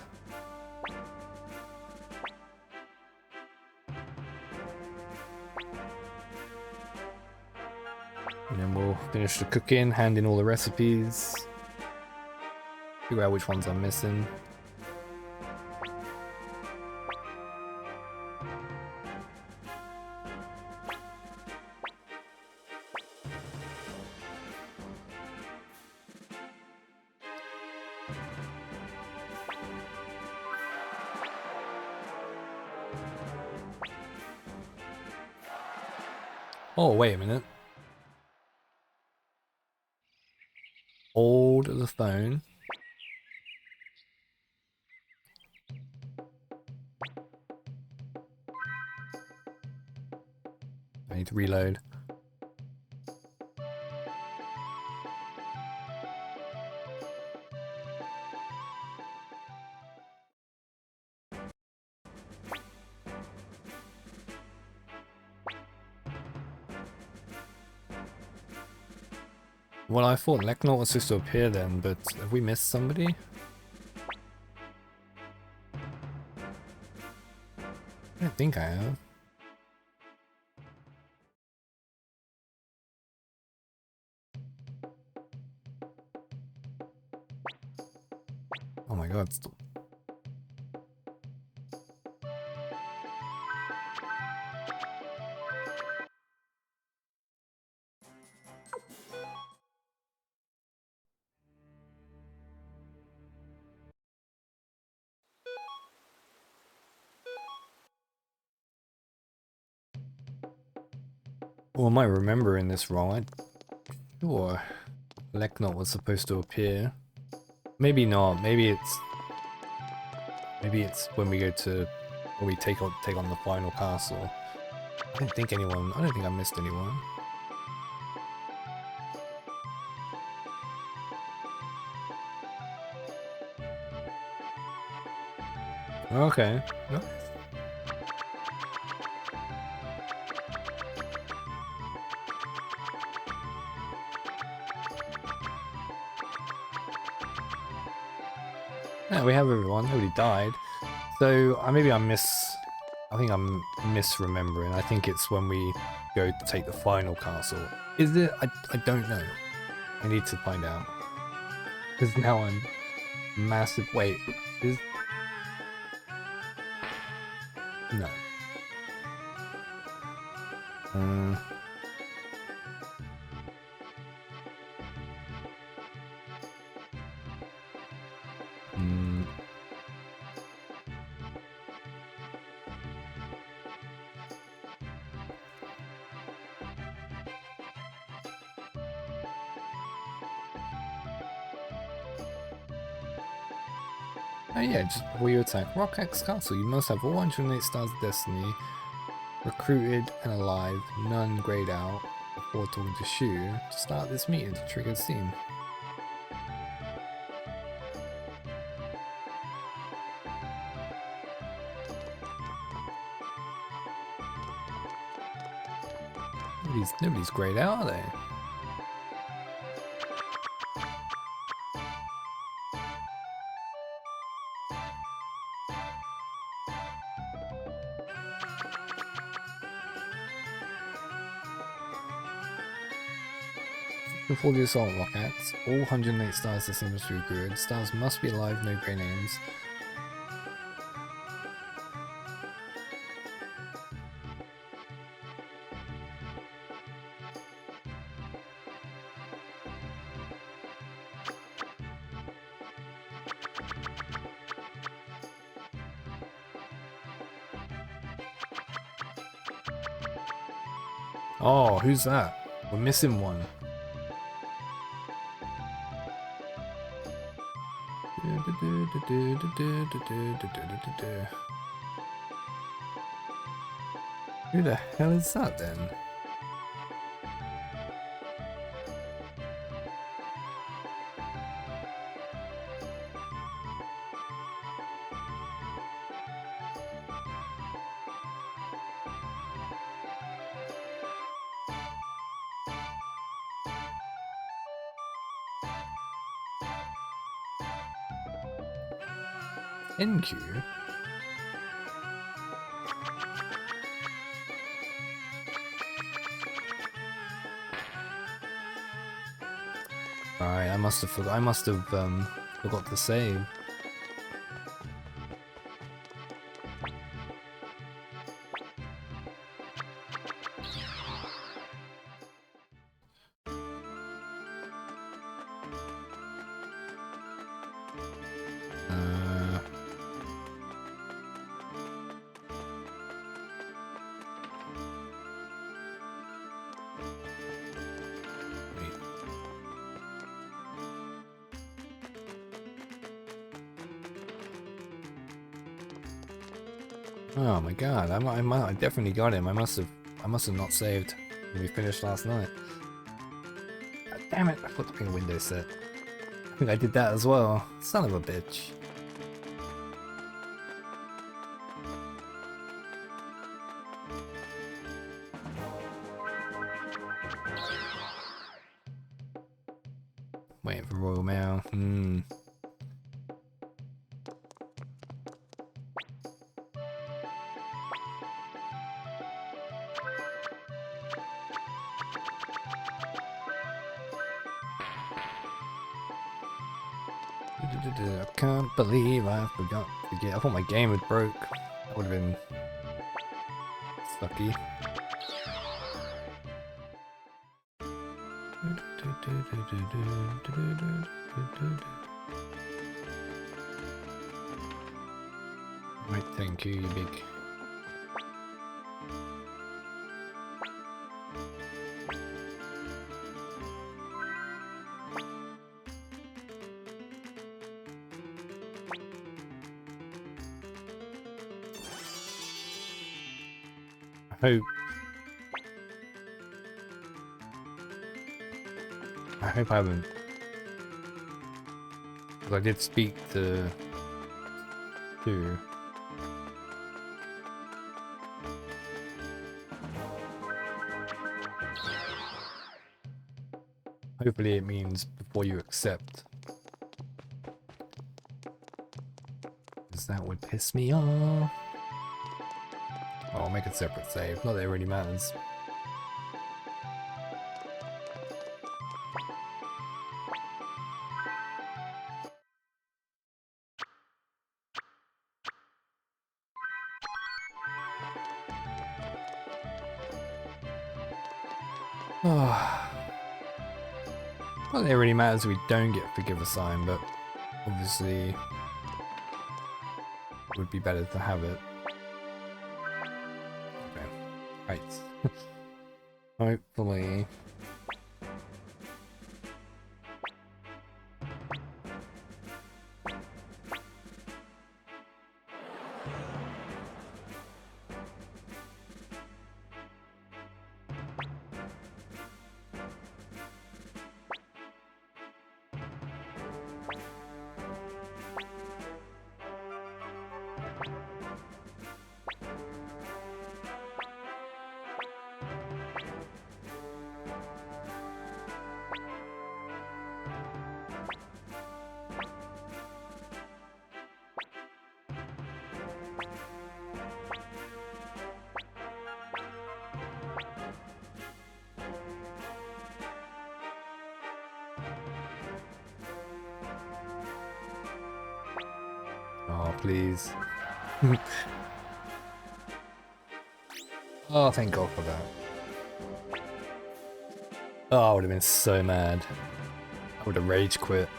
And then we'll finish the cooking, hand in all the recipes, figure out which ones I'm missing. Oh, wait a minute. Hold the phone. I need to reload. Well, I thought Leknot was supposed to appear then, but have we missed somebody? I don't think I have. Oh my god. Well, am I remembering this wrong? I'm sure Leknot was supposed to appear. Maybe not. Maybe it's when we take on the final castle. I don't think I missed anyone. Okay. No. Yeah, we have everyone. Nobody died. So I think I'm misremembering. I think it's when we go to take the final castle. Is it? I don't know. I need to find out. Because now I'm massive. Wait, is no. Oh yeah, just before you attack Rock X Castle, you must have all 108 stars of destiny, recruited and alive, none grayed out, before talking to Shu to start this meeting to trigger the scene. Nobody's grayed out, are they? Before the assault rockets, all 108 stars assembled through grid. Stars must be alive, no grey names. Oh, who's that? We're missing one. Who the hell is that then? NQ? Alright, I must have forgot to save. Oh my god, I definitely got him. I must have not saved when we finished last night. God damn it, I forgot to bring a window set. I think I did that as well. Son of a bitch. Waiting for Royal Mail. I can't believe I forgot to get. I thought my game had broke. That would have been sucky. Right, thank you, you big. I hope I haven't, because I did speak to two. Hopefully it means before you accept, because that would piss me off. Oh, I'll make a separate save, not that it really matters. Not that it really matters if we don't get Forgive a Sign, but obviously it would be better to have it. Okay, right. Hopefully. please. Oh, thank God for that. Oh, I would have been so mad. I would have rage quit.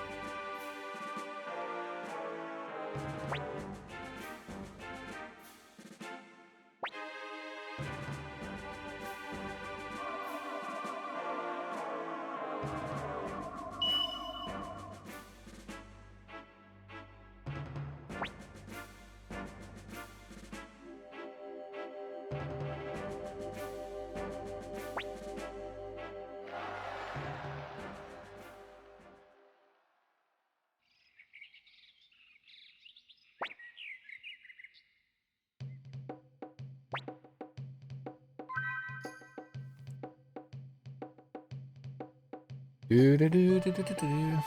Do do do do do do do.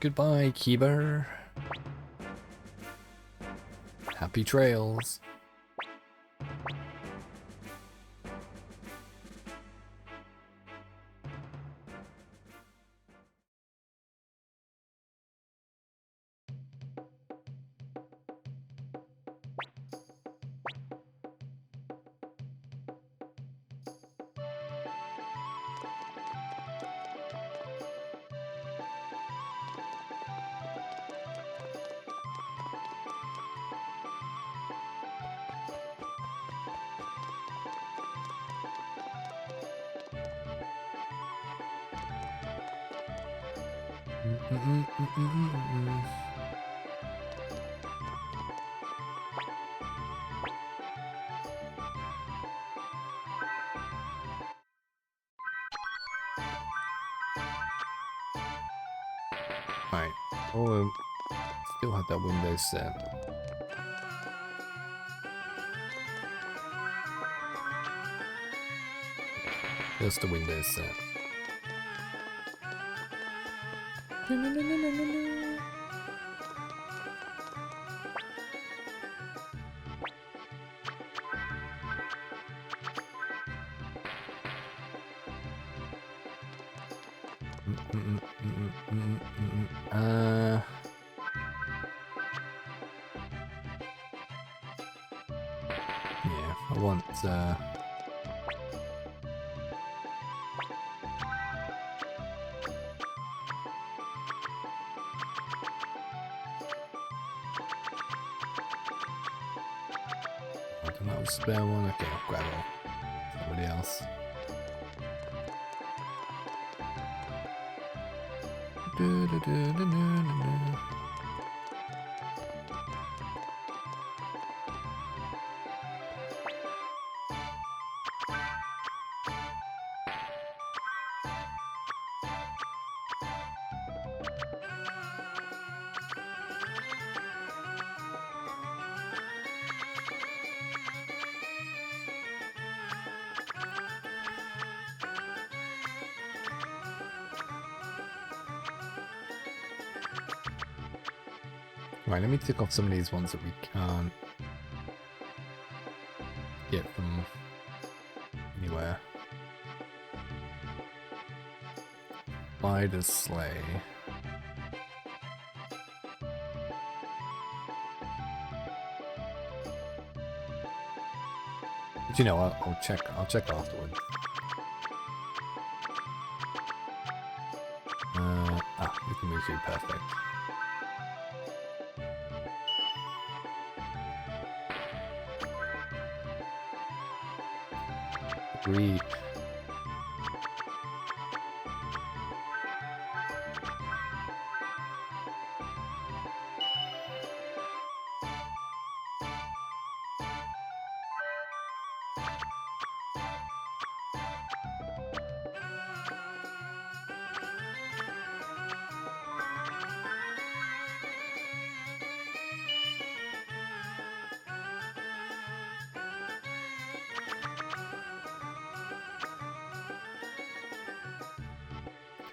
Goodbye, Keeper. Happy trails. Right. Oh, still have that window set. Just the window set. Yeah, I want I don't know, spare one. Okay, I'll grab it. Somebody else. Do, do, do, do, do, do. Right, let me tick off some of these ones that we can't get from anywhere. Spider's Sleigh. But you know, I'll check afterwards. You can move through, perfect. Agree.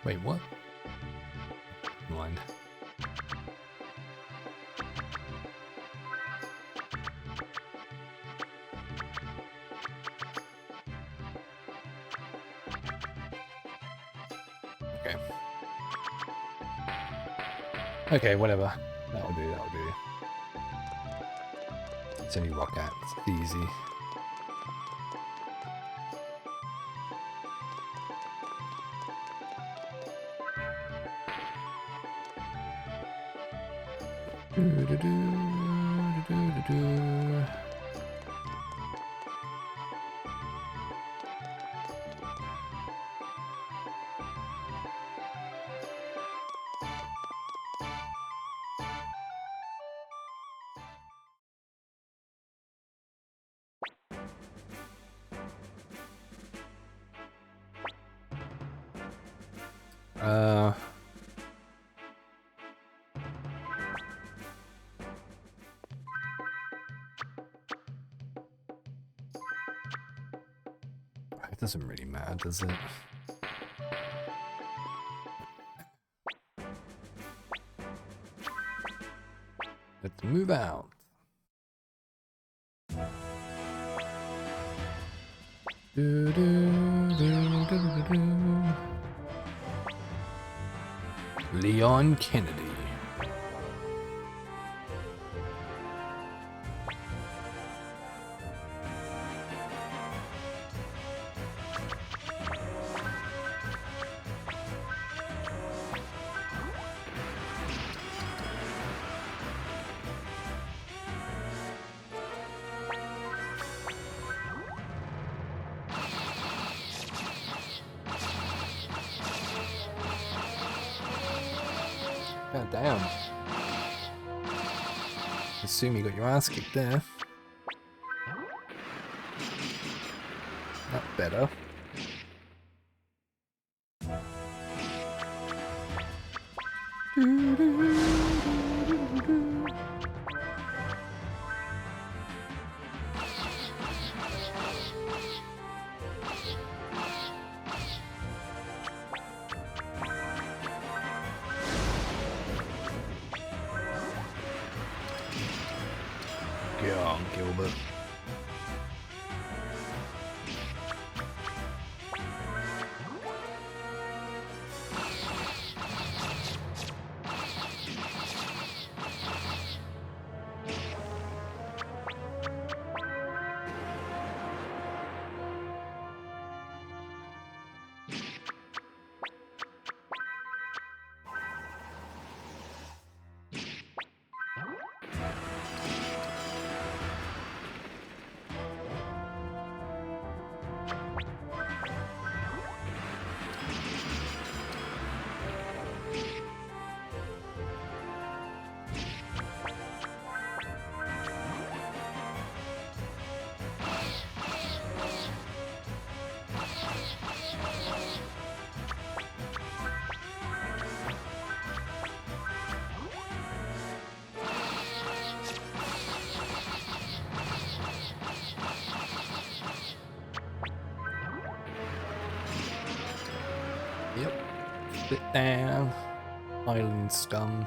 Wait, what? Never mind. Okay. Okay, whatever. That'll do, that'll do. It's only rock ants. It's easy. It doesn't really matter, does it? Let's move out. Leon Kennedy. God damn. Assume you got your ass kicked there. Not better. Get on, Gilbert. Yep. Sit down. Island scum.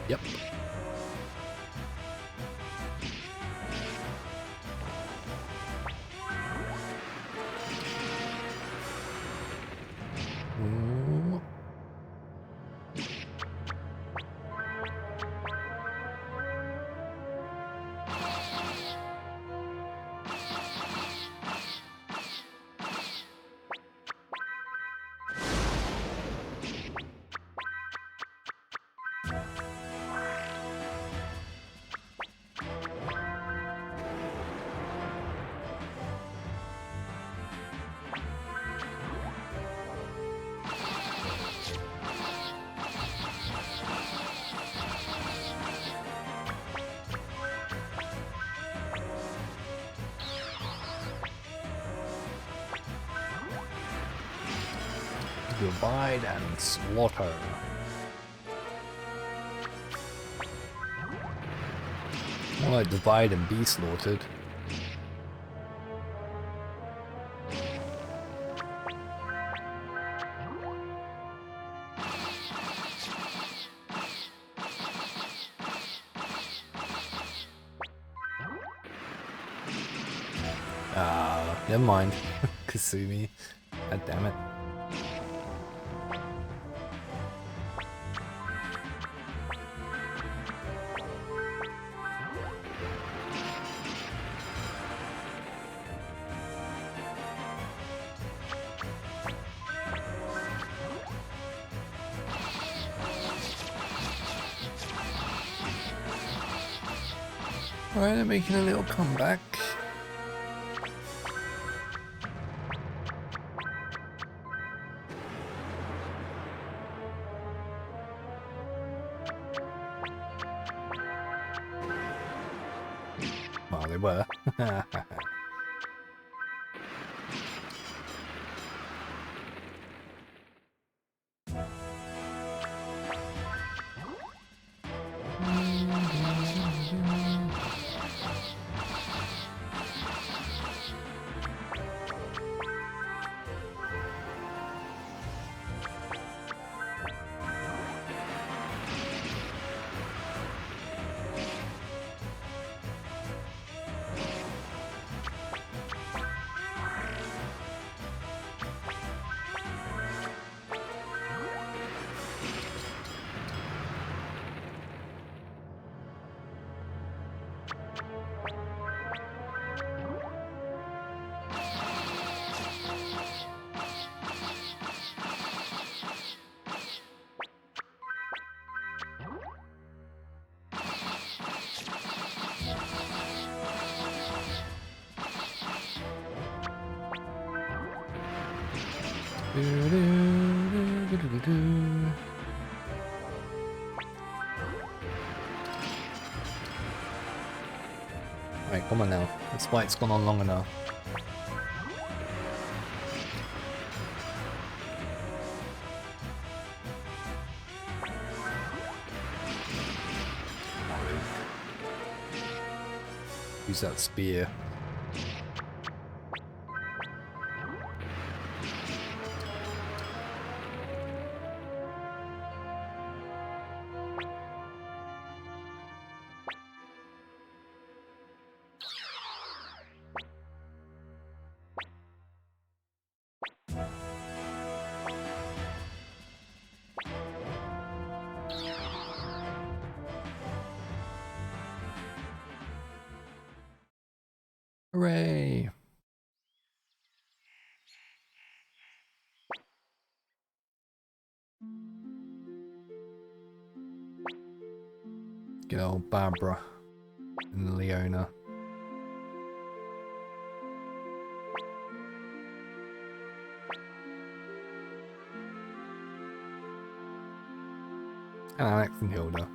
Yep. Ooh. Divide and slaughter. More like divide and be slaughtered. Never mind. Kasumi. God damn it. Alright, they're making a little comeback. Well, they were. Alright, come on now. This fight's gone on long enough. Use that spear. Hooray! Good old Barbara and Leona. And Alex and Hilda.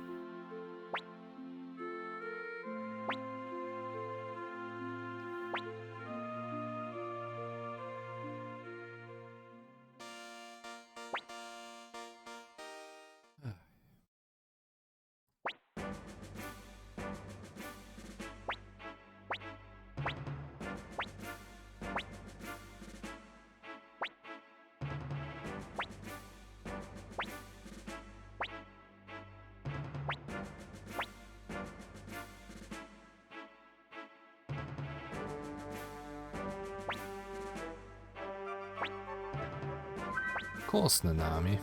Of course, Nanami.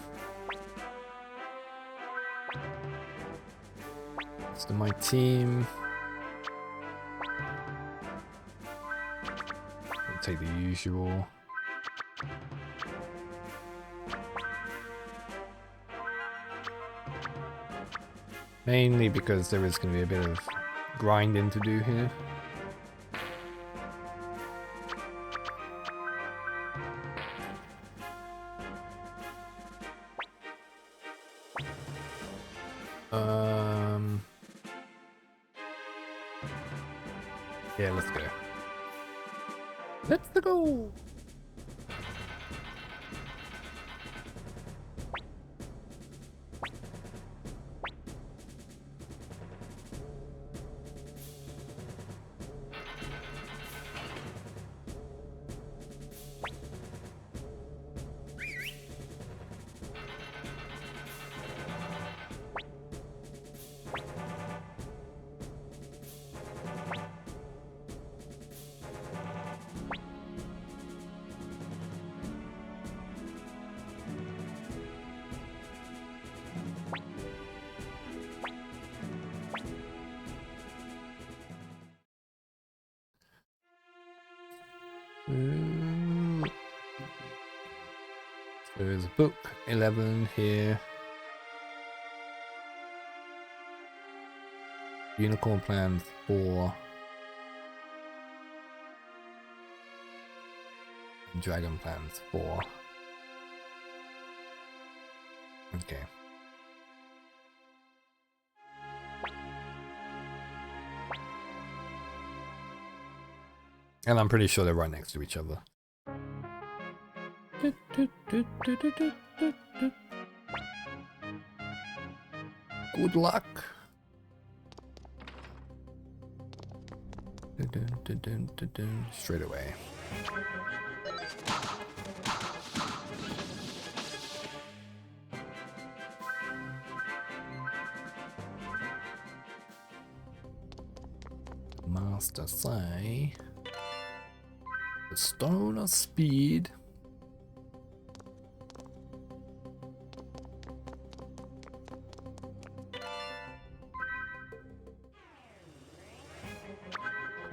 Rest of my team. I'll take the usual. Mainly because there is going to be a bit of grinding to do here. Yeah, let's go. Let's go! So there's book 11 here. Unicorn plans 4. Dragon plans 4. Okay. And I'm pretty sure they're right next to each other. Good luck. Straight away. Master say the stone of speed.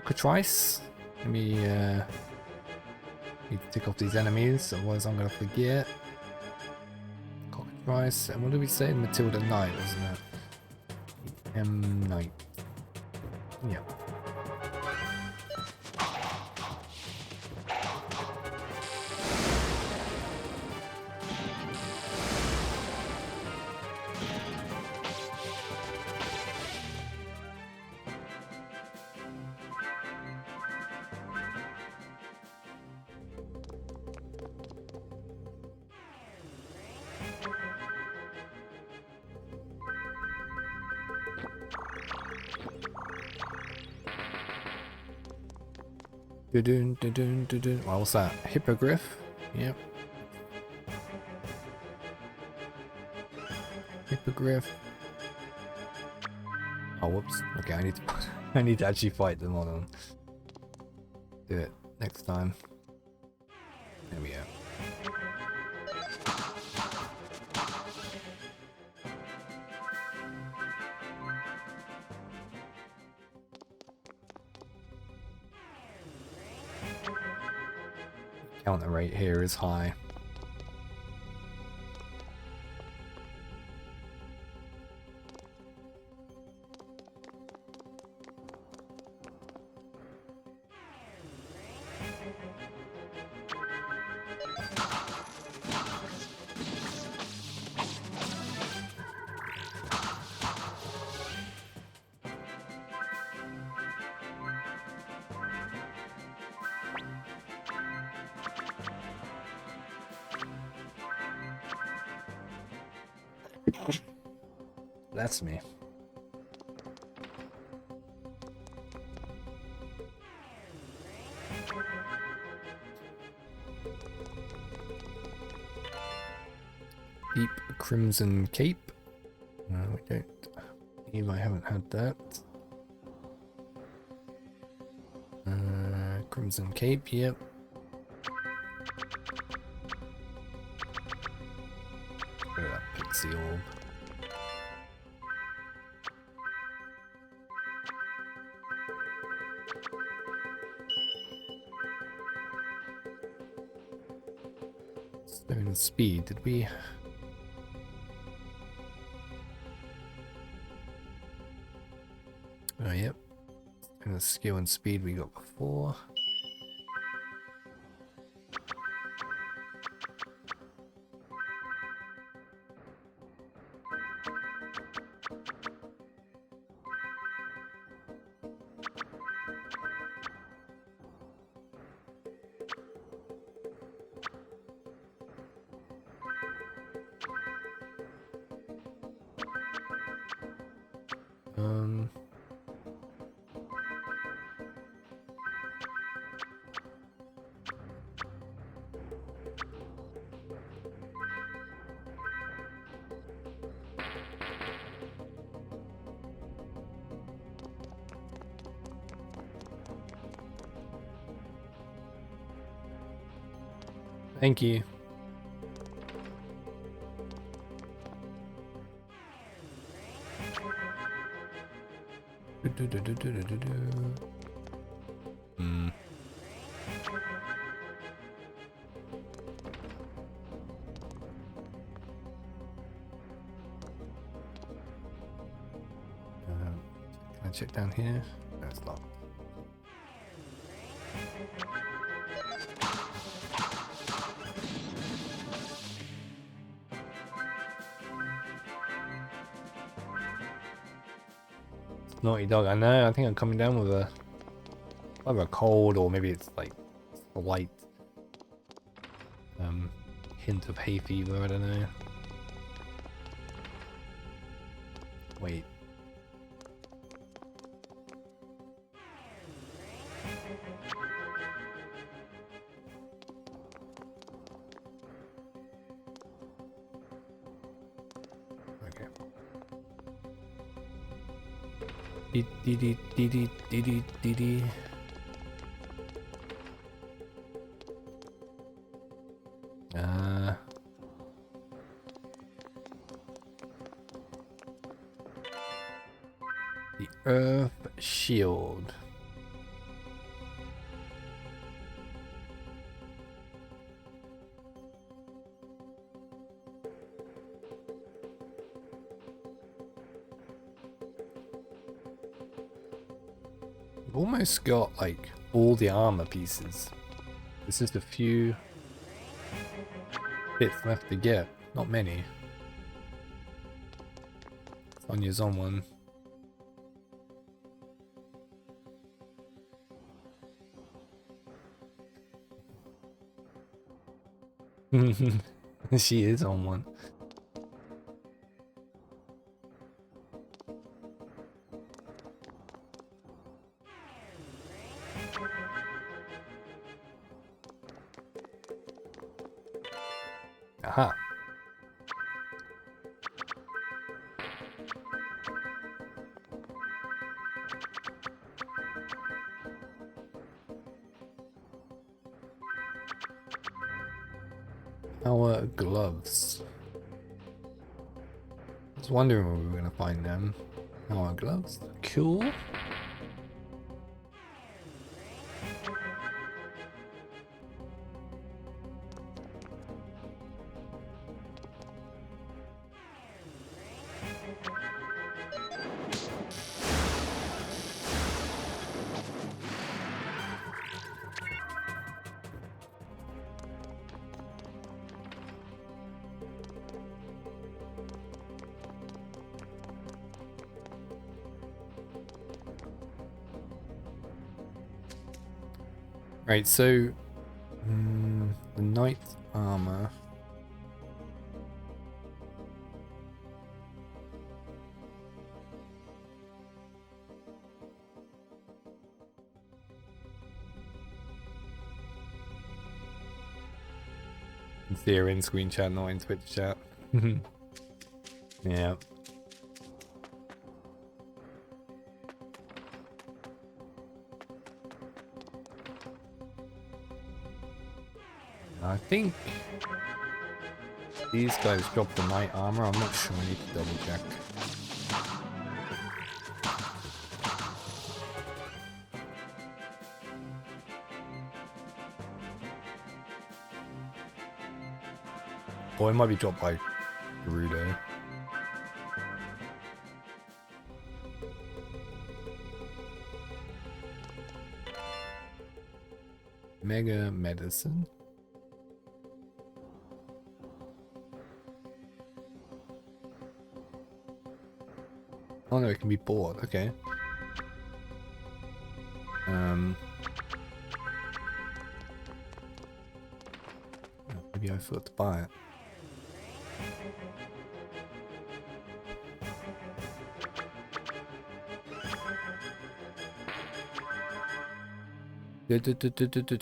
Cockatrice. Let me need to tick off these enemies, otherwise I'm gonna forget. Cockatrice, and what did we say? Matilda Knight, wasn't it? M Knight. Yeah. Well, what's that? Hippogriff? Yep. Hippogriff. Oh, whoops. Okay, I need to actually fight them on. Do it next time. There we go. Counter rate here is high. That's me. Deep Crimson Cape. No, we don't. Eve, I haven't had that. Crimson Cape, yep. Look at that pixie orb. Stone speed, did we? Oh, yep. And the skill and speed we got before. Thank you. I check down here. No, it's locked. Naughty dog, I know. I think I'm coming down with either a cold or maybe it's like a light hint of hay fever. I don't know. Wait. Okay. Dee dee dee dee dee dee dee dee. The Earth Shield. We've almost got like all the armor pieces. There's just a few bits left to get. Not many. Sonya's on one. She is on one. Aha. Our gloves. I was wondering where we were gonna find them. Our gloves. Cool. Right, so the knight armor. See her in screen chat, not in Twitch chat. Yeah. I think these guys drop the knight armor. I'm not sure. I need to double check. Or it might be dropped by Gerudo. Mega medicine. Oh no, it can be bought. Okay. Maybe I forgot to buy it.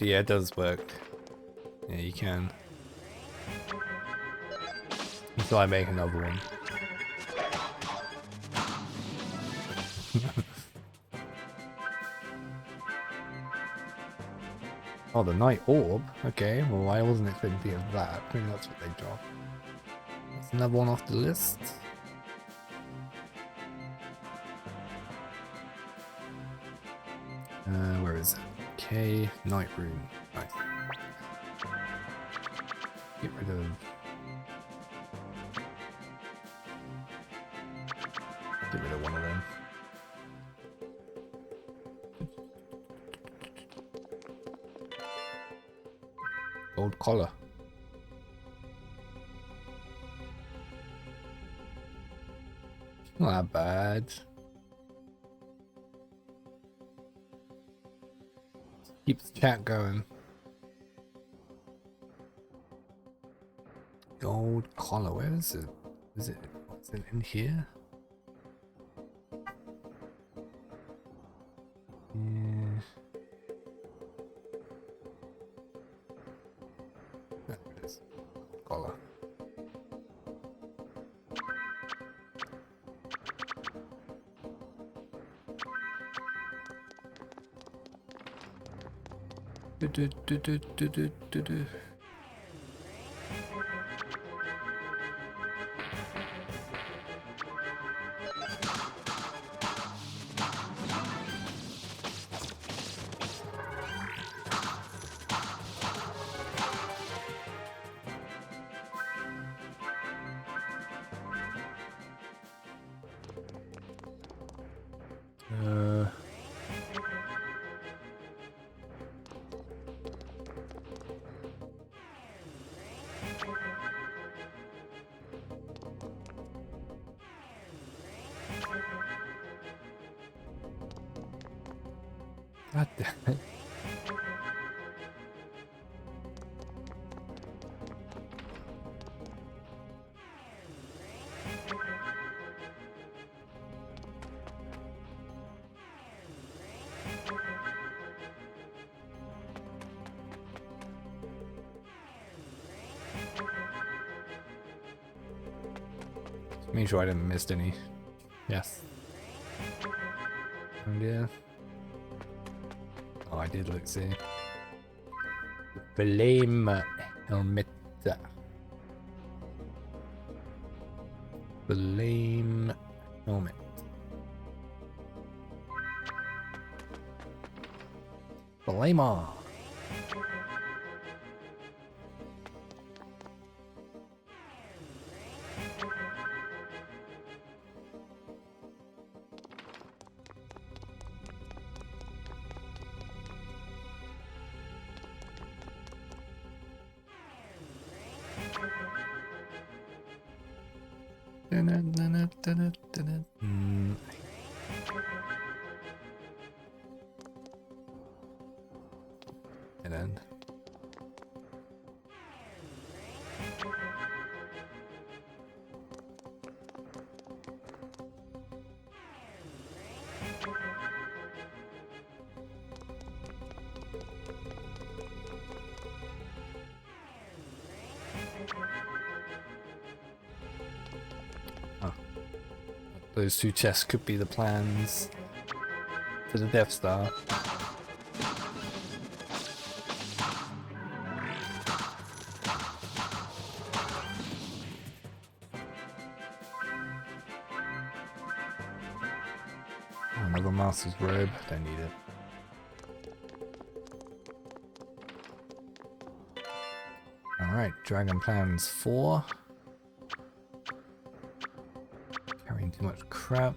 Yeah, it does work. Yeah, you can. So I make another one. Oh, the Night Orb? Okay, well I wasn't expecting of that. I think that's what they drop. That's another one off the list. Where is it? Okay, Night Rune. Nice. Get rid of... Get rid of one of them. Gold collar. Not that bad. Keeps the chat going. Gold collar, where is it? Is it in here? Yeah. There it is. Collar. Do. God damn it. Make sure I didn't miss any. Yes. And yeah. Oh, I did, let's see. Flame helmet. Flame helmet. Flame on. And then those two chests could be the plans for the Death Star. Another Master's Robe, don't need it. Alright, Dragon Plans 4. Carrying too much crap.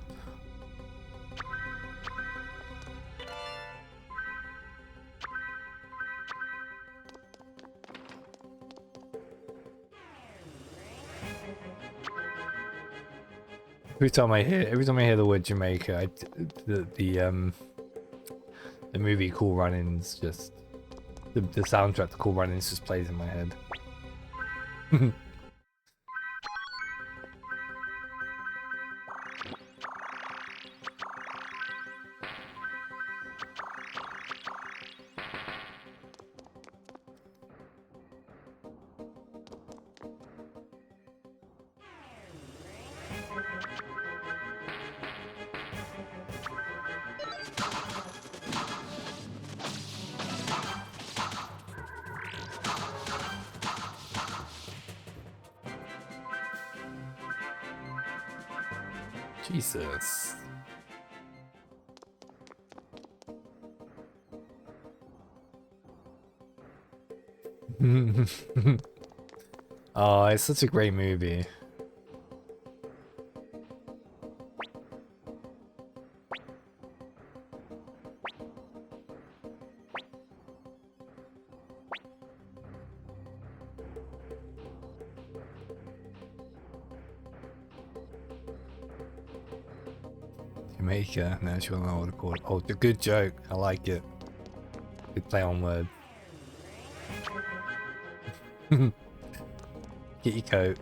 Every time I hear the word Jamaica, the movie Cool Runnings just the soundtrack to Cool Runnings just plays in my head. Jesus. Oh, it's such a great movie. Jamaica. No, she wasn't know what to call it. Oh, the good joke. I like it. Good play on words. Get your coat.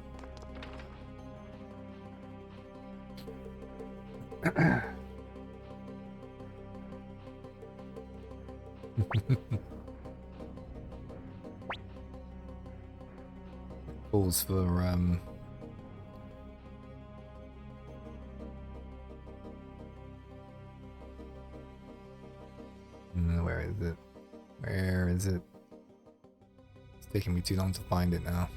Calls for where is it? Where is it? It's taking me too long to find it now.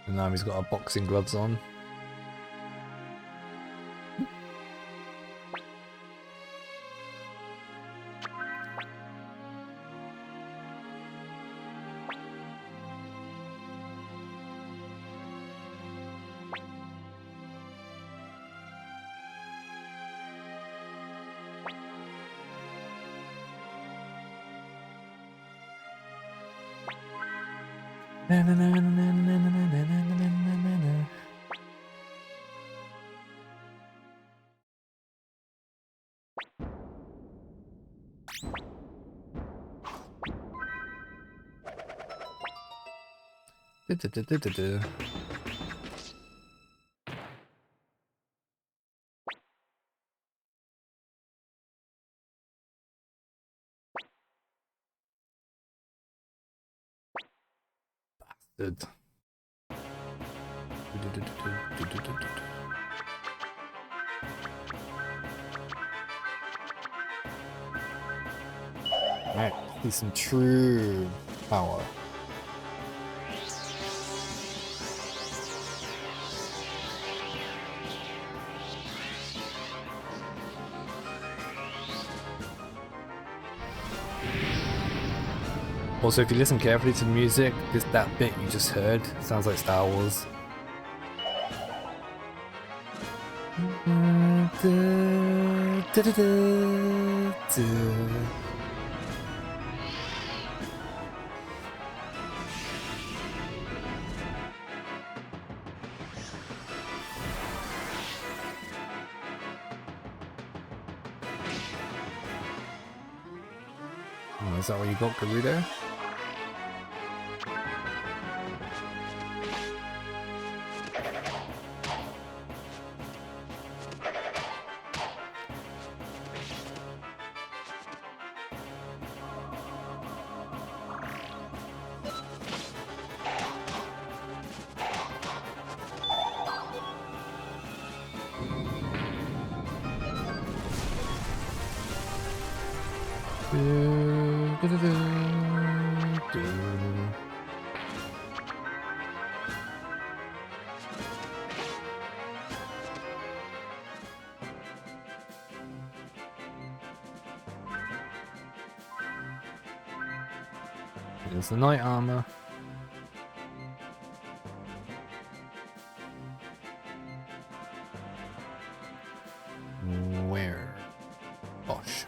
And now he's got our boxing gloves on. Bastard. Right, see some true power. Also, if you listen carefully to the music, that bit you just heard sounds like Star Wars. Oh, is that what you got, Gerudo? There's the knight armor. Where? Gosh.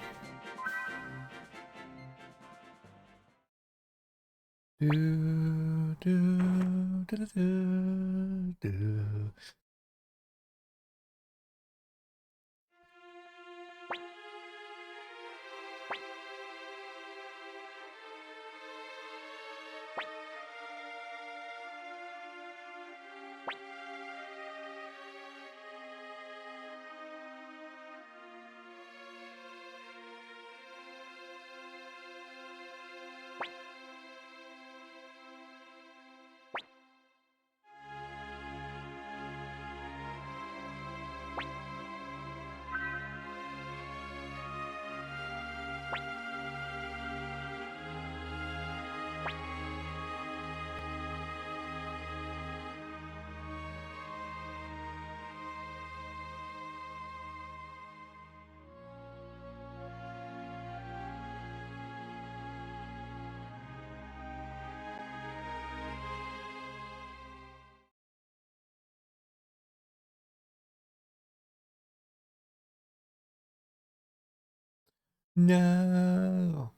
No.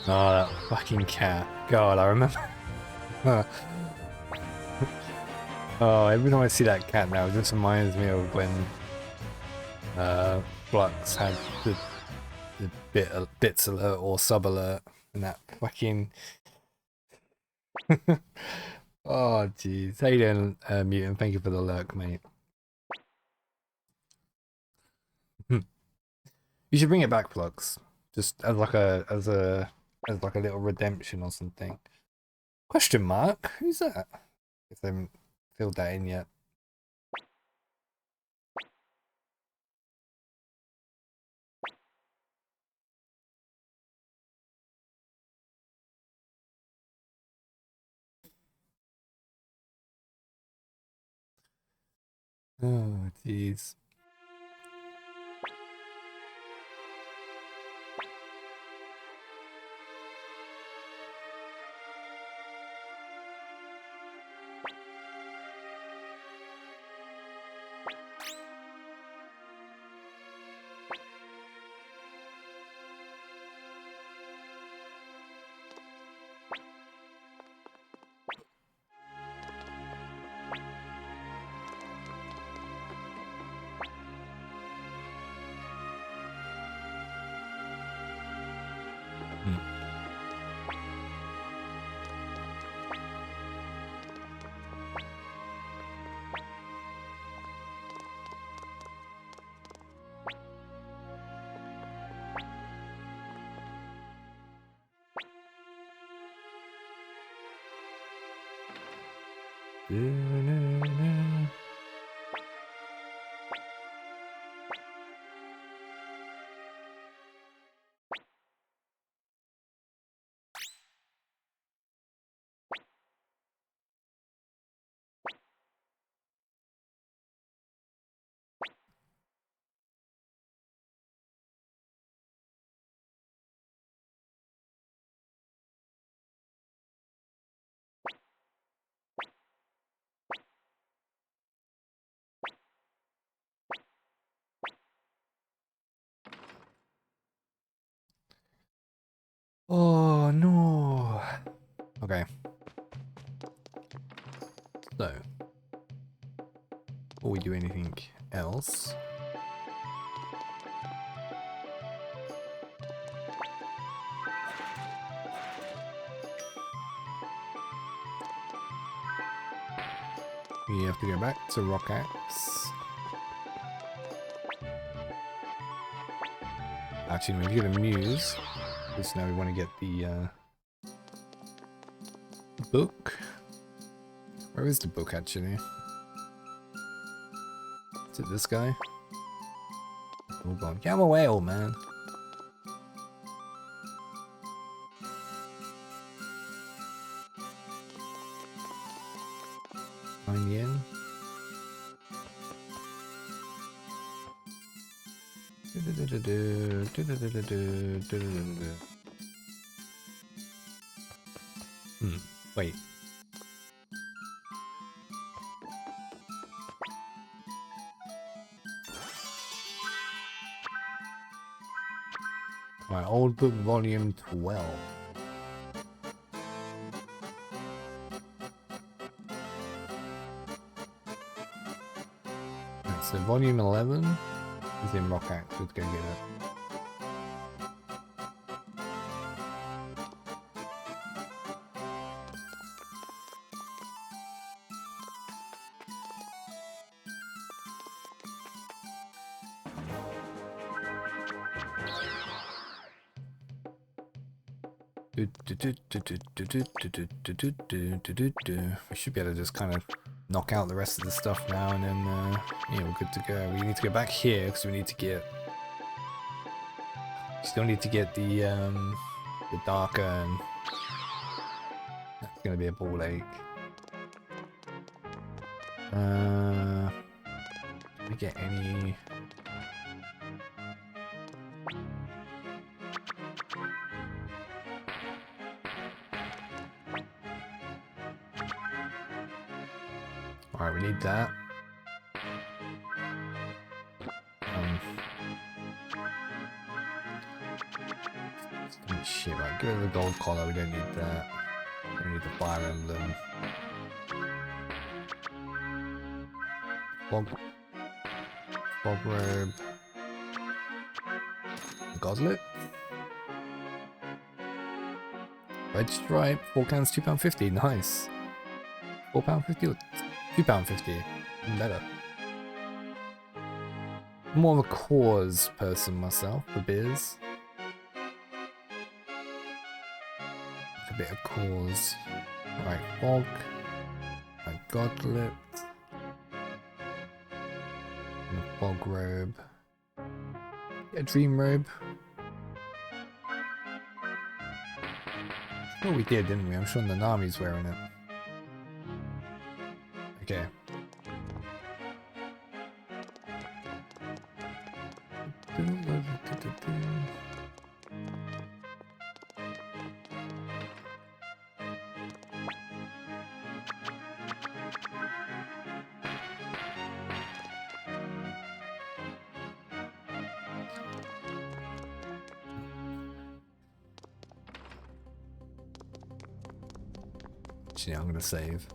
Oh, that fucking cat. God, I remember. Oh, every time I see that cat now, it just reminds me of when Flux had the bits alert or sub alert and that fucking. Oh, jeez. How you doing, Mutant? Thank you for the lurk, mate. You should bring it back, Flux. Just as like a little redemption or something. Question mark? Who's that? If they haven't filled that in yet. Oh, jeez. Oh no. Okay. So, before we do anything else, we have to go back to Rock Axe. Actually, we get a Muse. Because now we want to get the book. Where is the book actually? Is it this guy? Hold on. Get him away, old man. Yen. Wait. My old book, volume 12. Right, so volume 11 is in Rock Axe. Let's go get it. We should be able to just kind of knock out the rest of the stuff now, and then yeah, we're good to go. We need to go back here because we need to get. Still need to get the darker, and that's gonna be a ball ache. Did we get any? Alright, we need that. Shit, right, get rid of the gold collar, we don't need that. We don't need the fire emblem. Fog robe. Goblet. Red stripe, 4 cans, £2.50, nice. £4.50 or £2.50, even better. More of a cause person myself, for beers. A bit of cause. Right, fog. A goblet. And a fog robe. A dream robe. Oh, we did, didn't we? I'm sure Nanami's wearing it. Okay. Actually, I'm gonna save.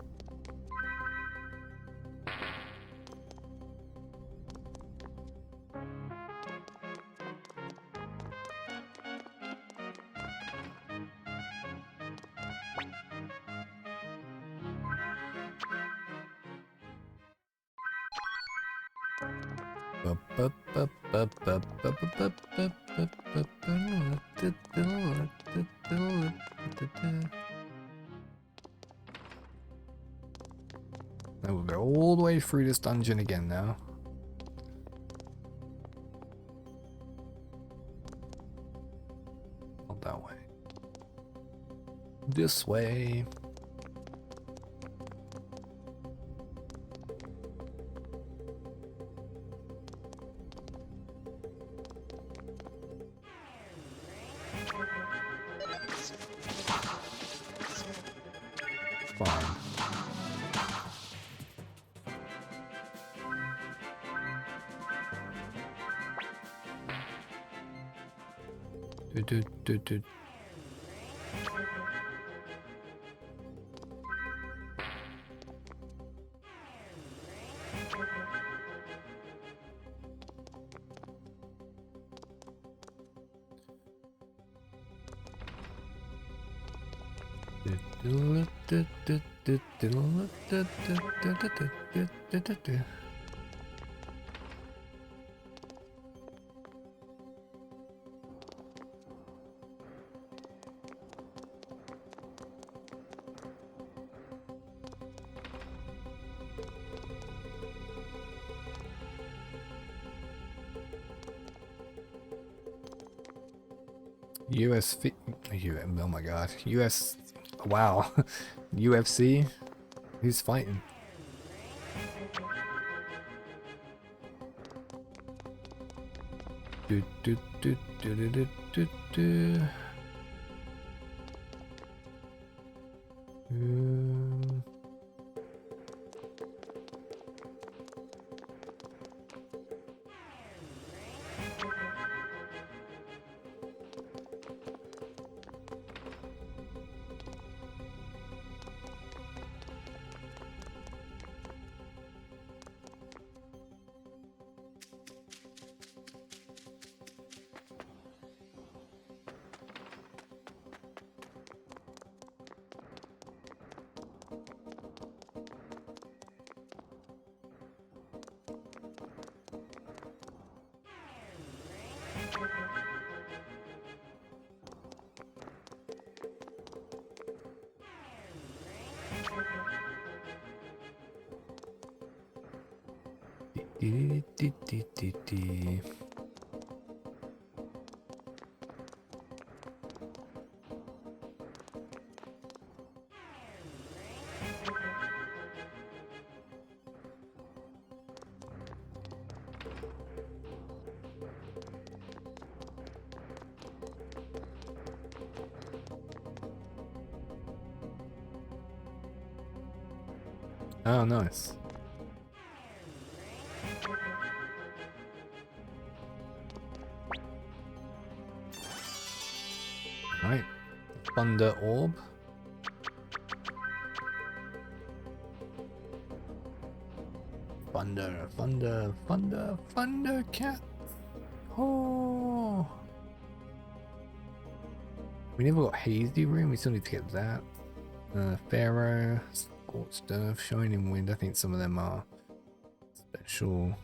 Now we'll go all the way through this dungeon again now. Not that way. This way. Fine. Do. Oh my god, US, wow, UFC, who's fighting? Oh, nice. Right. Thunder Orb. Thunder cat. Oh. We never got Hazy Rune, we still need to get that. Pharaoh, Scorched Earth, Shining Wind, I think some of them are special.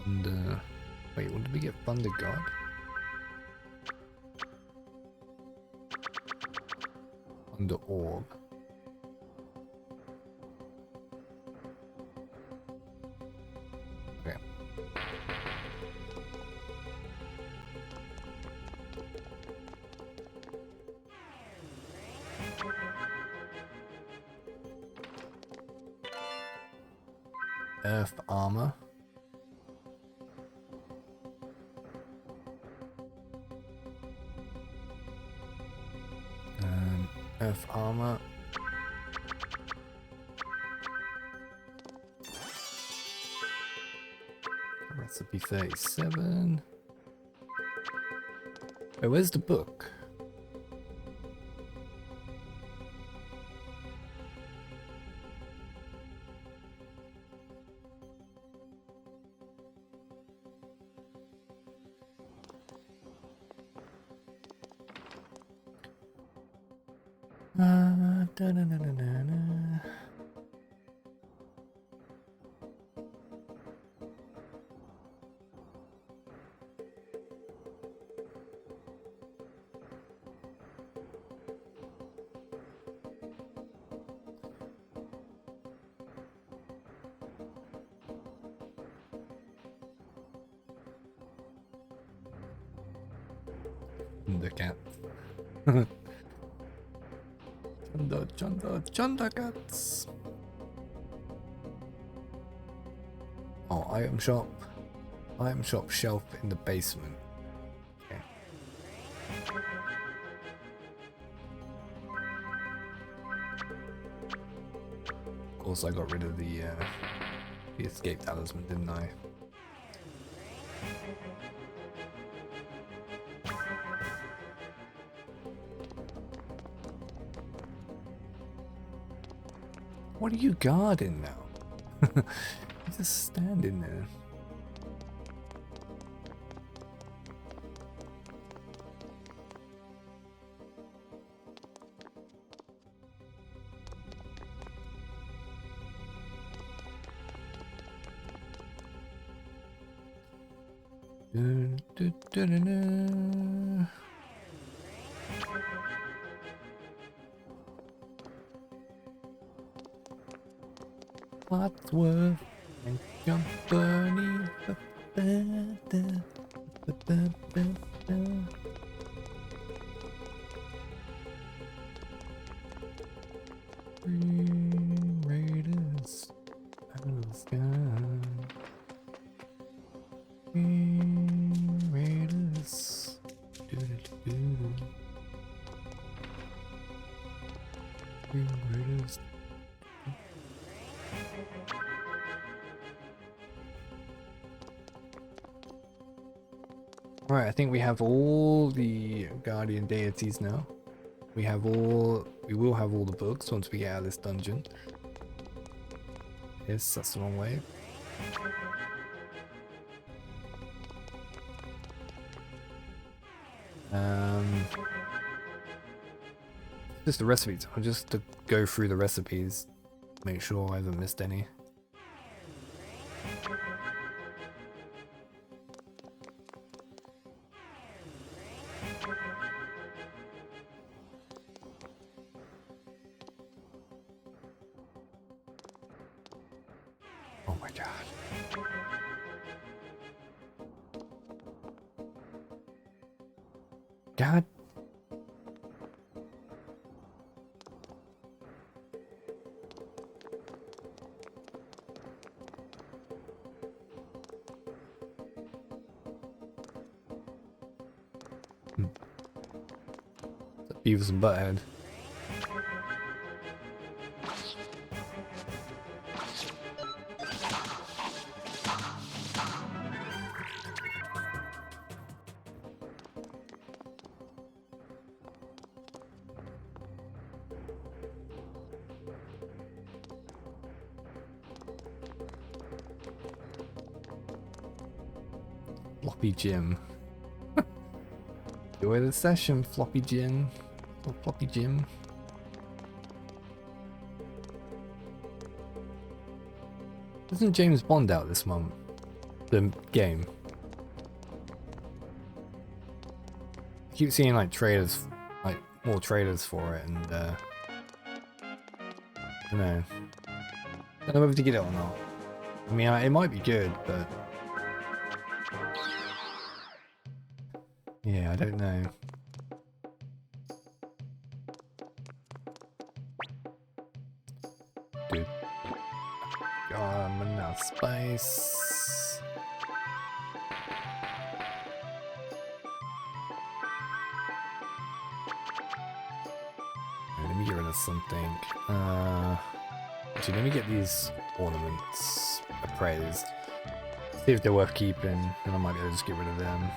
Thunder. Wait, what did we get? Thunder God? Thunder Orb. Okay. Earth Armor. Earth Armor. Recipe 37. Wait, where's the book? Da-na-na-na-na-na. The cat. Chunda cats. Oh, item shop. Item shop shelf in the basement. Okay. Of course, I got rid of the escape talisman, didn't I? What are you guarding now? You're just standing there. Dun, dun, dun, dun, dun. Wadsworth and Company. Green Raiders out of the sky. Green Raiders. Do-do-do-do. Green Raiders. Right, I think we have all the guardian deities now. We will have all the books once we get out of this dungeon. Yes, that's the wrong way. Just the recipes. I'll just to go through the recipes, make sure I haven't missed any. Oh my god. God. Beavis and Butthead. Floppy Jim. Enjoy the session, Floppy Jim. Or Floppy Jim. Isn't James Bond out this month? The game. I keep seeing like trailers, like more trailers for it, and I don't know. I don't know whether to get it or not. I mean, it might be good, but yeah, I don't know. Dude. Enough space. Let me get rid of something. Actually, let me get these ornaments appraised. See if they're worth keeping, and I might be able to just get rid of them.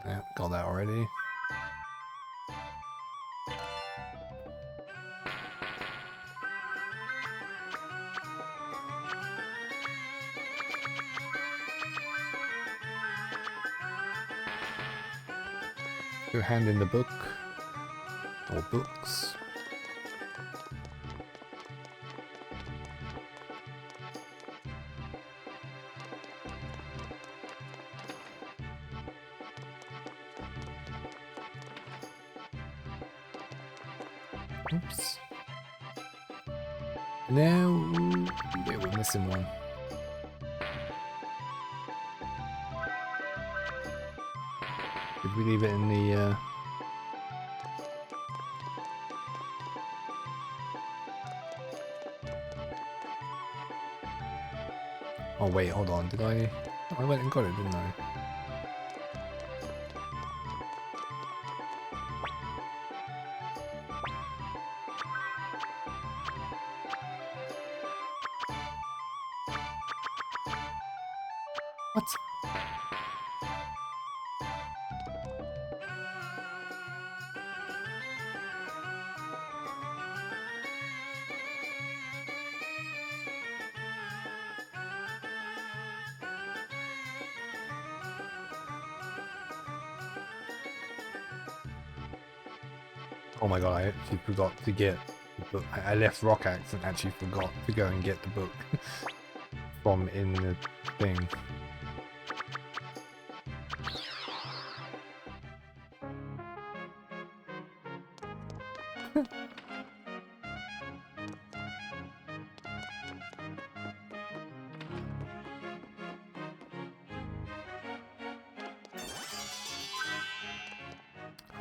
Yeah, got that already. Go hand in the book. Or books. Oops. No, yeah, we're missing one. Did we leave it in the? Oh wait, hold on. Did I? I went and got it, didn't I? What? Oh my god, I actually forgot to get the book. I left Rock Axe and actually forgot to go and get the book from in the thing.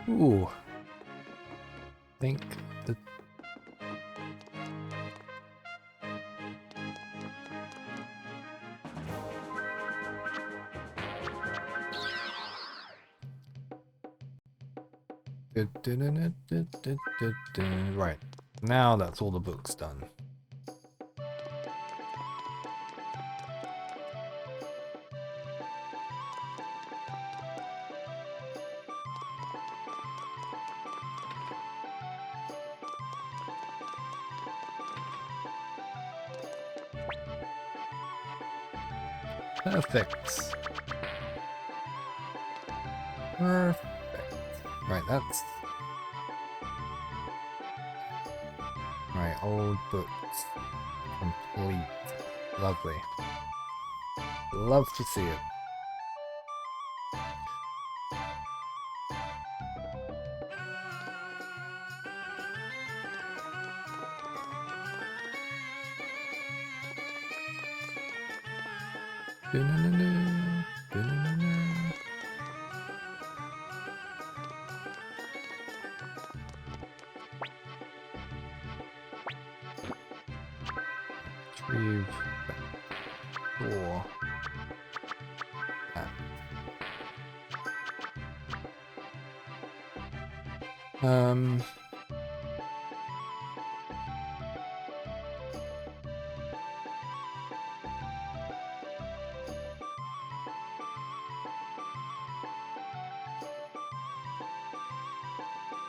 Ooh. Think that right. Now that's all the books done. Perfect. Perfect. Right, that's... Right, old books. Complete. Lovely. Love to see it. Retrieve 4.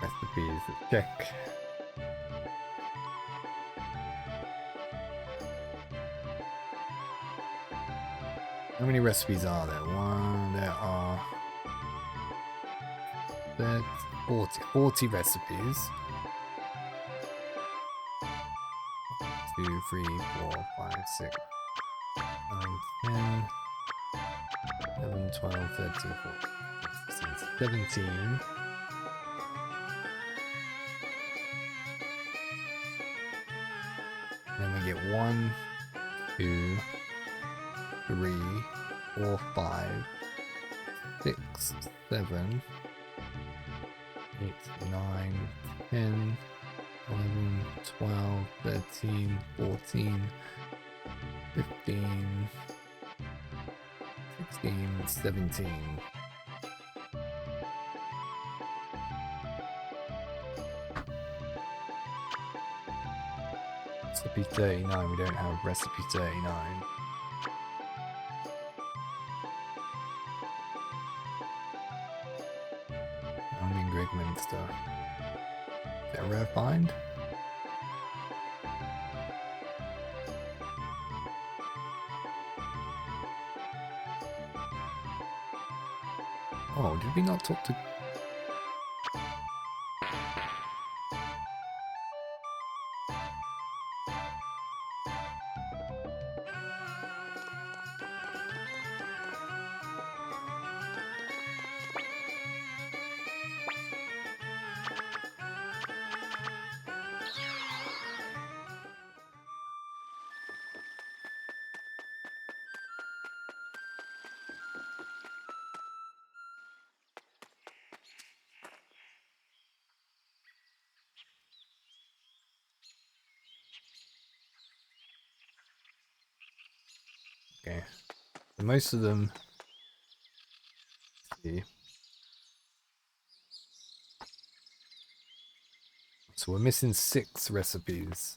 Recipes, let's check. How many recipes are there? There are 40 recipes. 2, 3, 4, 5, 6, 9, 10, 11, 12, 13, 14, 16, 17. Then we get 1, 2, 3, 4, 5, 6, 7, 8, 9, 10, 11, 12, 13, 14, 15, 16, 17. Recipe 39, we don't have recipe 39. I'm in Grigminster. Is that a rare find? Oh, did we not talk to... Okay. Most of them... Let's see. So we're missing 6 recipes.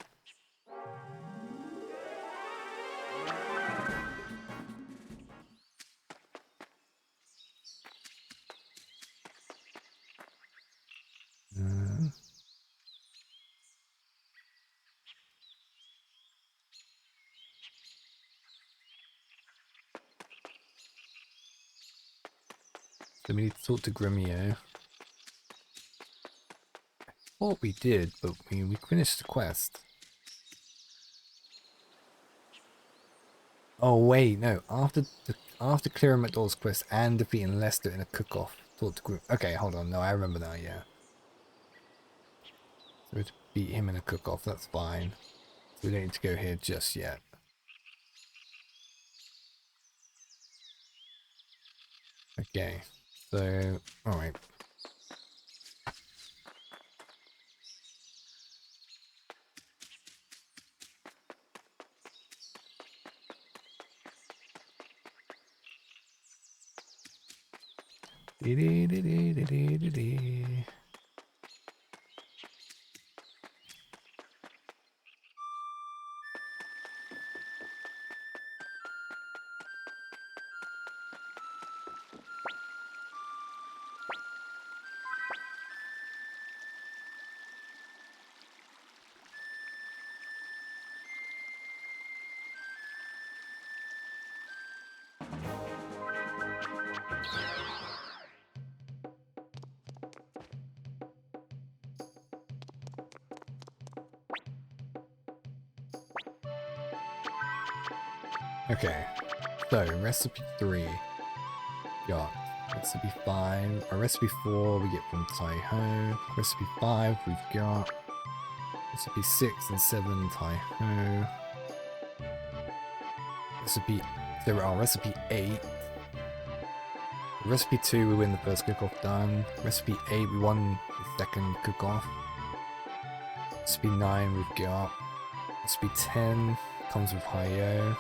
So we need to talk to Gremio. I thought we did, but we finished the quest. Oh wait, no. After clearing McDowell's quest and defeating Lester in a cook-off, talk to Grim. Okay, hold on. No, I remember now. Yeah. So to beat him in a cook-off, that's fine. So we don't need to go here just yet. Okay. So, all right. Okay, so recipe 3 got recipe 5, or recipe 4 we get from Tai-Ho, recipe 5 we've got recipe 6 and 7 Tai-Ho, recipe So our recipe 8. Recipe 2 we win the first cook-off done. Recipe 8 we won the second cook-off. Recipe 9 we've got. Recipe 10 comes with Hi-Yo.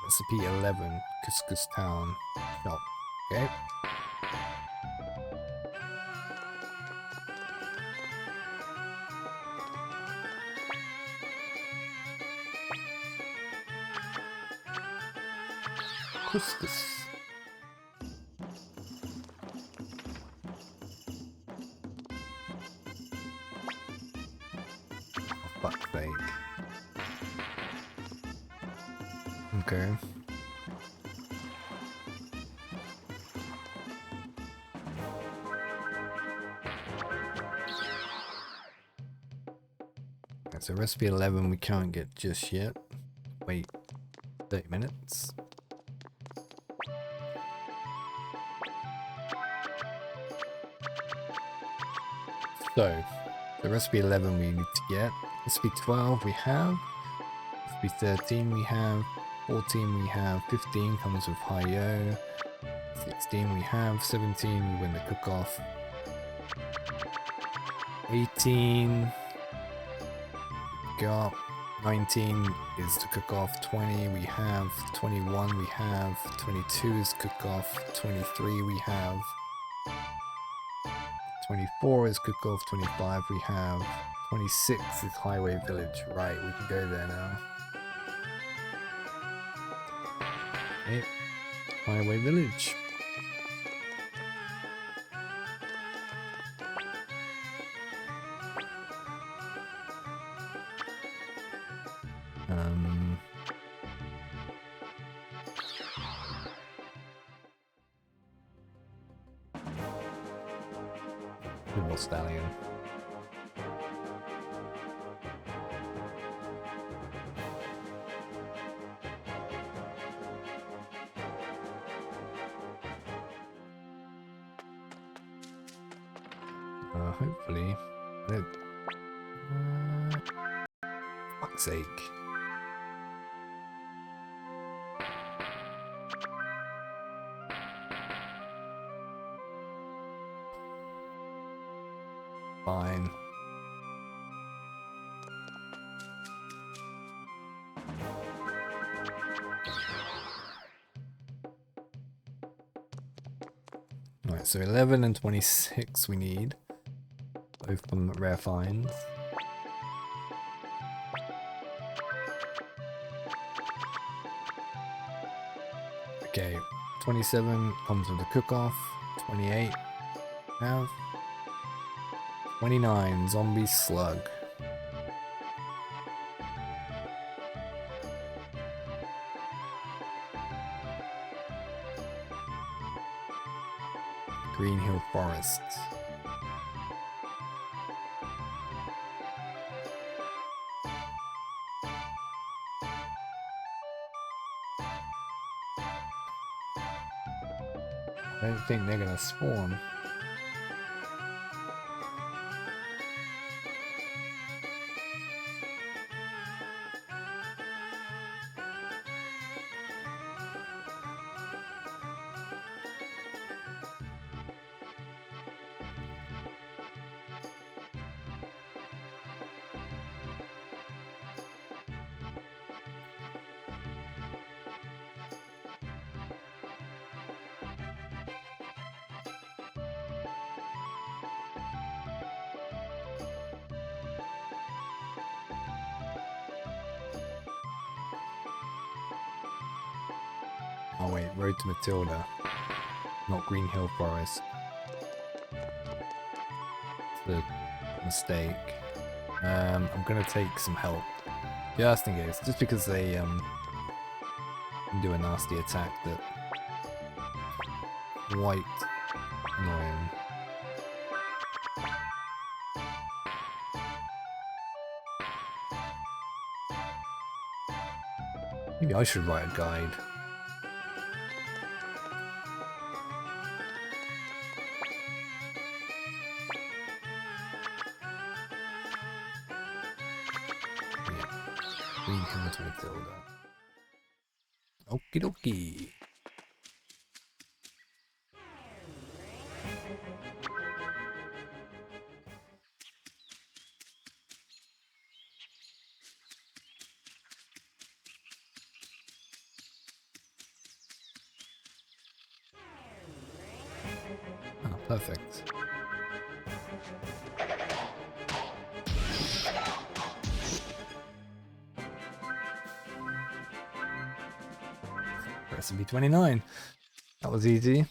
Recipe 11, Couscous Town shop. Okay. Couscous. For fuck's sake. Okay. So recipe 11 we can't get just yet. Wait 30 minutes. So the recipe 11 we need to get. Recipe 12 we have. Recipe 13 we have. 14 we have. 15 comes with Hi-Yo. 16 we have. 17 we win the cook-off. 18 got. 19 is to cook off. 20 we have. 21 we have. 22 is cook off. 23 we have. 24 is cook off. 25 we have. 26 is Highway Village. Right, we can go there now. Okay. Highway Village. Little stallion. Hopefully. Fuck's sake. Fine. Alright, so 11 and 26 we need. Both from rare finds. Okay, 27 comes with a cook-off. 28 have. 29 zombie slug. Green Hill Forest. I don't think they're gonna spawn. Oh wait, Road to Matilda, not Green Hill Forest. The mistake. I'm gonna take some help, just in case, just because they can do a nasty attack that quite annoying. Maybe I should write a guide. Green Hill to Matilda. Okie dokie. Oh, perfect. Recipe 29. That was easy.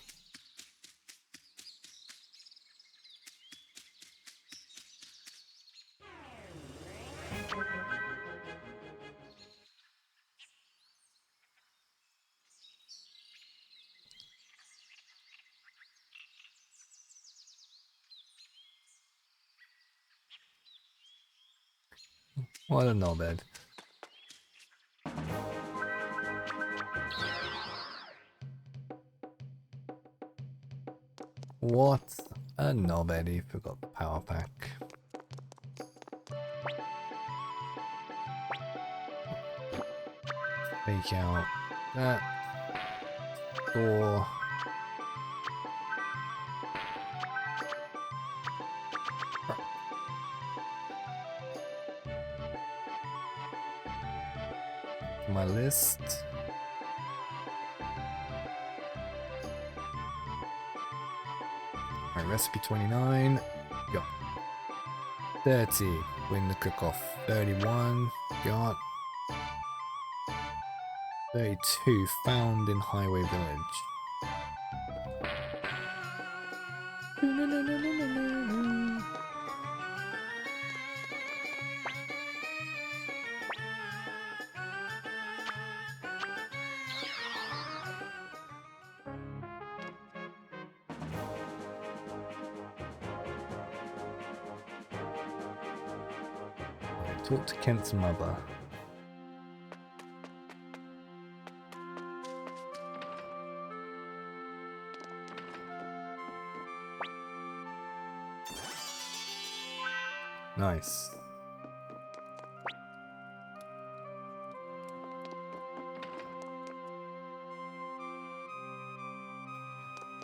What a knobhead. What a knobhead, he forgot the power pack. Take out that. Store. My list. Alright, recipe 29. Got 30. Win the cook-off. 31. Got 32. Found in Highway Village. Talk to Kent's mother. Nice.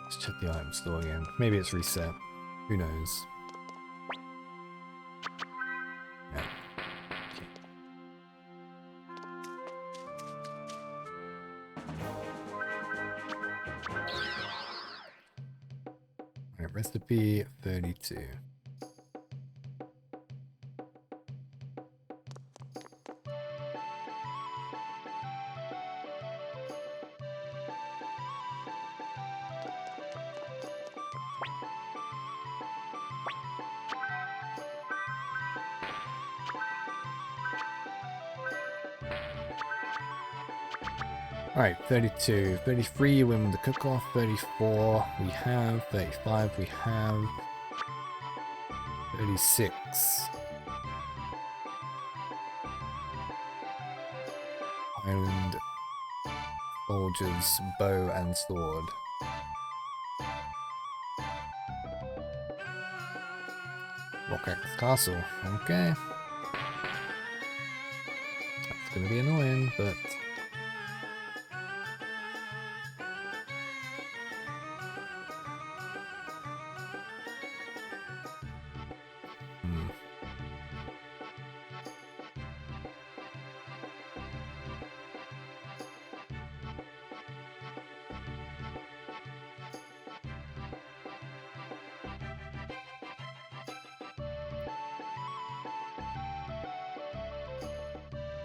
Let's check the item store again. Maybe it's reset. Who knows? Yeah. Okay. Alright, recipe 32. Alright, 32. 33, win the cook-off. 34, we have. 35, we have. 36. Island soldiers, bow and sword. Rock Axe Castle. Okay. That's gonna be annoying, but...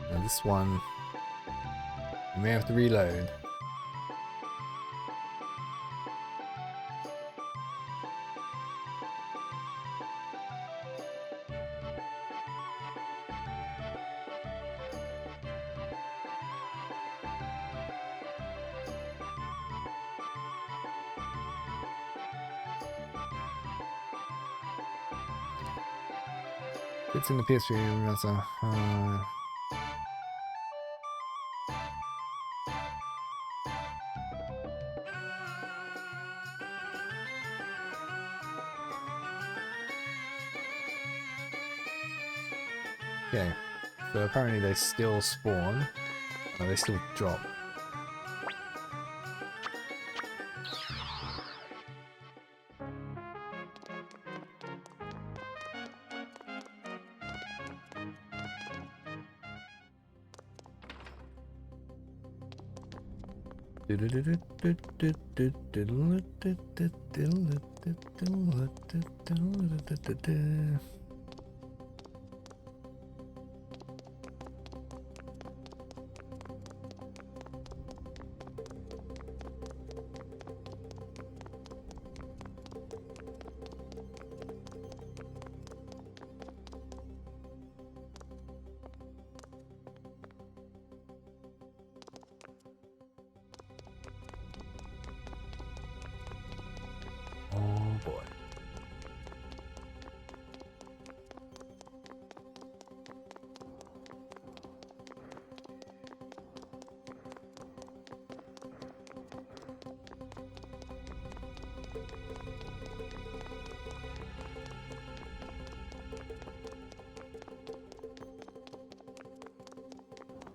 Now this one, you may have to reload. It's in the PS3 remaster. Okay, so apparently they still spawn. They still drop. Oh boy.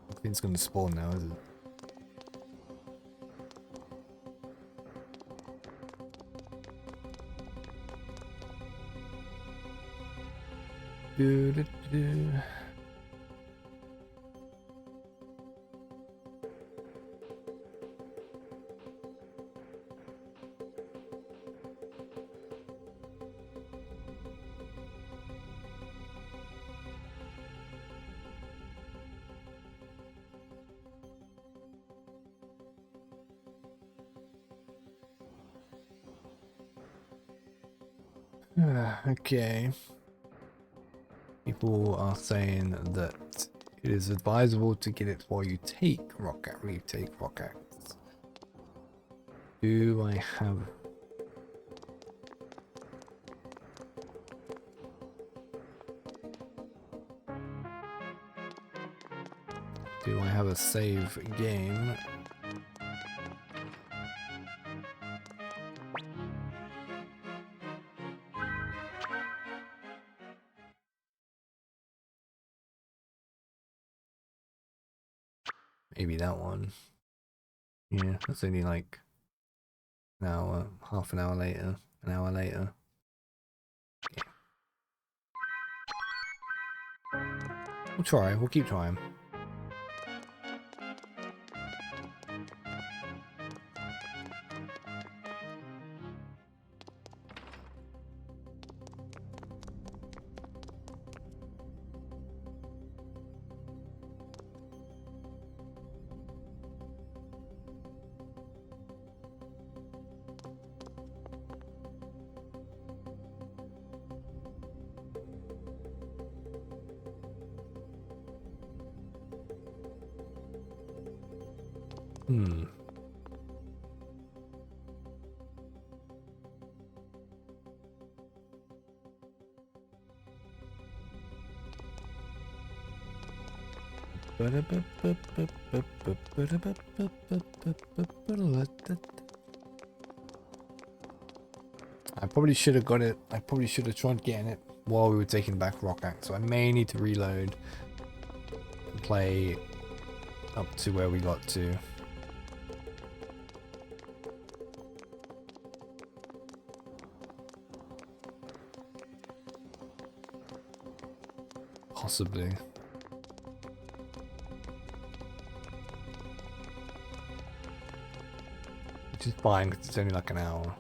I think it's gonna spawn now, is it? Do, do, do. Okay. People are saying that it is advisable to get it while you take rock axe. Do I have... Do I have a save game? Maybe that one. Yeah, that's only like an hour, half an hour later, an hour later. Okay. We'll try, we'll keep trying. Hmm. I probably should have got it. I probably should have tried getting it while we were taking back rock axe. So I may need to reload and play up to where we got to. Possibly. Which is fine because it's only like an hour.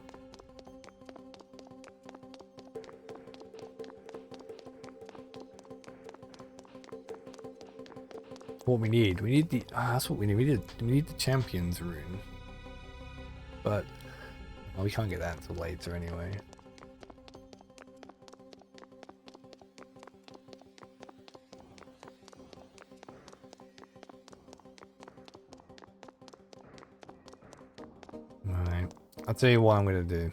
What we need the that's what we need. We need the champions rune. But well, we can't get that until later anyway. Alright. I'll tell you what I'm gonna do.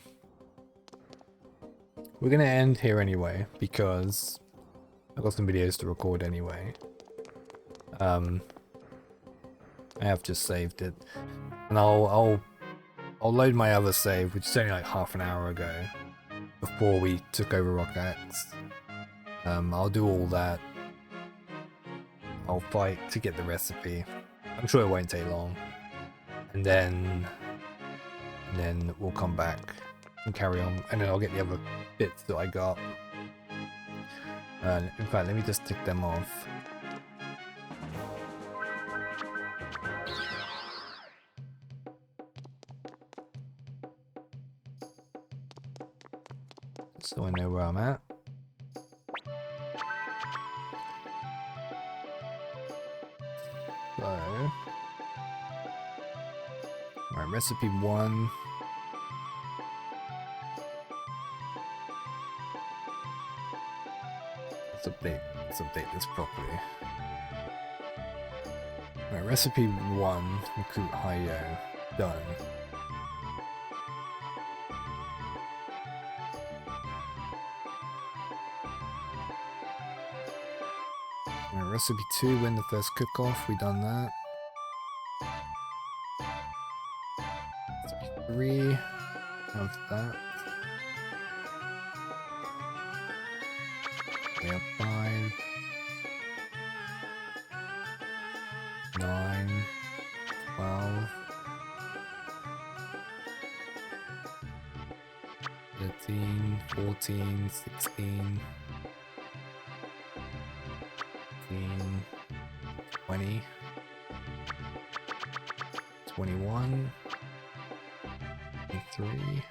We're gonna end here anyway, because I've got some videos to record anyway. I have just saved it, and I'll load my other save, which is only like half an hour ago, before we took over rock axe. I'll do all that. I'll fight to get the recipe. I'm sure it won't take long, and then we'll come back and carry on, and then I'll get the other bits that I got. In fact, let me just tick them off. so I know where I'm at. So, alright, recipe 1. Let's update this properly. Alright, recipe 1, recruit Hayo, done. Alright, recipe 2, win the first cook-off, we done that. Recipe 3, have that. We have 5, 9, 12, 13, 14, 16, 18, 20, 21, 23,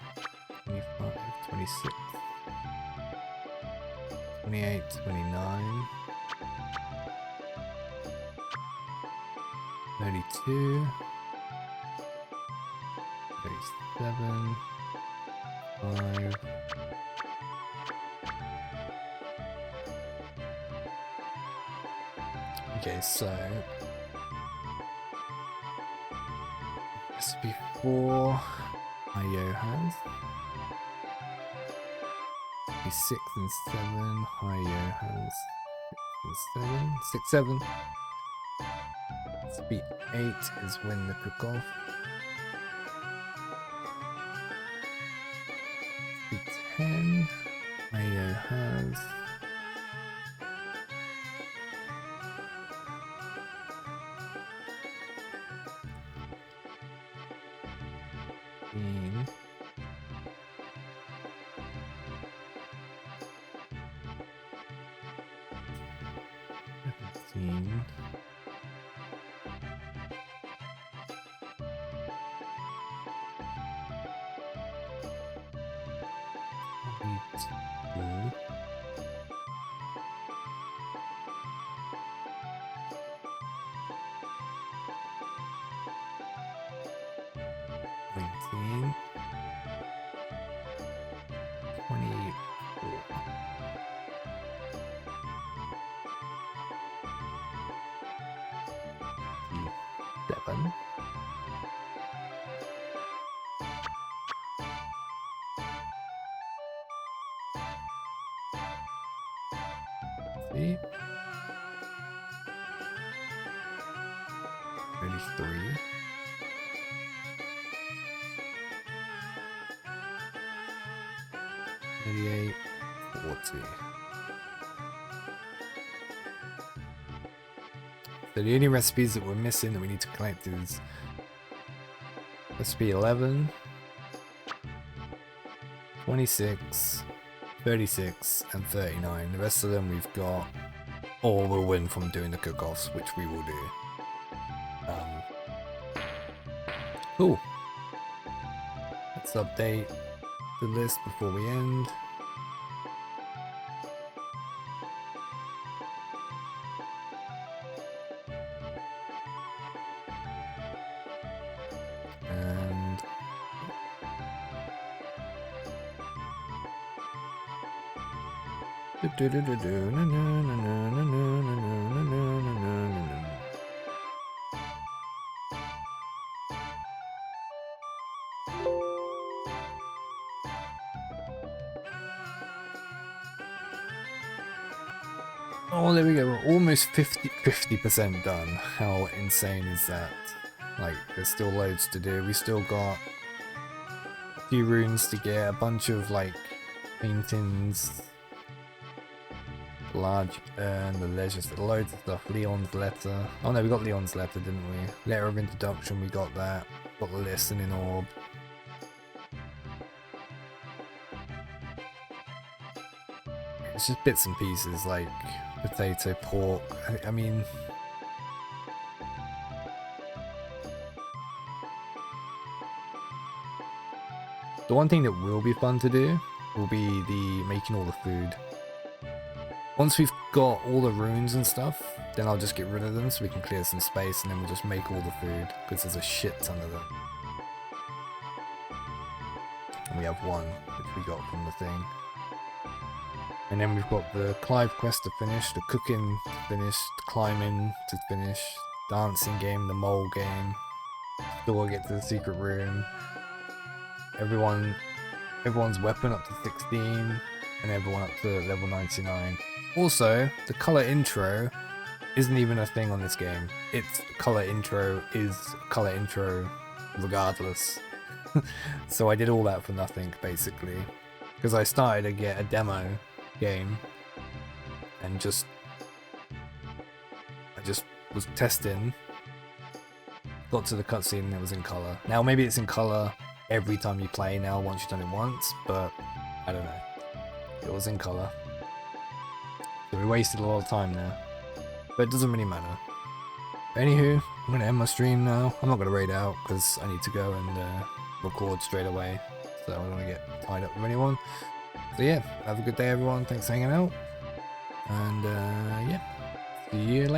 25, 26, 28, 29, 32, 37, 5, okay, so recipe 4, Hayo has. Recipe 6 and 7, Hayo has 6 and 7, 6, 7. Recipe 8 is win the cook-off. Recipe 10, Hayo has. See? 33. 38, 40. So the only recipes that we're missing that we need to collect is recipe 11, 26, 36, and 39. The rest of them we've got, or we'll win from doing the cook-offs, which we will do. Cool. Let's update the list before we end. And oh, there we go. We're almost 50% done. How insane is that? Like, there's still loads to do. We still got a few runes to get, a bunch of like paintings, large urn, the leisure, loads of stuff. Leon's letter. Oh no, we got Leon's letter, didn't we? Letter of introduction, we got that. Got the listening orb. It's just bits and pieces like potato, pork. I mean, the one thing that will be fun to do will be the making all the food. Once we've got all the runes and stuff, then I'll just get rid of them so we can clear some space, and then we'll just make all the food, because there's a shit ton of them. And we have one, which we got from the thing. And then we've got the Clive quest to finish, the cooking to finish, the climbing to finish, dancing game, the mole game. Still gotta get to the secret room. Everyone's weapon up to 16, and everyone up to level 99. Also, the color intro isn't even a thing on this game. It's color intro is color intro regardless. So I did all that for nothing, basically. Because I started to get a demo game, and I just was testing, got to the cutscene and it was in color. Now maybe it's in color every time you play now once you've done it once, but I don't know. It was in color. So we wasted a lot of time there. But it doesn't really matter. Anywho, I'm going to end my stream now. I'm not going to raid out because I need to go and record straight away. So I don't want to get tied up with anyone. So yeah, have a good day everyone. Thanks for hanging out. And yeah, see you later.